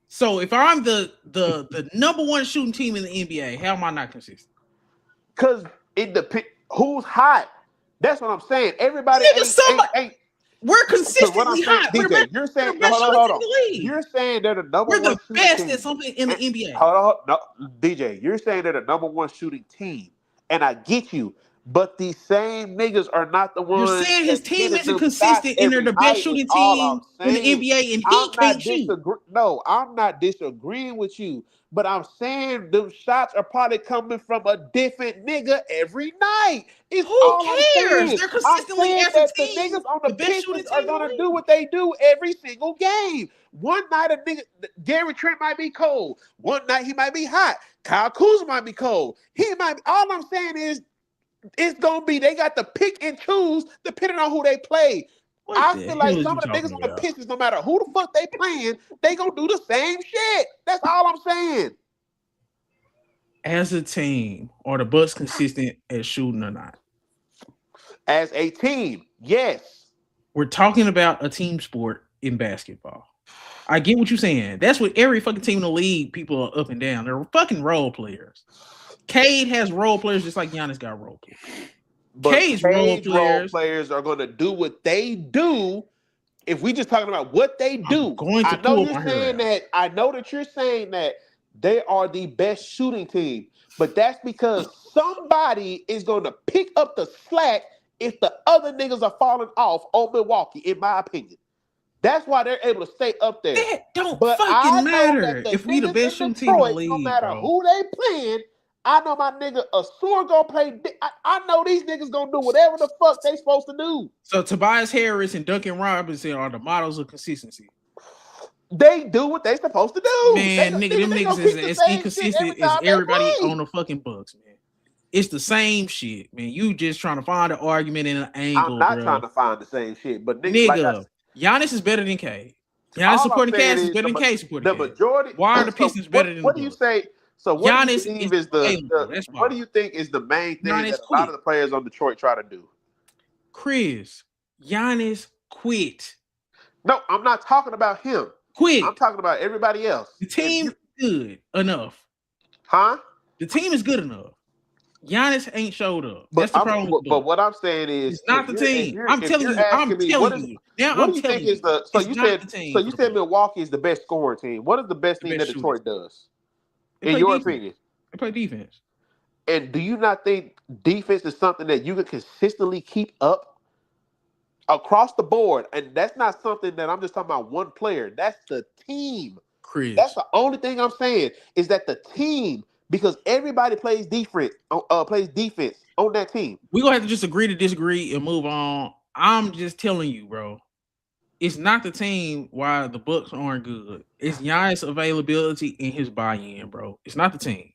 So if I'm the number one shooting team in the NBA, how am I not consistent? Because it depends who's hot. That's what I'm saying. Everybody ain't. We're consistently hot. DJ, you're saying hold on. You're saying they're the number one. We're the best at something in the NBA. Hold on, no, DJ. You're saying they're the number one shooting team, and I get you. But these same niggas are not the ones. You're saying his team isn't consistent and they're the best shooting team in the NBA and he can't shoot. No, I'm not disagreeing with you. But I'm saying them shots are probably coming from a different nigga every night. Who cares? They're consistently as a team. The niggas on the Pistons are going to do what they do every single game. One night a nigga, Gary Trent might be cold. One night he might be hot. Kyle Kuzma might be cold. He might be, all I'm saying is it's going to be, they got to pick and choose depending on who they play. I feel like some of the niggas on the Pistons, no matter who the fuck they playing, they gonna do the same shit. That's all I'm saying. As a team, are the Bucks consistent at shooting or not? As a team, yes. We're talking about a team sport in basketball. I get what you're saying. That's what every fucking team in the league, people are up and down. They're fucking role players. Cade has role players just like Giannis got role players. But Cade's role players are going to do what they do. If we just talking about what they do, I know that you're saying that they are the best shooting team, but that's because somebody is going to pick up the slack if the other niggas are falling off on Milwaukee, in my opinion. That's why they're able to stay up there. That don't fucking matter if we the best shooting team in the league, no matter who they playing. I know my nigga Asur gonna play. I know these niggas gonna do whatever the fuck they supposed to do. So Tobias Harris and Duncan Robinson are the models of consistency. They do what they supposed to do. Man, them niggas is as inconsistent as everybody on the fucking Bucks, man. It's the same shit, man. You just trying to find an argument in an angle. I'm not trying to find the same shit, but nigga, Giannis is better than Cade. Giannis supporting cast is better than Cade supporting cast. The majority. Why are the Pistons better than the Bucks? What do you say? So what do you believe is what do you think is the main thing that a lot of the players on Detroit try to do? Chris, Giannis quit. No, I'm not talking about him. Quick. I'm talking about everybody else. The team is good enough. Huh? The team is good enough. Giannis ain't showed up. That's But the problem with the but what I'm saying is, it's not the team. I'm telling you. I'm me telling you. Now what I'm do you telling think is you. the It's not the team. you said Milwaukee is the best scoring team. What is the best thing that shooting. Detroit does? They In play your defense. opinion? They play defense. And do you not think defense is something that you can consistently keep up across the board? And that's not something that I'm just talking about one player. That's the team. Chris. That's the only thing I'm saying is that the team, because everybody plays defense on that team. We're gonna have to just agree to disagree and move on. I'm just telling you, bro. It's not the team why the Bucks aren't good. It's Giannis' availability and his buy-in, bro. It's not the team.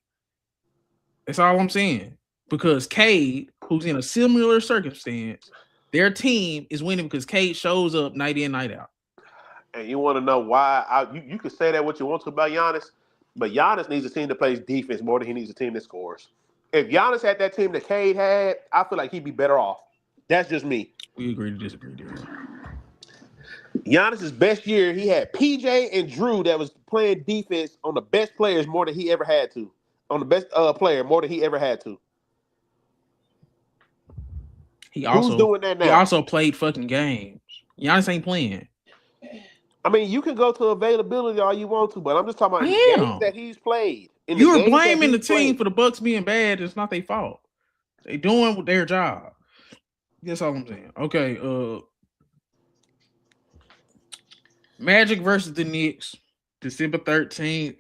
That's all I'm saying. Because Cade, who's in a similar circumstance, their team is winning because Cade shows up night in, night out. And you want to know why? You can say that what you want to about Giannis, but Giannis needs a team that plays defense more than he needs a team that scores. If Giannis had that team that Cade had, I feel like he'd be better off. That's just me. We agree to disagree there. Giannis's best year, he had PJ and Drew that was playing defense on the best players more than he ever had to. On the best player more than he ever had to. Who's doing that now? He also played fucking games. Giannis ain't playing. I mean, you can go to availability all you want to, but I'm just talking about the games that he's played. You're blaming the team for the Bucks being bad. It's not their fault. They doing their job. That's all I'm saying. Okay. Magic versus the Knicks, December 13th.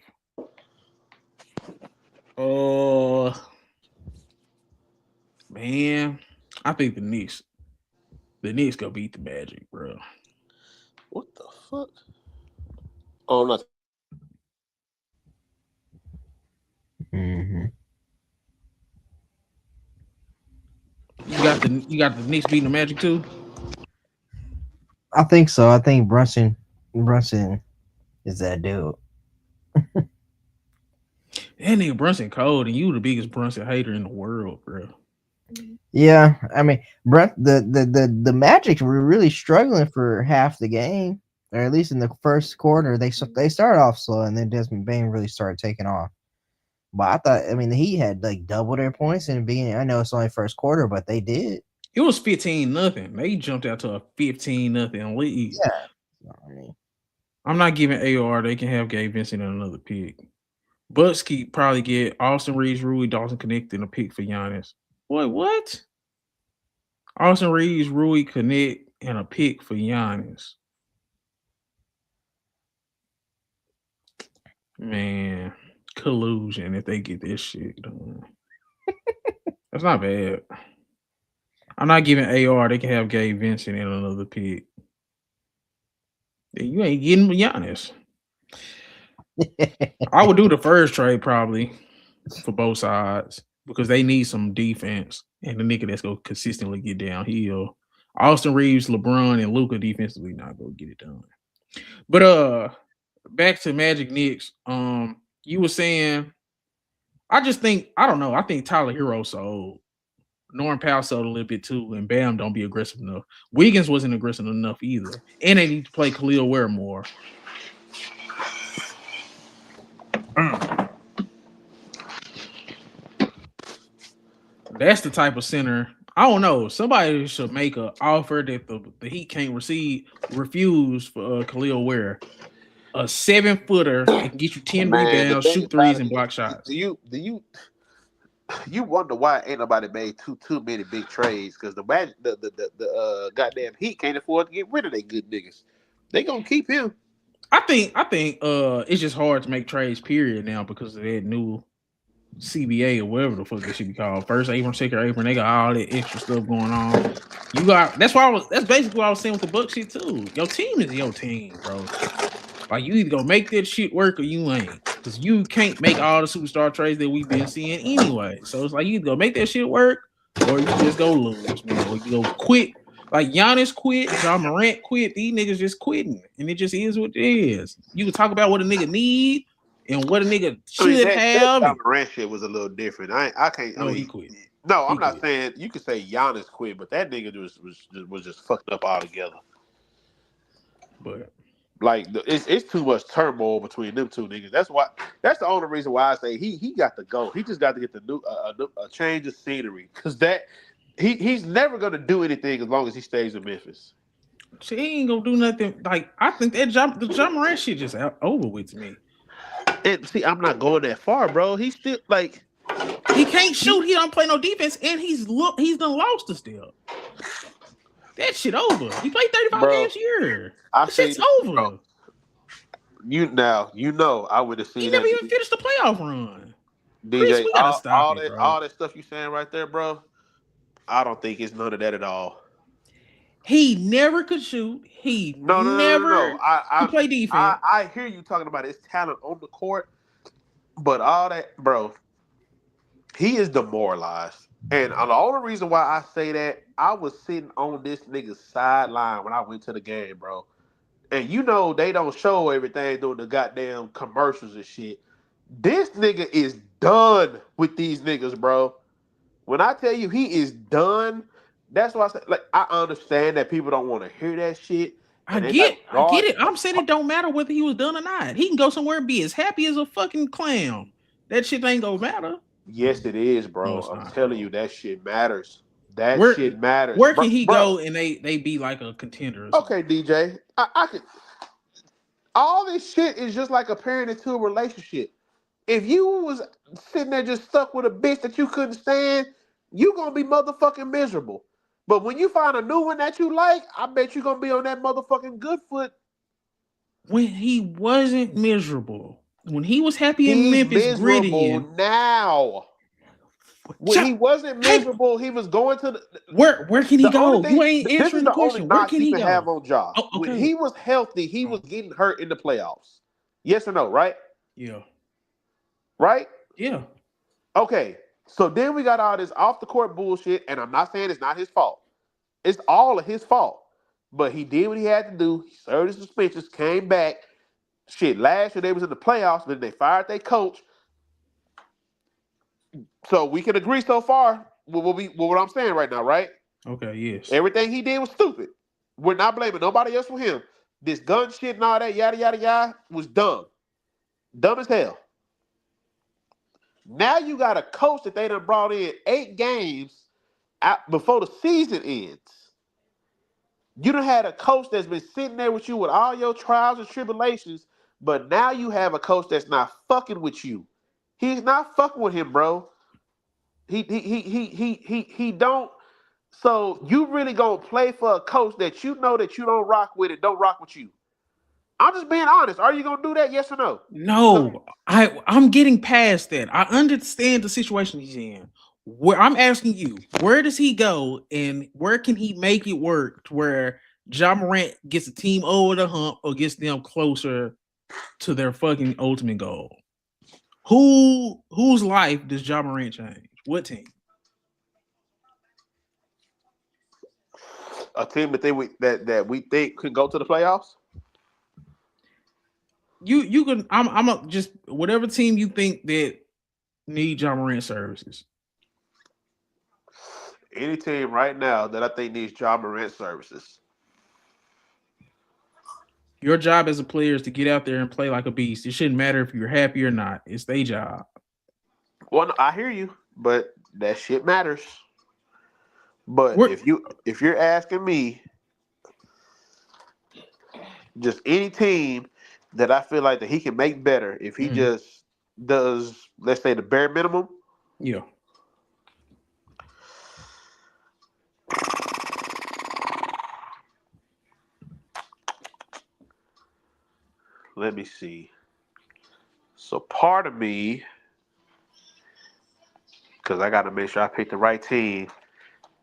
Man, I think the Knicks gonna beat the Magic, bro. What the fuck? Oh, no. Mm-hmm. You got the Knicks beating the Magic too? I think so. I think Brunson is that dude. That nigga Brunson cold, and you the biggest Brunson hater in the world, bro. Yeah, I mean, the Magic were really struggling for half the game, or at least in the first quarter. They started off slow, and then Desmond Bain really started taking off. But I thought, I mean, he had like double their points in the beginning. I know it's only first quarter, but they did. It was 15-0. They jumped out to a 15-0 lead. Yeah, I mean, I'm not giving AR. They can have Gabe Vincent and another pick. Bucks probably get Austin Reeves, Rui, Dawson Connect, and a pick for Giannis. Boy, what? Austin Reeves, Rui, Connect, and a pick for Giannis. Man, collusion if they get this shit done. That's not bad. I'm not giving AR. They can have Gabe Vincent and another pick. You ain't getting Giannis. I would do the first trade probably for both sides because they need some defense and the nigga that's gonna consistently get downhill. Austin Reeves, LeBron, and Luka defensively not gonna get it done. But back to Magic Knicks. You were saying, I don't know. I think Tyler Hero sold. Norman Powell sold a little bit too, and Bam don't be aggressive enough. Wiggins wasn't aggressive enough either, and they need to play Khalil Ware more. That's the type of center. I don't know. Somebody should make an offer that the Heat can't refuse for Khalil Ware. A 7-footer that can get you 10 rebounds, shoot threes, and block shots. Do you wonder why ain't nobody made too many big trades? Because the goddamn Heat can't afford to get rid of their good niggas. They gonna keep him. I think it's just hard to make trades, period, now because of that new CBA or whatever the fuck it should be called. First apron, second apron, they got all that extra stuff going on. That's basically what I was saying with the Bucks shit too. Your team is your team, bro. Like you either gonna make that shit work or you ain't. Because you can't make all the superstar trades that we've been seeing anyway. So it's like you either go make that shit work or you just go lose, man. Or you go quit. Like Giannis quit, John Morant quit. These niggas just quitting. And it just is what it is. You can talk about what a nigga need and what a nigga should have. That Morant shit was a little different. I can't. No, he quit. No, I'm not saying you could say Giannis quit, but that nigga was just fucked up altogether. But Like it's too much turmoil between them two niggas. That's the only reason why I say he got to go. He just got to get the new a change of scenery because he's never gonna do anything as long as he stays in Memphis. She ain't gonna do nothing. Like I think the John Morant shit just over with to me. And see, I'm not going that far, bro. He's still like he can't shoot. He don't play no defense, and he's done lost the steal. That shit over. He played 35 games a year. That shit's over. Bro. You know I would have seen. He never even finished the playoff run. DJ, Chris, we gotta stop all that stuff you saying right there, bro. I don't think it's none of that at all. He never could shoot. He never could play defense. I hear you talking about his talent on the court, but all that, bro, he is demoralized. And the only reason why I say that, I was sitting on this nigga's sideline when I went to the game, bro. And you know they don't show everything during the goddamn commercials and shit. This nigga is done with these niggas, bro. When I tell you he is done, that's why I say, like, I understand that people don't want to hear that shit. I get it. I'm saying it don't matter whether he was done or not. He can go somewhere and be as happy as a fucking clown. That shit ain't gonna matter. Yes, it is, bro. No, I'm telling you, that shit matters. Shit matters. Where can he go and they be like a contender? Okay, DJ. I could. All this shit is just like a parent into a relationship. If you was sitting there just stuck with a bitch that you couldn't stand, you gonna be motherfucking miserable. But when you find a new one that you like, I bet you gonna be on that motherfucking good foot. When he wasn't miserable, when he was happy in Memphis, gritty now. When he wasn't miserable, he was going to the where can he go? You ain't answering the question. Where can he go? Have on job. Oh, okay. When he was healthy, he was getting hurt in the playoffs. Yes or no? Right? Yeah. Right? Yeah. Okay. So then we got all this off the court bullshit, and I'm not saying it's not his fault. It's all of his fault. But he did what he had to do. He served his suspensions, came back. Shit, last year they was in the playoffs, but they fired their coach. So we can agree so far with what I'm saying right now, right? Okay, yes. Everything he did was stupid. We're not blaming nobody else for him. This gun shit and all that, yada, yada, yada, was dumb. Dumb as hell. Now you got a coach that they done brought in 8 games out before the season ends. You done had a coach that's been sitting there with you with all your trials and tribulations, but now you have a coach that's not fucking with you. He's not fucking with him, bro. He don't. So you really gonna play for a coach that you know that you don't rock with and don't rock with you? I'm just being honest. Are you gonna do that? Yes or no? No, I'm getting past that. I understand the situation he's in. Where I'm asking you, where does he go and where can he make it work to where John Morant gets a team over the hump or gets them closer to their fucking ultimate goal? Whose life does John Morant change? What team? A team that we think could go to the playoffs. You can. I'm just whatever team you think that need John Morant services. Any team right now that I think needs John Morant services. Your job as a player is to get out there and play like a beast. It shouldn't matter if you're happy or not. It's their job. Well, I hear you, but that shit matters. But if you're asking me, just any team that I feel like that he can make better if he just does, let's say, the bare minimum. Yeah. Let me see. So part of me, because I got to make sure I pick the right team,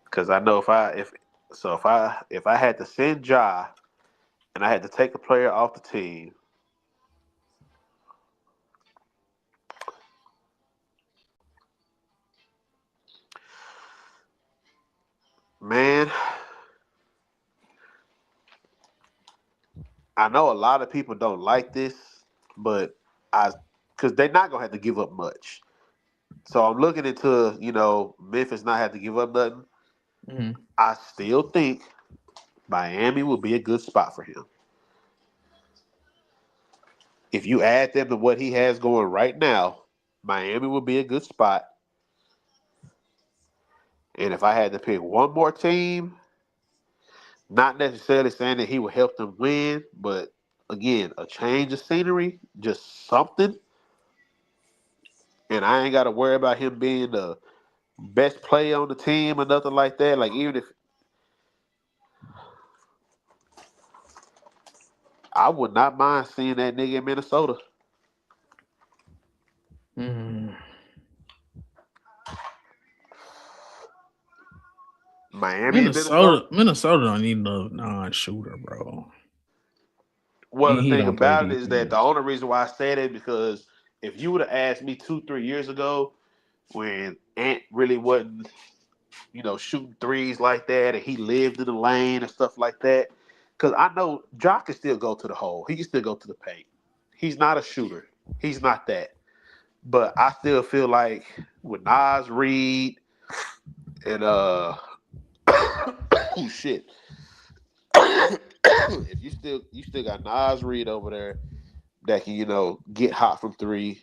because I know if I had to send Ja and I had to take a player off the team, man, I know a lot of people don't like this, but because they're not gonna have to give up much. So I'm looking into, Memphis not have to give up nothing. Mm-hmm. I still think Miami will be a good spot for him. if you add them to what he has going right now, Miami would be a good spot. And if I had to pick one more team, not necessarily saying that he would help them win, but again, a change of scenery, just something. And I ain't got to worry about him being the best player on the team or nothing like that. Like, even if I would not mind seeing that nigga in Minnesota. Miami and Minnesota. Minnesota don't need no non-shooter, bro. Well, And the he thing don't play about it is that defense. the only reason why I said it because if you would have asked me 2-3 years ago when Ant really wasn't, shooting threes like that and he lived in the lane and stuff like that, because I know Jock can still go to the hole. He can still go to the paint. He's not a shooter. He's not that. But I still feel like with Nas Reed and oh shit. If you still got Nas Reed over there that can, get hot from three.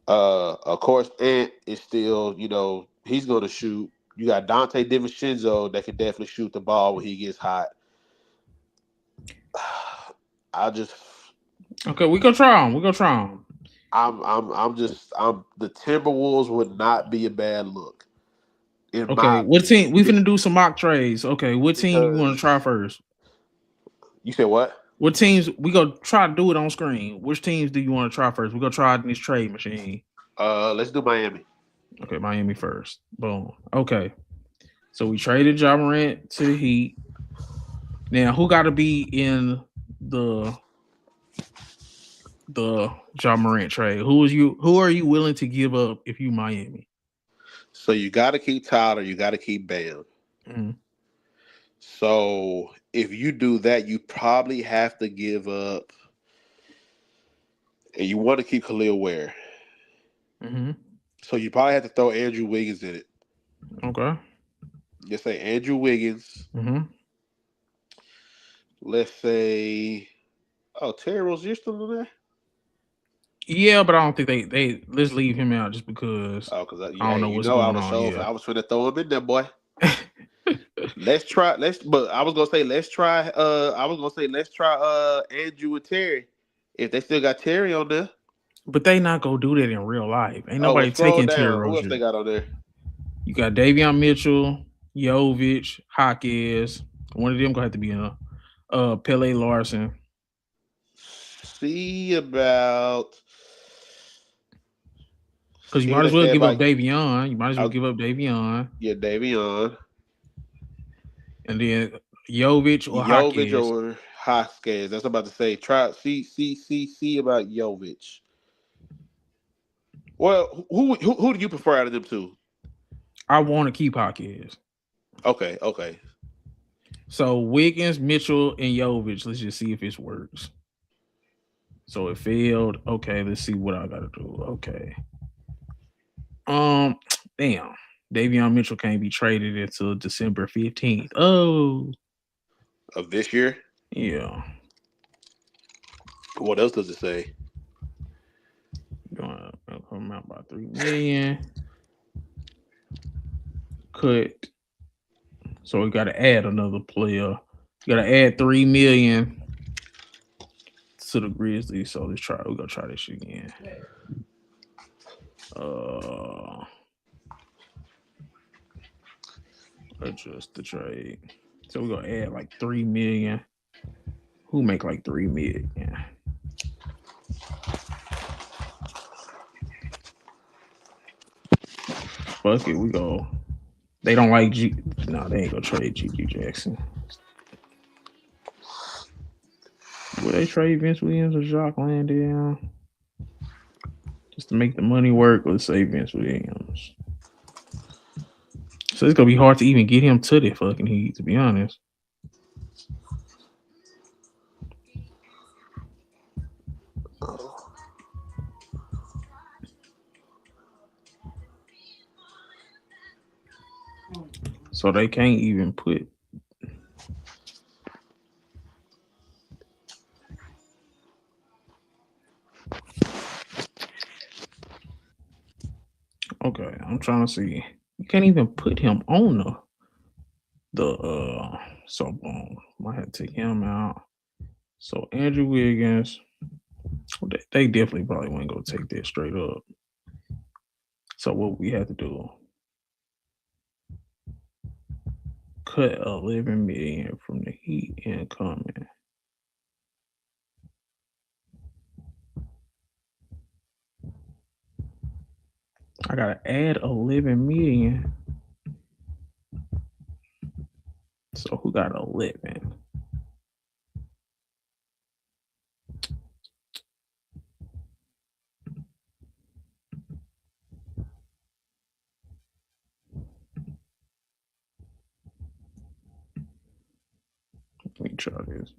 Of course, Ant is still, he's gonna shoot. You got Dante DiVincenzo that can definitely shoot the ball when he gets hot. Okay, we gonna try him. The Timberwolves would not be a bad look. Okay, what team? We finna do some mock trades. Okay, what team you want to try first? You said what? What teams? We gonna try to do it on screen. Which teams do you want to try first? We gonna try it in this trade machine. Let's do Miami. Okay, Miami first. Boom. Okay, so we traded Ja Morant to the Heat. Now, who got to be in the Ja Morant trade? Who are you willing to give up if you Miami? So you got to keep Tyler. You got to keep Bam. Mm-hmm. So if you do that, you probably have to give up, and you want to keep Khalil Ware. Mm-hmm. So you probably have to throw Andrew Wiggins in it. Okay. Just say Andrew Wiggins. Mm-hmm. Let's say, Terry Rozier still in there? Yeah, but I don't think they let's leave him out just because. Oh, because I don't know what's going on. I was finna throw him in there, boy. Let's try. But I was gonna say let's try. Andrew and Terry if they still got Terry on there. But they not gonna do that in real life. Ain't nobody taking Terry Rozier. Who else they got on there? You got Davion Mitchell, Jovic, Hawkins. One of them gonna have to be in a Pele Larson. See about. Because you might as well give up Davion. You might as well give up Davion. Yeah, Davion. And then Jovic or Hawkins. That's what I'm about to say. Try see about Jovic. Well, who do you prefer out of them two? I want to keep Hawkins. Okay. So Wiggins, Mitchell, and Jovic. Let's just see if this works. So it failed. Okay, let's see what I gotta do. Okay. Damn. Davion Mitchell can't be traded until December 15th. Oh. Of this year? Yeah. What else does it say? Going to come out by $3 million. Cut. So we gotta add another player. You gotta add $3 million to the Grizzlies. So let's try. We're gonna try this again. Adjust the trade. So we're gonna add like $3 million. Who make like $3 million? Fuck it, we go. They don't like No, they ain't gonna trade GG Jackson. Will they trade Vince Williams or Jacques Landale? Just to make the money work, let's say Vince Williams. So it's gonna be hard to even get him to the fucking Heat, to be honest. So they can't even put. Okay, I'm trying to see. You can't even put him on the so might have to take him out. So Andrew Wiggins, they definitely probably wouldn't go take that straight up. So what we have to do? Cut 11 million from the Heat incoming. I gotta add 11 million. So who got 11? Let me try this.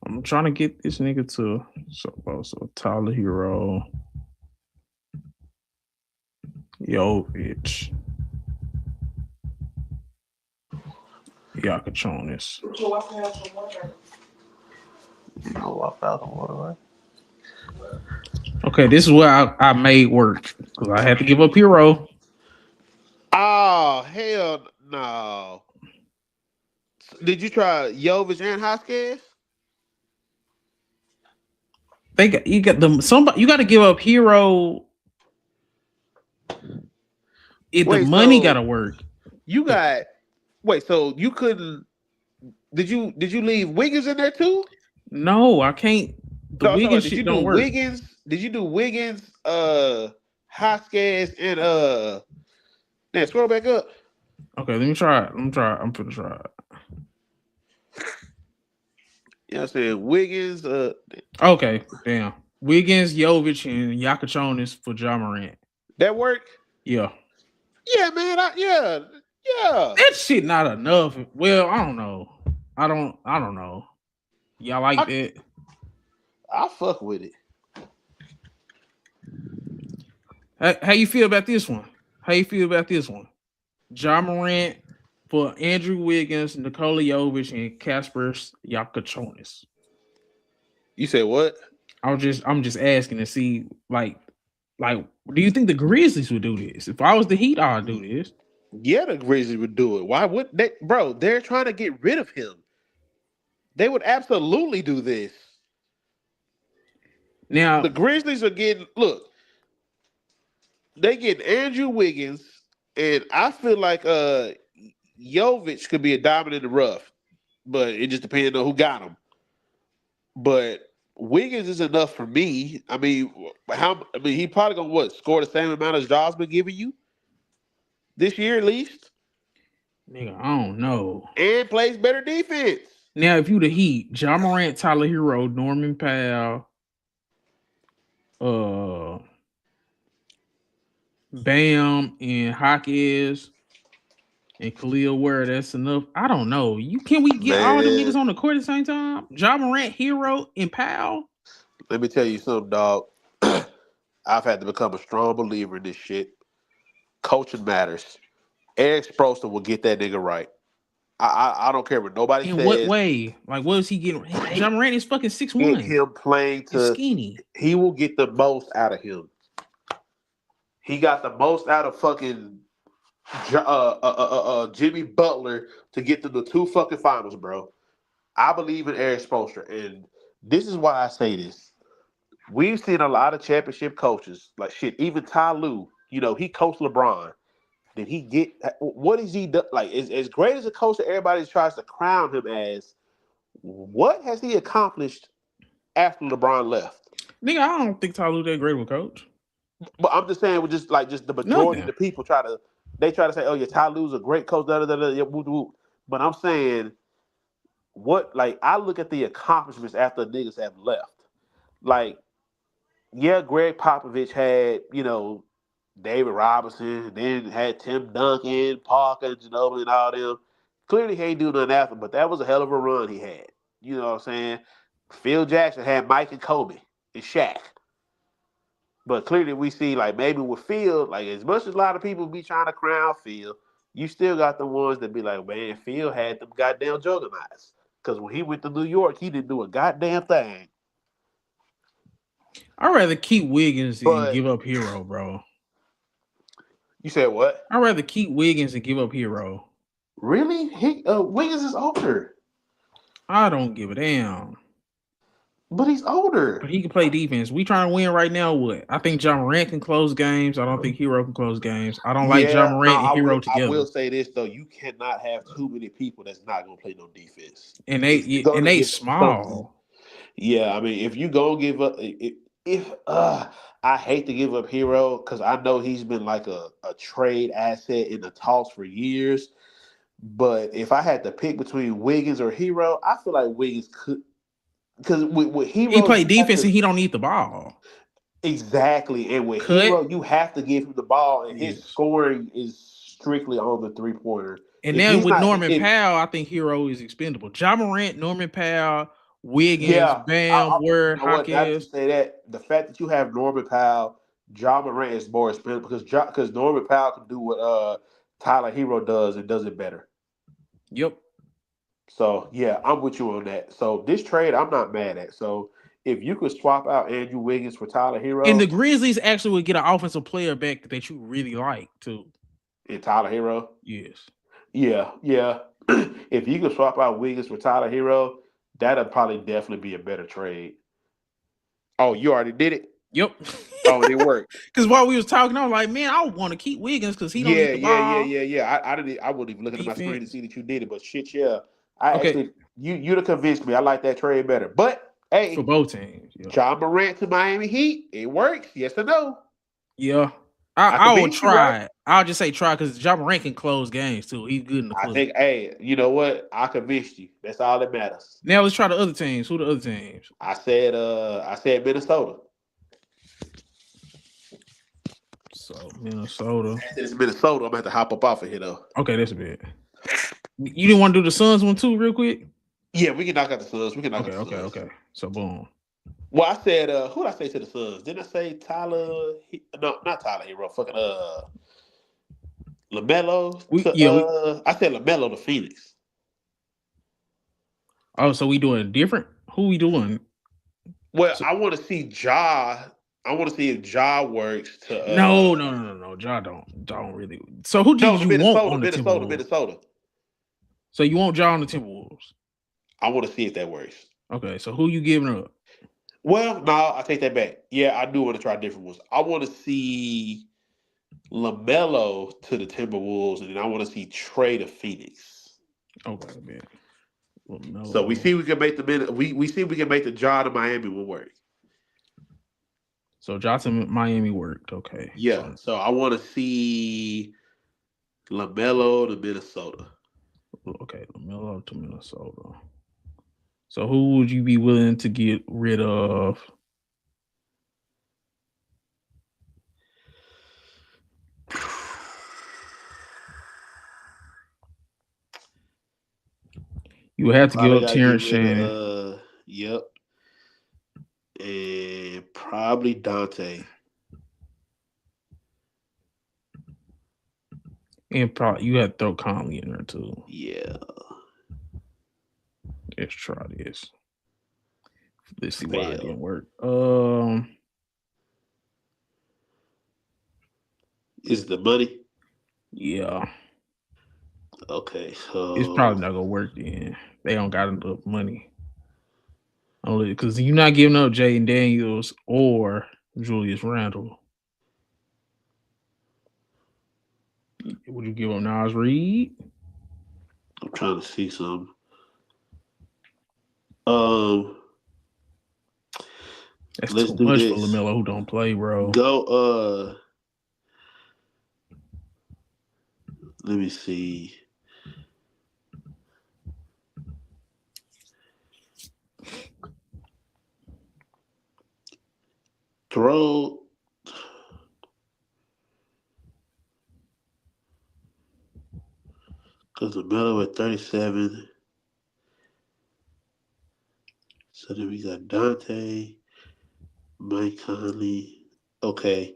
I'm trying to get this nigga to so Tyler Hero, Jovic, Yakachonis. Okay, this is what I made work because I had to give up Hero. Oh hell no! Did you try Jovic and Hoskins? You got them. Somebody you got to give up Hero. If the money got to work, you got. Wait, so you couldn't? Did you leave Wiggins in there too? No, I can't. The No, Wiggins did shit you don't do work. Wiggins? Did you do Wiggins, Hoskins, and Now scroll back up. Okay, let me try it. I'm finna try it. You know what I'm saying? Wiggins, Okay, damn. Wiggins, Jovic, and Yakachonis for Ja Morant. That work? Yeah. Yeah, man. Yeah. That shit not enough. Well, I don't know. I don't know. Y'all like that? I fuck with it. How you feel about this one? Ja Morant for Andrew Wiggins, Nikola Jovic, and Kasper Yakachonis. You said what? I'm just asking to see like do you think the Grizzlies would do this? If I was the Heat, I'd do this. Yeah, the Grizzlies would do it. Why wouldn't they? Bro, they're trying to get rid of him. They would absolutely do this. Now the Grizzlies are getting they get Andrew Wiggins, and I feel like Jovic could be a diamond in the rough, but it just depends on who got him. But Wiggins is enough for me. I mean, he probably gonna score the same amount as Jaws been giving you this year at least. Nigga, I don't know. And plays better defense. Now, if you the Heat, Ja Morant, Tyler Hero, Norman Powell, Bam, and Hawkins, and Khalil Ware, that's enough. I don't know. Can we get all them niggas on the court at the same time? Ja Morant, Hero, and Powell? Let me tell you something, dog. I've had to become a strong believer in this shit. Coaching matters. Eric Spoelstra will get that nigga right. I don't care what nobody says. In what way? Like, what is he getting? Ja Morant is fucking 6'1". Get him playing to skinny. He will get the most out of him. He got the most out of fucking Jimmy Butler to get to the 2 fucking finals, bro. I believe in Eric Spoelstra, and this is why I say this. We've seen a lot of championship coaches, like shit. Even Ty Lue, he coached LeBron. Did he get what is he done? Like as great as a coach that everybody tries to crown him as, what has he accomplished after LeBron left? Nigga, I don't think Ty Lue that great of a coach. But I'm just saying, just the majority of the people try to say, oh yeah, Ty Lue's a great coach. But I'm saying, I look at the accomplishments after niggas have left. Like, yeah, Greg Popovich had David Robinson, then had Tim Duncan, Parker, Ginobili, and all them. Clearly, he ain't do nothing after, but that was a hell of a run he had. You know what I'm saying? Phil Jackson had Mike and Kobe and Shaq. But clearly, we see, maybe with Phil, as much as a lot of people be trying to crown Phil, you still got the ones that be like, man, Phil had them goddamn juggernauts. Because when he went to New York, he didn't do a goddamn thing. I'd rather keep Wiggins than give up Hero, bro. You said what? I'd rather keep Wiggins and give up Hero. Really? Wiggins is older, I don't give a damn. but he's older. But he can play defense. We trying to win right now. What? I think John Morant can close games. I don't think Hero can close games. I don't like John Yeah, no, Morant and Hero I together. will say this though: you cannot have too many people that's not gonna play no defense. And If you're gonna they give up something, small. yeah, I mean, if you gonna give up, if I hate to give up Hero because I know he's been like a trade asset in the talks for years. But if I had to pick between Wiggins or Hero, I feel like Wiggins could because with He Hero play you have defense to and he don't need the ball. exactly, and with Cut. Hero you have to give him the ball, and his Yes. scoring is strictly on the 3-pointer. And If then he's with not, Norman Powell, I think Hero is expendable. John Morant, Norman Powell, Wiggins, yeah, Bam, you Word, know what? Now that you Hawkins. say that, the fact that you have Norman Powell, John Morant is more expensive because Norman Powell can do what Tyler Hero does and does it better. Yep. So yeah, I'm with you on that. So this trade, I'm not mad at. So if you could swap out Andrew Wiggins for Tyler And the Hero Grizzlies actually would get an offensive player back that you really like too. and Tyler Hero, Yes. yeah. If you could swap out Wiggins for Tyler Hero, that'd probably definitely be a better trade. Oh, you already did it. Yep. Oh, it worked. Because while we was talking, I was like, man, I want to keep Wiggins because he don't need the ball. I didn't. I wasn't even looking at my screen to Defense. see that you did it, but shit, yeah. I Okay. actually, you'd have convinced me. I like that trade better. But For hey, both teams. Yeah. John Morant to Miami Heat, it works. Yes or no? Yeah. I I will convinced you, right? try. I'll just say try because John Morant can close games too. He's good in the I clutch. think, hey, you know what? I convinced you. That's all that matters. Now let's try the other teams. Who the other teams? I said Minnesota. So Minnesota. After this Minnesota, I'm gonna have to hop up off of here though. Okay, that's a bit. You didn't want to do the Suns one too, real quick? Yeah, we can knock out the Suns. We can knock out the Suns. Okay. So boom. Well, I said, who did I say to the Suns? Didn't I say Tyler? No, not Tyler Hero. Fucking LaMelo I said LaMelo to Phoenix. Oh, so we doing different? Who we doing? Well, I want to see Ja. I want to see if Ja works to. No. Ja don't really. So who did you want on the Timberwolves? Minnesota. So you want Ja on the Timberwolves? I want to see if that works. Okay, so who you giving up? Well, no, I take that back. Yeah, I do want to try different ones. I want to see LaMelo to the Timberwolves, and then I want to see Trey to Phoenix. Okay, man. LaMelo. So we see we can make we see we can make the Ja to Miami will work. So Johnson Miami worked. Okay. Yeah. So I want to see LaMelo to Minnesota. Okay, LaMelo to Minnesota. So who would you be willing to get rid of? You would have to give up Terrence Shannon. Yep. And probably Dante. And probably you had to throw Conley in there too. Yeah. Let's try this. Let's see why it didn't work. Is the money? Yeah. Okay. So it's probably not gonna work then. They don't got enough money. Only because you're not giving up Jaden Daniels or Julius Randle. Would you give up Nas Reed? I'm trying to see some. That's let's too do much this. for LaMelo who don't play, bro. Go. Let me see. Throw. Because LaMelo at 37. So then we got Dante, Mike Conley. Okay.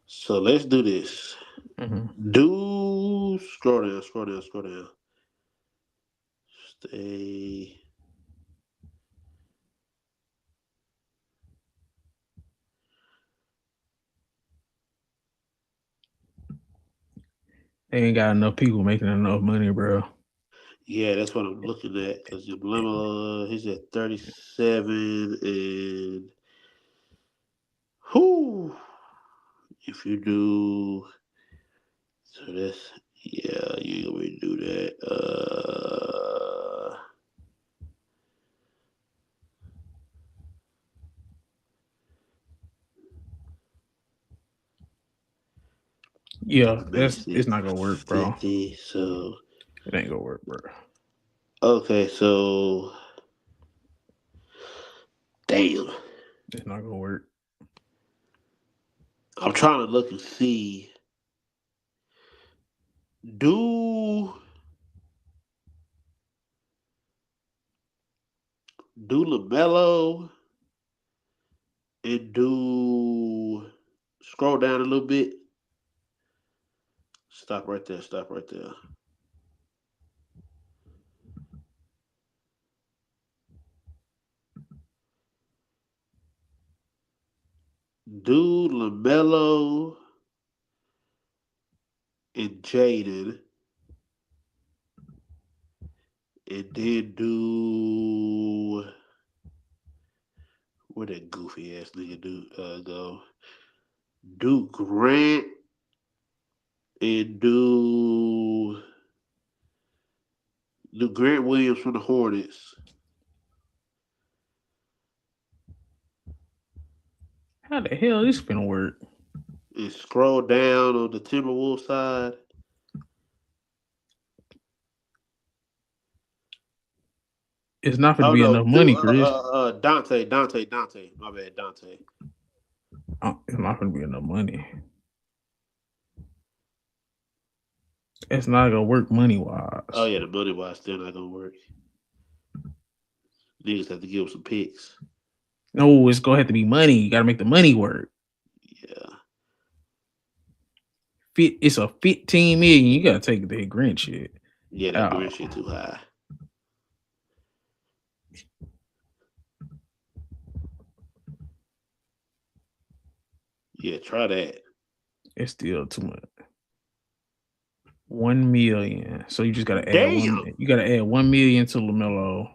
So let's do this. Mm-hmm. Do scroll down. Stay. They ain't got enough people making enough money, bro. Yeah, that's what I'm looking at. Because he's at 37 and who? If you do, so that's yeah, you ain't gonna do that. Yeah, Makes it's it not gonna work, bro. 50. So It ain't gonna work, bro. okay, so damn. It's not gonna work. I'm trying to look and see. Do LaMelo and do scroll down a little bit. Stop right there. Stop right there. Do LaMelo and Jaden, and then do where that goofy ass nigga go? Do Grant and do Grant Williams from the Hornets. How the hell this gonna work? And scroll down on the Timberwolves side. It's not gonna Oh be no, enough do money, Chris. Dante. My bad, Dante. It's not gonna be enough money. It's not gonna work money wise. Oh yeah, the money wise still not gonna work. Niggas have to give them some picks. No, it's gonna have to be money. You gotta make the money work. Yeah. It's a 15 million. You gotta take the Grant shit. Yeah, that Grant shit too high. Yeah, try that. It's still too much. 1 million. So you just gotta add Damn. 1. You gotta add 1 million to LaMelo.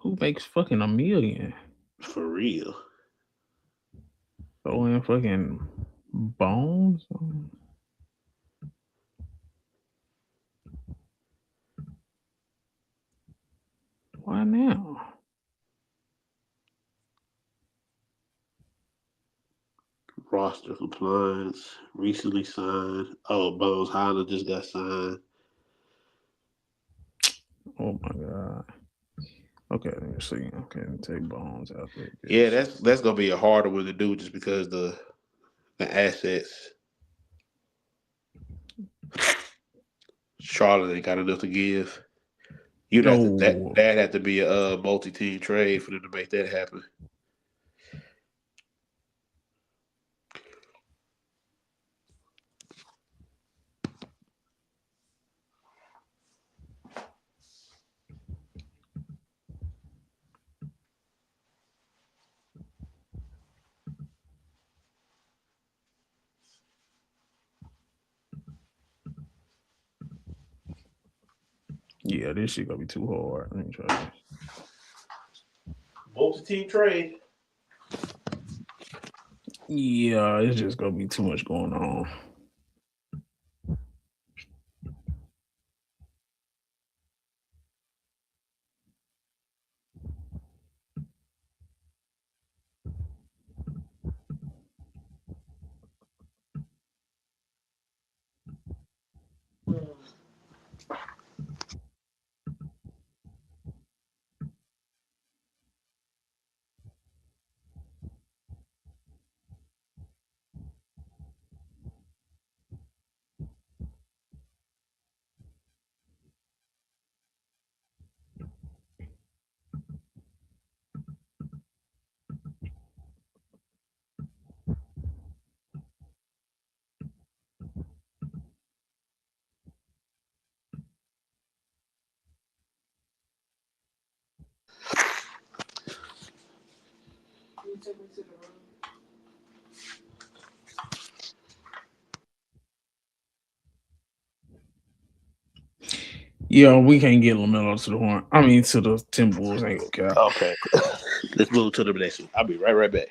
Who makes fucking $1 million? For real. Throw in fucking Bones. Why now? Roster compliance. Recently signed. Oh, Bones Hyland just got signed. Oh my god. Okay, let me see. Okay, let me take Bones out there. Yeah, that's gonna be a harder one to do just because the assets. Charlotte ain't got enough to give. You'd have to that'd have to be a multi-team trade for them to make that happen. Yeah, this shit gonna be too hard. Let me try this. Multi-team trade. Yeah, it's just gonna be too much going on. Yeah, we can't get LaMelo to the Horn. I mean, to the Timberwolves. Ain't gonna count. Okay. Let's move to the next one. I'll be right back.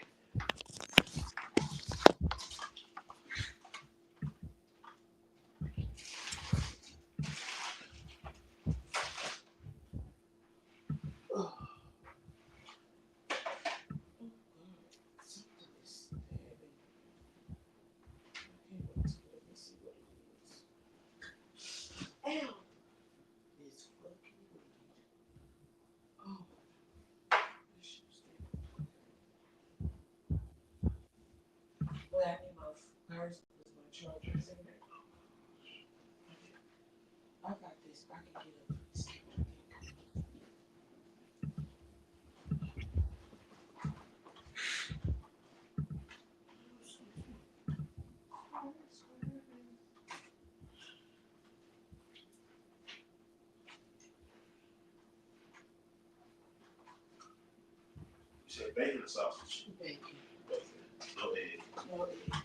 You said bacon or sausage? Bacon. No egg. No egg.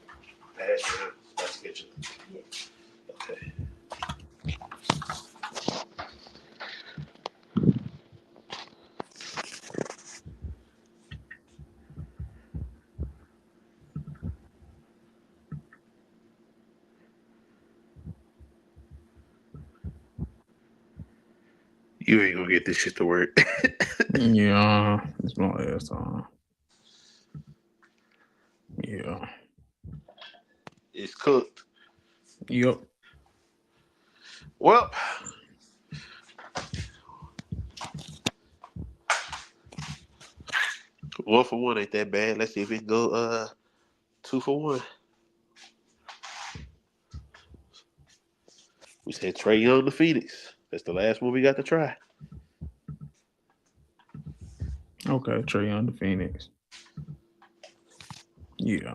Hash brown. That's kitchen. Yes. Okay. You ain't gonna get this shit to work. Yeah, it's my last time. Yeah. It's cooked. Yep. Well, 1 for 1 ain't that bad. Let's see if it can go 2 for 1. We said Trae Young to Phoenix. That's the last one we got to try. Okay, Trae Young to Phoenix. Yeah.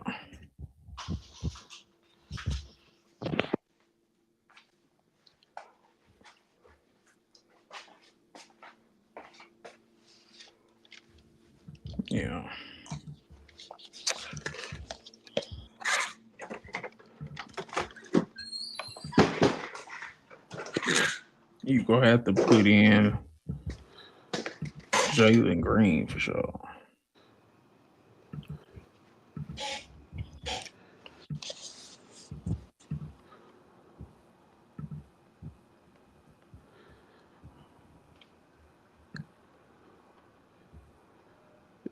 Yeah. You gonna have to put in Jalen Green for sure.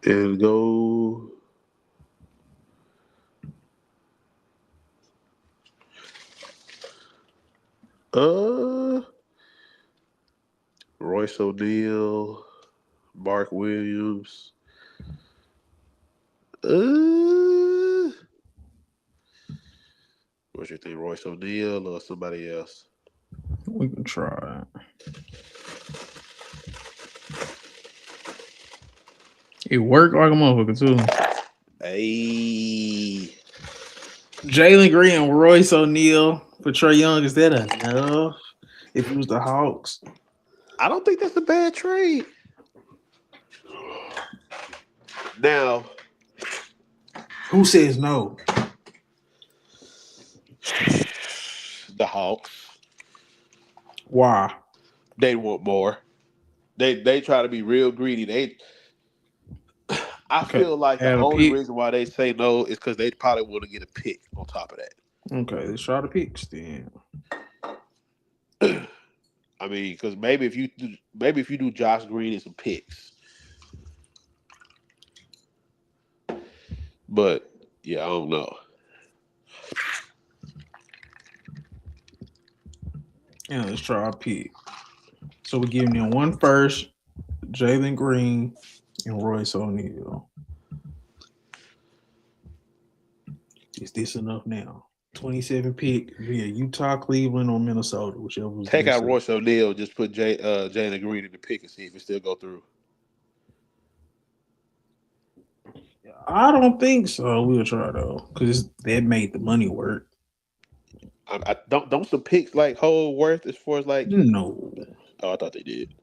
And go. Royce O'Neal, Mark Williams. What you think, Royce O'Neal or somebody else? We can try. It worked like a motherfucker too. Hey. Jalen Green and Royce O'Neal for Trae Young. Is that enough? If it was the Hawks, I don't think that's a bad trade. Now, who says no? the Hawks. Why? They want more. They try to be real greedy. I Okay. feel like the Add a only pick. reason why they say no is because they probably want to get a pick on top of that. Okay, let's try the picks then. I mean, because maybe if you do Josh Green and some picks, but yeah, I don't know. Yeah, let's try our pick. So we're giving them one first, Jalen Green and Royce O'Neal. Is this enough now? 27 pick via Utah, Cleveland, or Minnesota, whichever was Take out best. Royce O'Neal, just put Jalen Green in the pick and see if it still go through. I don't think so. We'll try though, because that made the money work. I don't some picks like hold worth as far as like No. Oh, I thought they did.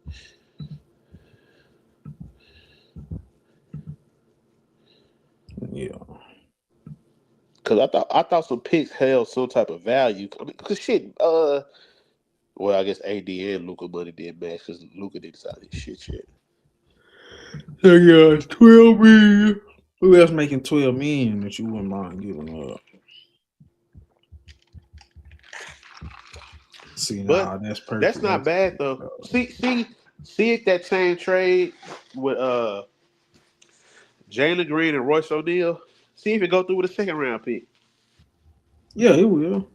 Yeah. Because I thought some picks held some type of value. I mean, cause shit. Well, I guess AD and Luca money did match because Luca didn't sign his shit yet. So yeah, it's 12 million. Who else making 12 million that you wouldn't mind giving up? See, But that's perfect. that's not bad though. See if that same trade with Jalen Green and Royce O'Neal. See if it go through with a second round pick. Yeah, it will.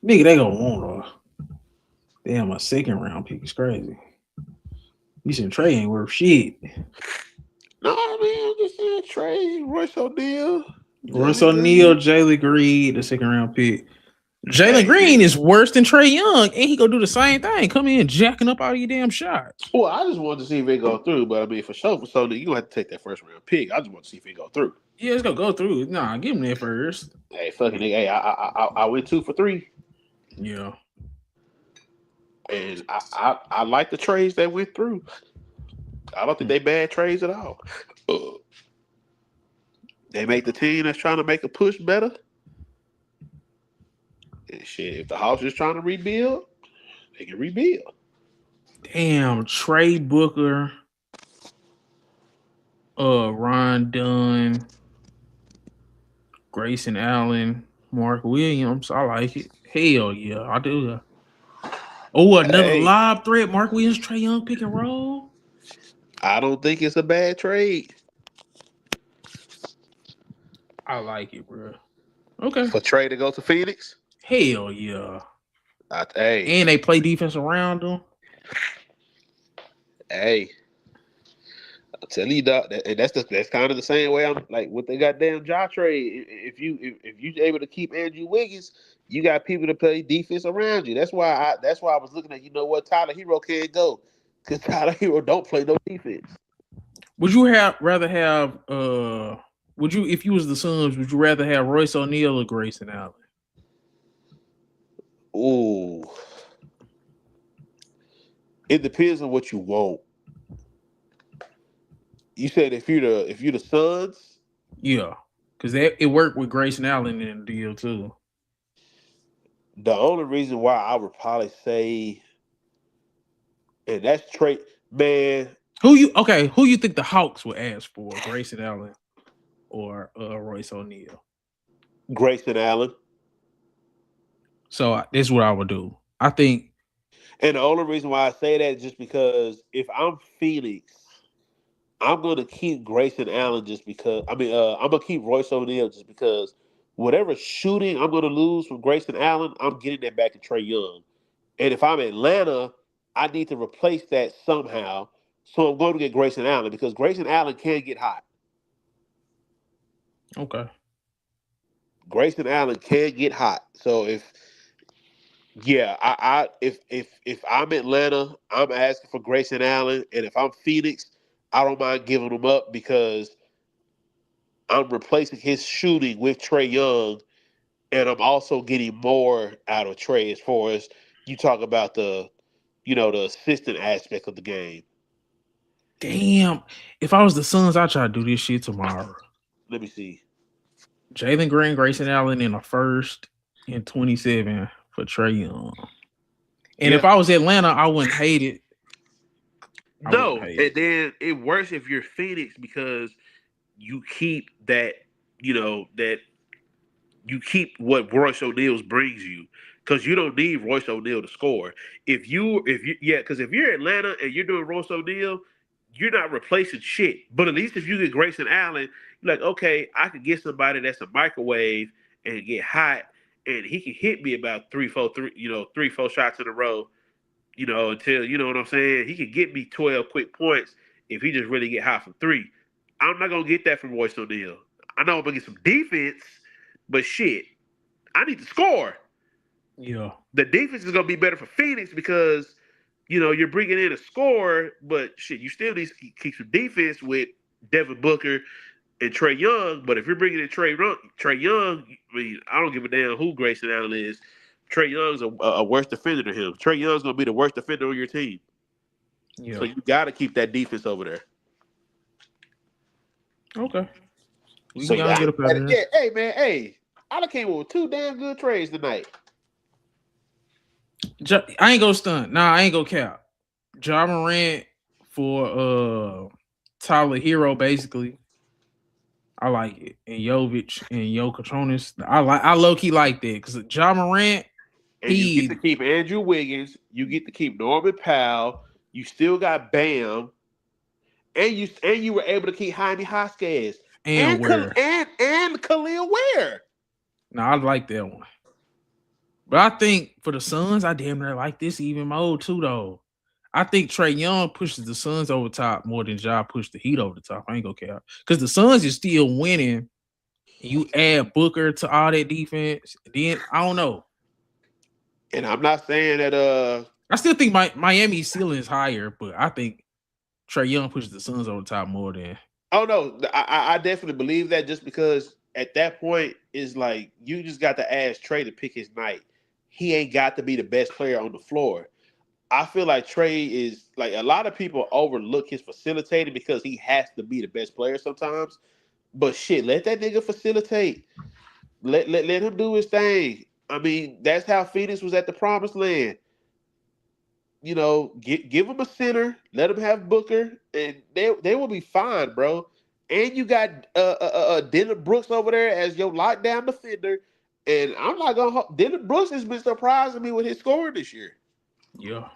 Nigga, they gonna want a second round pick is crazy. You said Trey ain't worth shit. No, I mean, I'm just saying trade Royce O'Neal. Royce O'Neal, Jalen Green, the second round pick. Jalen Green is worse than Trae Young, and he gonna do the same thing. Come in jacking up all your damn shots. Well, I just wanted to see if it go through, but I mean, for sure, you gonna have to take that first round pick. I just want to see if it go through. Yeah, it's gonna go through. Nah, give him that first. Hey, fucking nigga. Hey, I went 2 for 3. Yeah, and I like the trades that went through. I don't think they bad trades at all. They make the team that's trying to make a push better. And shit, if the Hawks is trying to rebuild, they can rebuild. damn, Trey Booker, Ron Dunn, Grayson Allen, Mark Williams. I like it. Hell yeah, I do. Oh, another lob threat. Mark Williams, Trae Young, pick and roll. I don't think it's a bad trade. I like it, bro. Okay. For Trey to go to Phoenix? Hell yeah. Hey. And they play defense around them. Hey. I'll tell you that's kind of the same way I'm like with the goddamn Ja trade. If you able to keep Andrew Wiggins, you got people to play defense around you. That's why I was looking at, you know what, Tyler Hero can't go. Because Tyler Hero don't play no defense. Would you rather have if you was the Suns, would you rather have Royce O'Neal or Grayson Allen? Ooh. It depends on what you want. You said if you're the Suns? Yeah. Because it worked with Grayson Allen in the deal too. The only reason why I would probably say, and that's trade, man. Who you think the Hawks would ask for? Grayson Allen or Royce O'Neal? Grayson Allen. So this is what I would do. I think. And the only reason why I say that is just because if I'm Phoenix, I'm going to keep Grayson Allen just because. I'm going to keep Royce O'Neal just because whatever shooting I'm going to lose from Grayson Allen, I'm getting that back to Trae Young. And if I'm Atlanta, I need to replace that somehow. So I'm going to get Grayson Allen because Grayson Allen can get hot. Okay. Grayson Allen can get hot. So if I'm Atlanta, I'm asking for Grayson Allen, and if I'm Phoenix, I don't mind giving him up because I'm replacing his shooting with Trae Young, and I'm also getting more out of Trae as far as you talk about the assistant aspect of the game. Damn. If I was the Suns, I'd try to do this shit tomorrow. Let me see. Jalen Green, Grayson Allen in a first and 27 for Trae Young. And if I was Atlanta, I wouldn't hate it. Then it works if you're Phoenix because you keep that, that you keep what Royce O'Neal brings you because you don't need Royce O'Neal to score. Because if you're Atlanta and you're doing Royce O'Neal, you're not replacing shit. But at least if you get Grayson Allen, you're like, okay, I could get somebody that's a microwave and get hot, and he can hit me about 3-4 shots in a row, until, you know what I'm saying? He could get me 12 quick points if he just really get hot from 3. I'm not gonna get that from Royce O'Neal. I know I'm gonna get some defense, but shit, I need to score. Yeah. The defense is gonna be better for Phoenix because you're bringing in a score, but shit, you still need to keep some defense with Devin Booker and Trae Young. But if you're bringing in Trae Young, I mean, I don't give a damn who Grayson Allen is. Trae Young's a worse defender than him. Trae Young's gonna be the worst defender on your team. Yeah. So you got to keep that defense over there. Okay. We So can get up out of here. hey man, hey, I done came up with 2 damn good trades tonight. I ain't gonna stunt. Nah, I ain't gonna cap. Ja Morant for Tyler Hero, basically. I like it. And Jovic and Jokic. I low key like that because Ja Morant, And you get to keep Andrew Wiggins, you get to keep Norman Powell, you still got Bam, and you were able to keep Jaime Jaquez and Ware. and Khalil Ware. Now I like that one. But I think for the Suns, I damn near like this even more too, though. I think Trae Young pushes the Suns over top more than Ja pushed the Heat over the top. I ain't gonna care. Because the Suns is still winning. You add Booker to all that defense, then I don't know. And I'm not saying that I still think Miami's ceiling is higher, but I think Trae Young pushes the Suns over the top more than. Oh no, I definitely believe that just because at that point is like you just got to ask Trae to pick his night. He ain't got to be the best player on the floor. I feel like Trae is like a lot of people overlook his facilitating because he has to be the best player sometimes. But shit, let that nigga facilitate. Let him do his thing. I mean, that's how Phoenix was at the promised land. You know, give him a center, let him have Booker, and they will be fine, bro. And you got Dylan Brooks over there as your lockdown defender. And I'm not gonna. Dylan Brooks has been surprising me with his scoring this year. Yeah.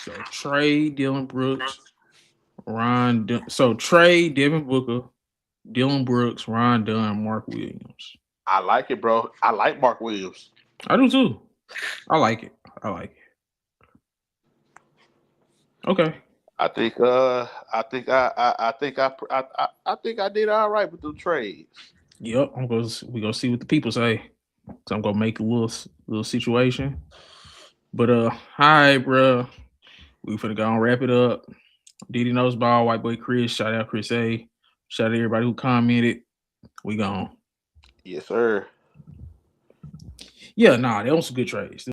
So Trae, Dylan Brooks, Trae, Devin Booker, Dylan Brooks, Ron Dunn, Mark Williams. I like it, bro. I like Mark Williams. I do too. I like it. Okay. I think I did all right with the trades. Yep. We gonna see what the people say. So I'm gonna make a little situation. But all right, bro. We finna go and wrap it up. Diddyknowsball, White Boy Chris, shout out Chris A. Shout out everybody who commented. We gone. Yes, sir. Yeah, that was some good trades.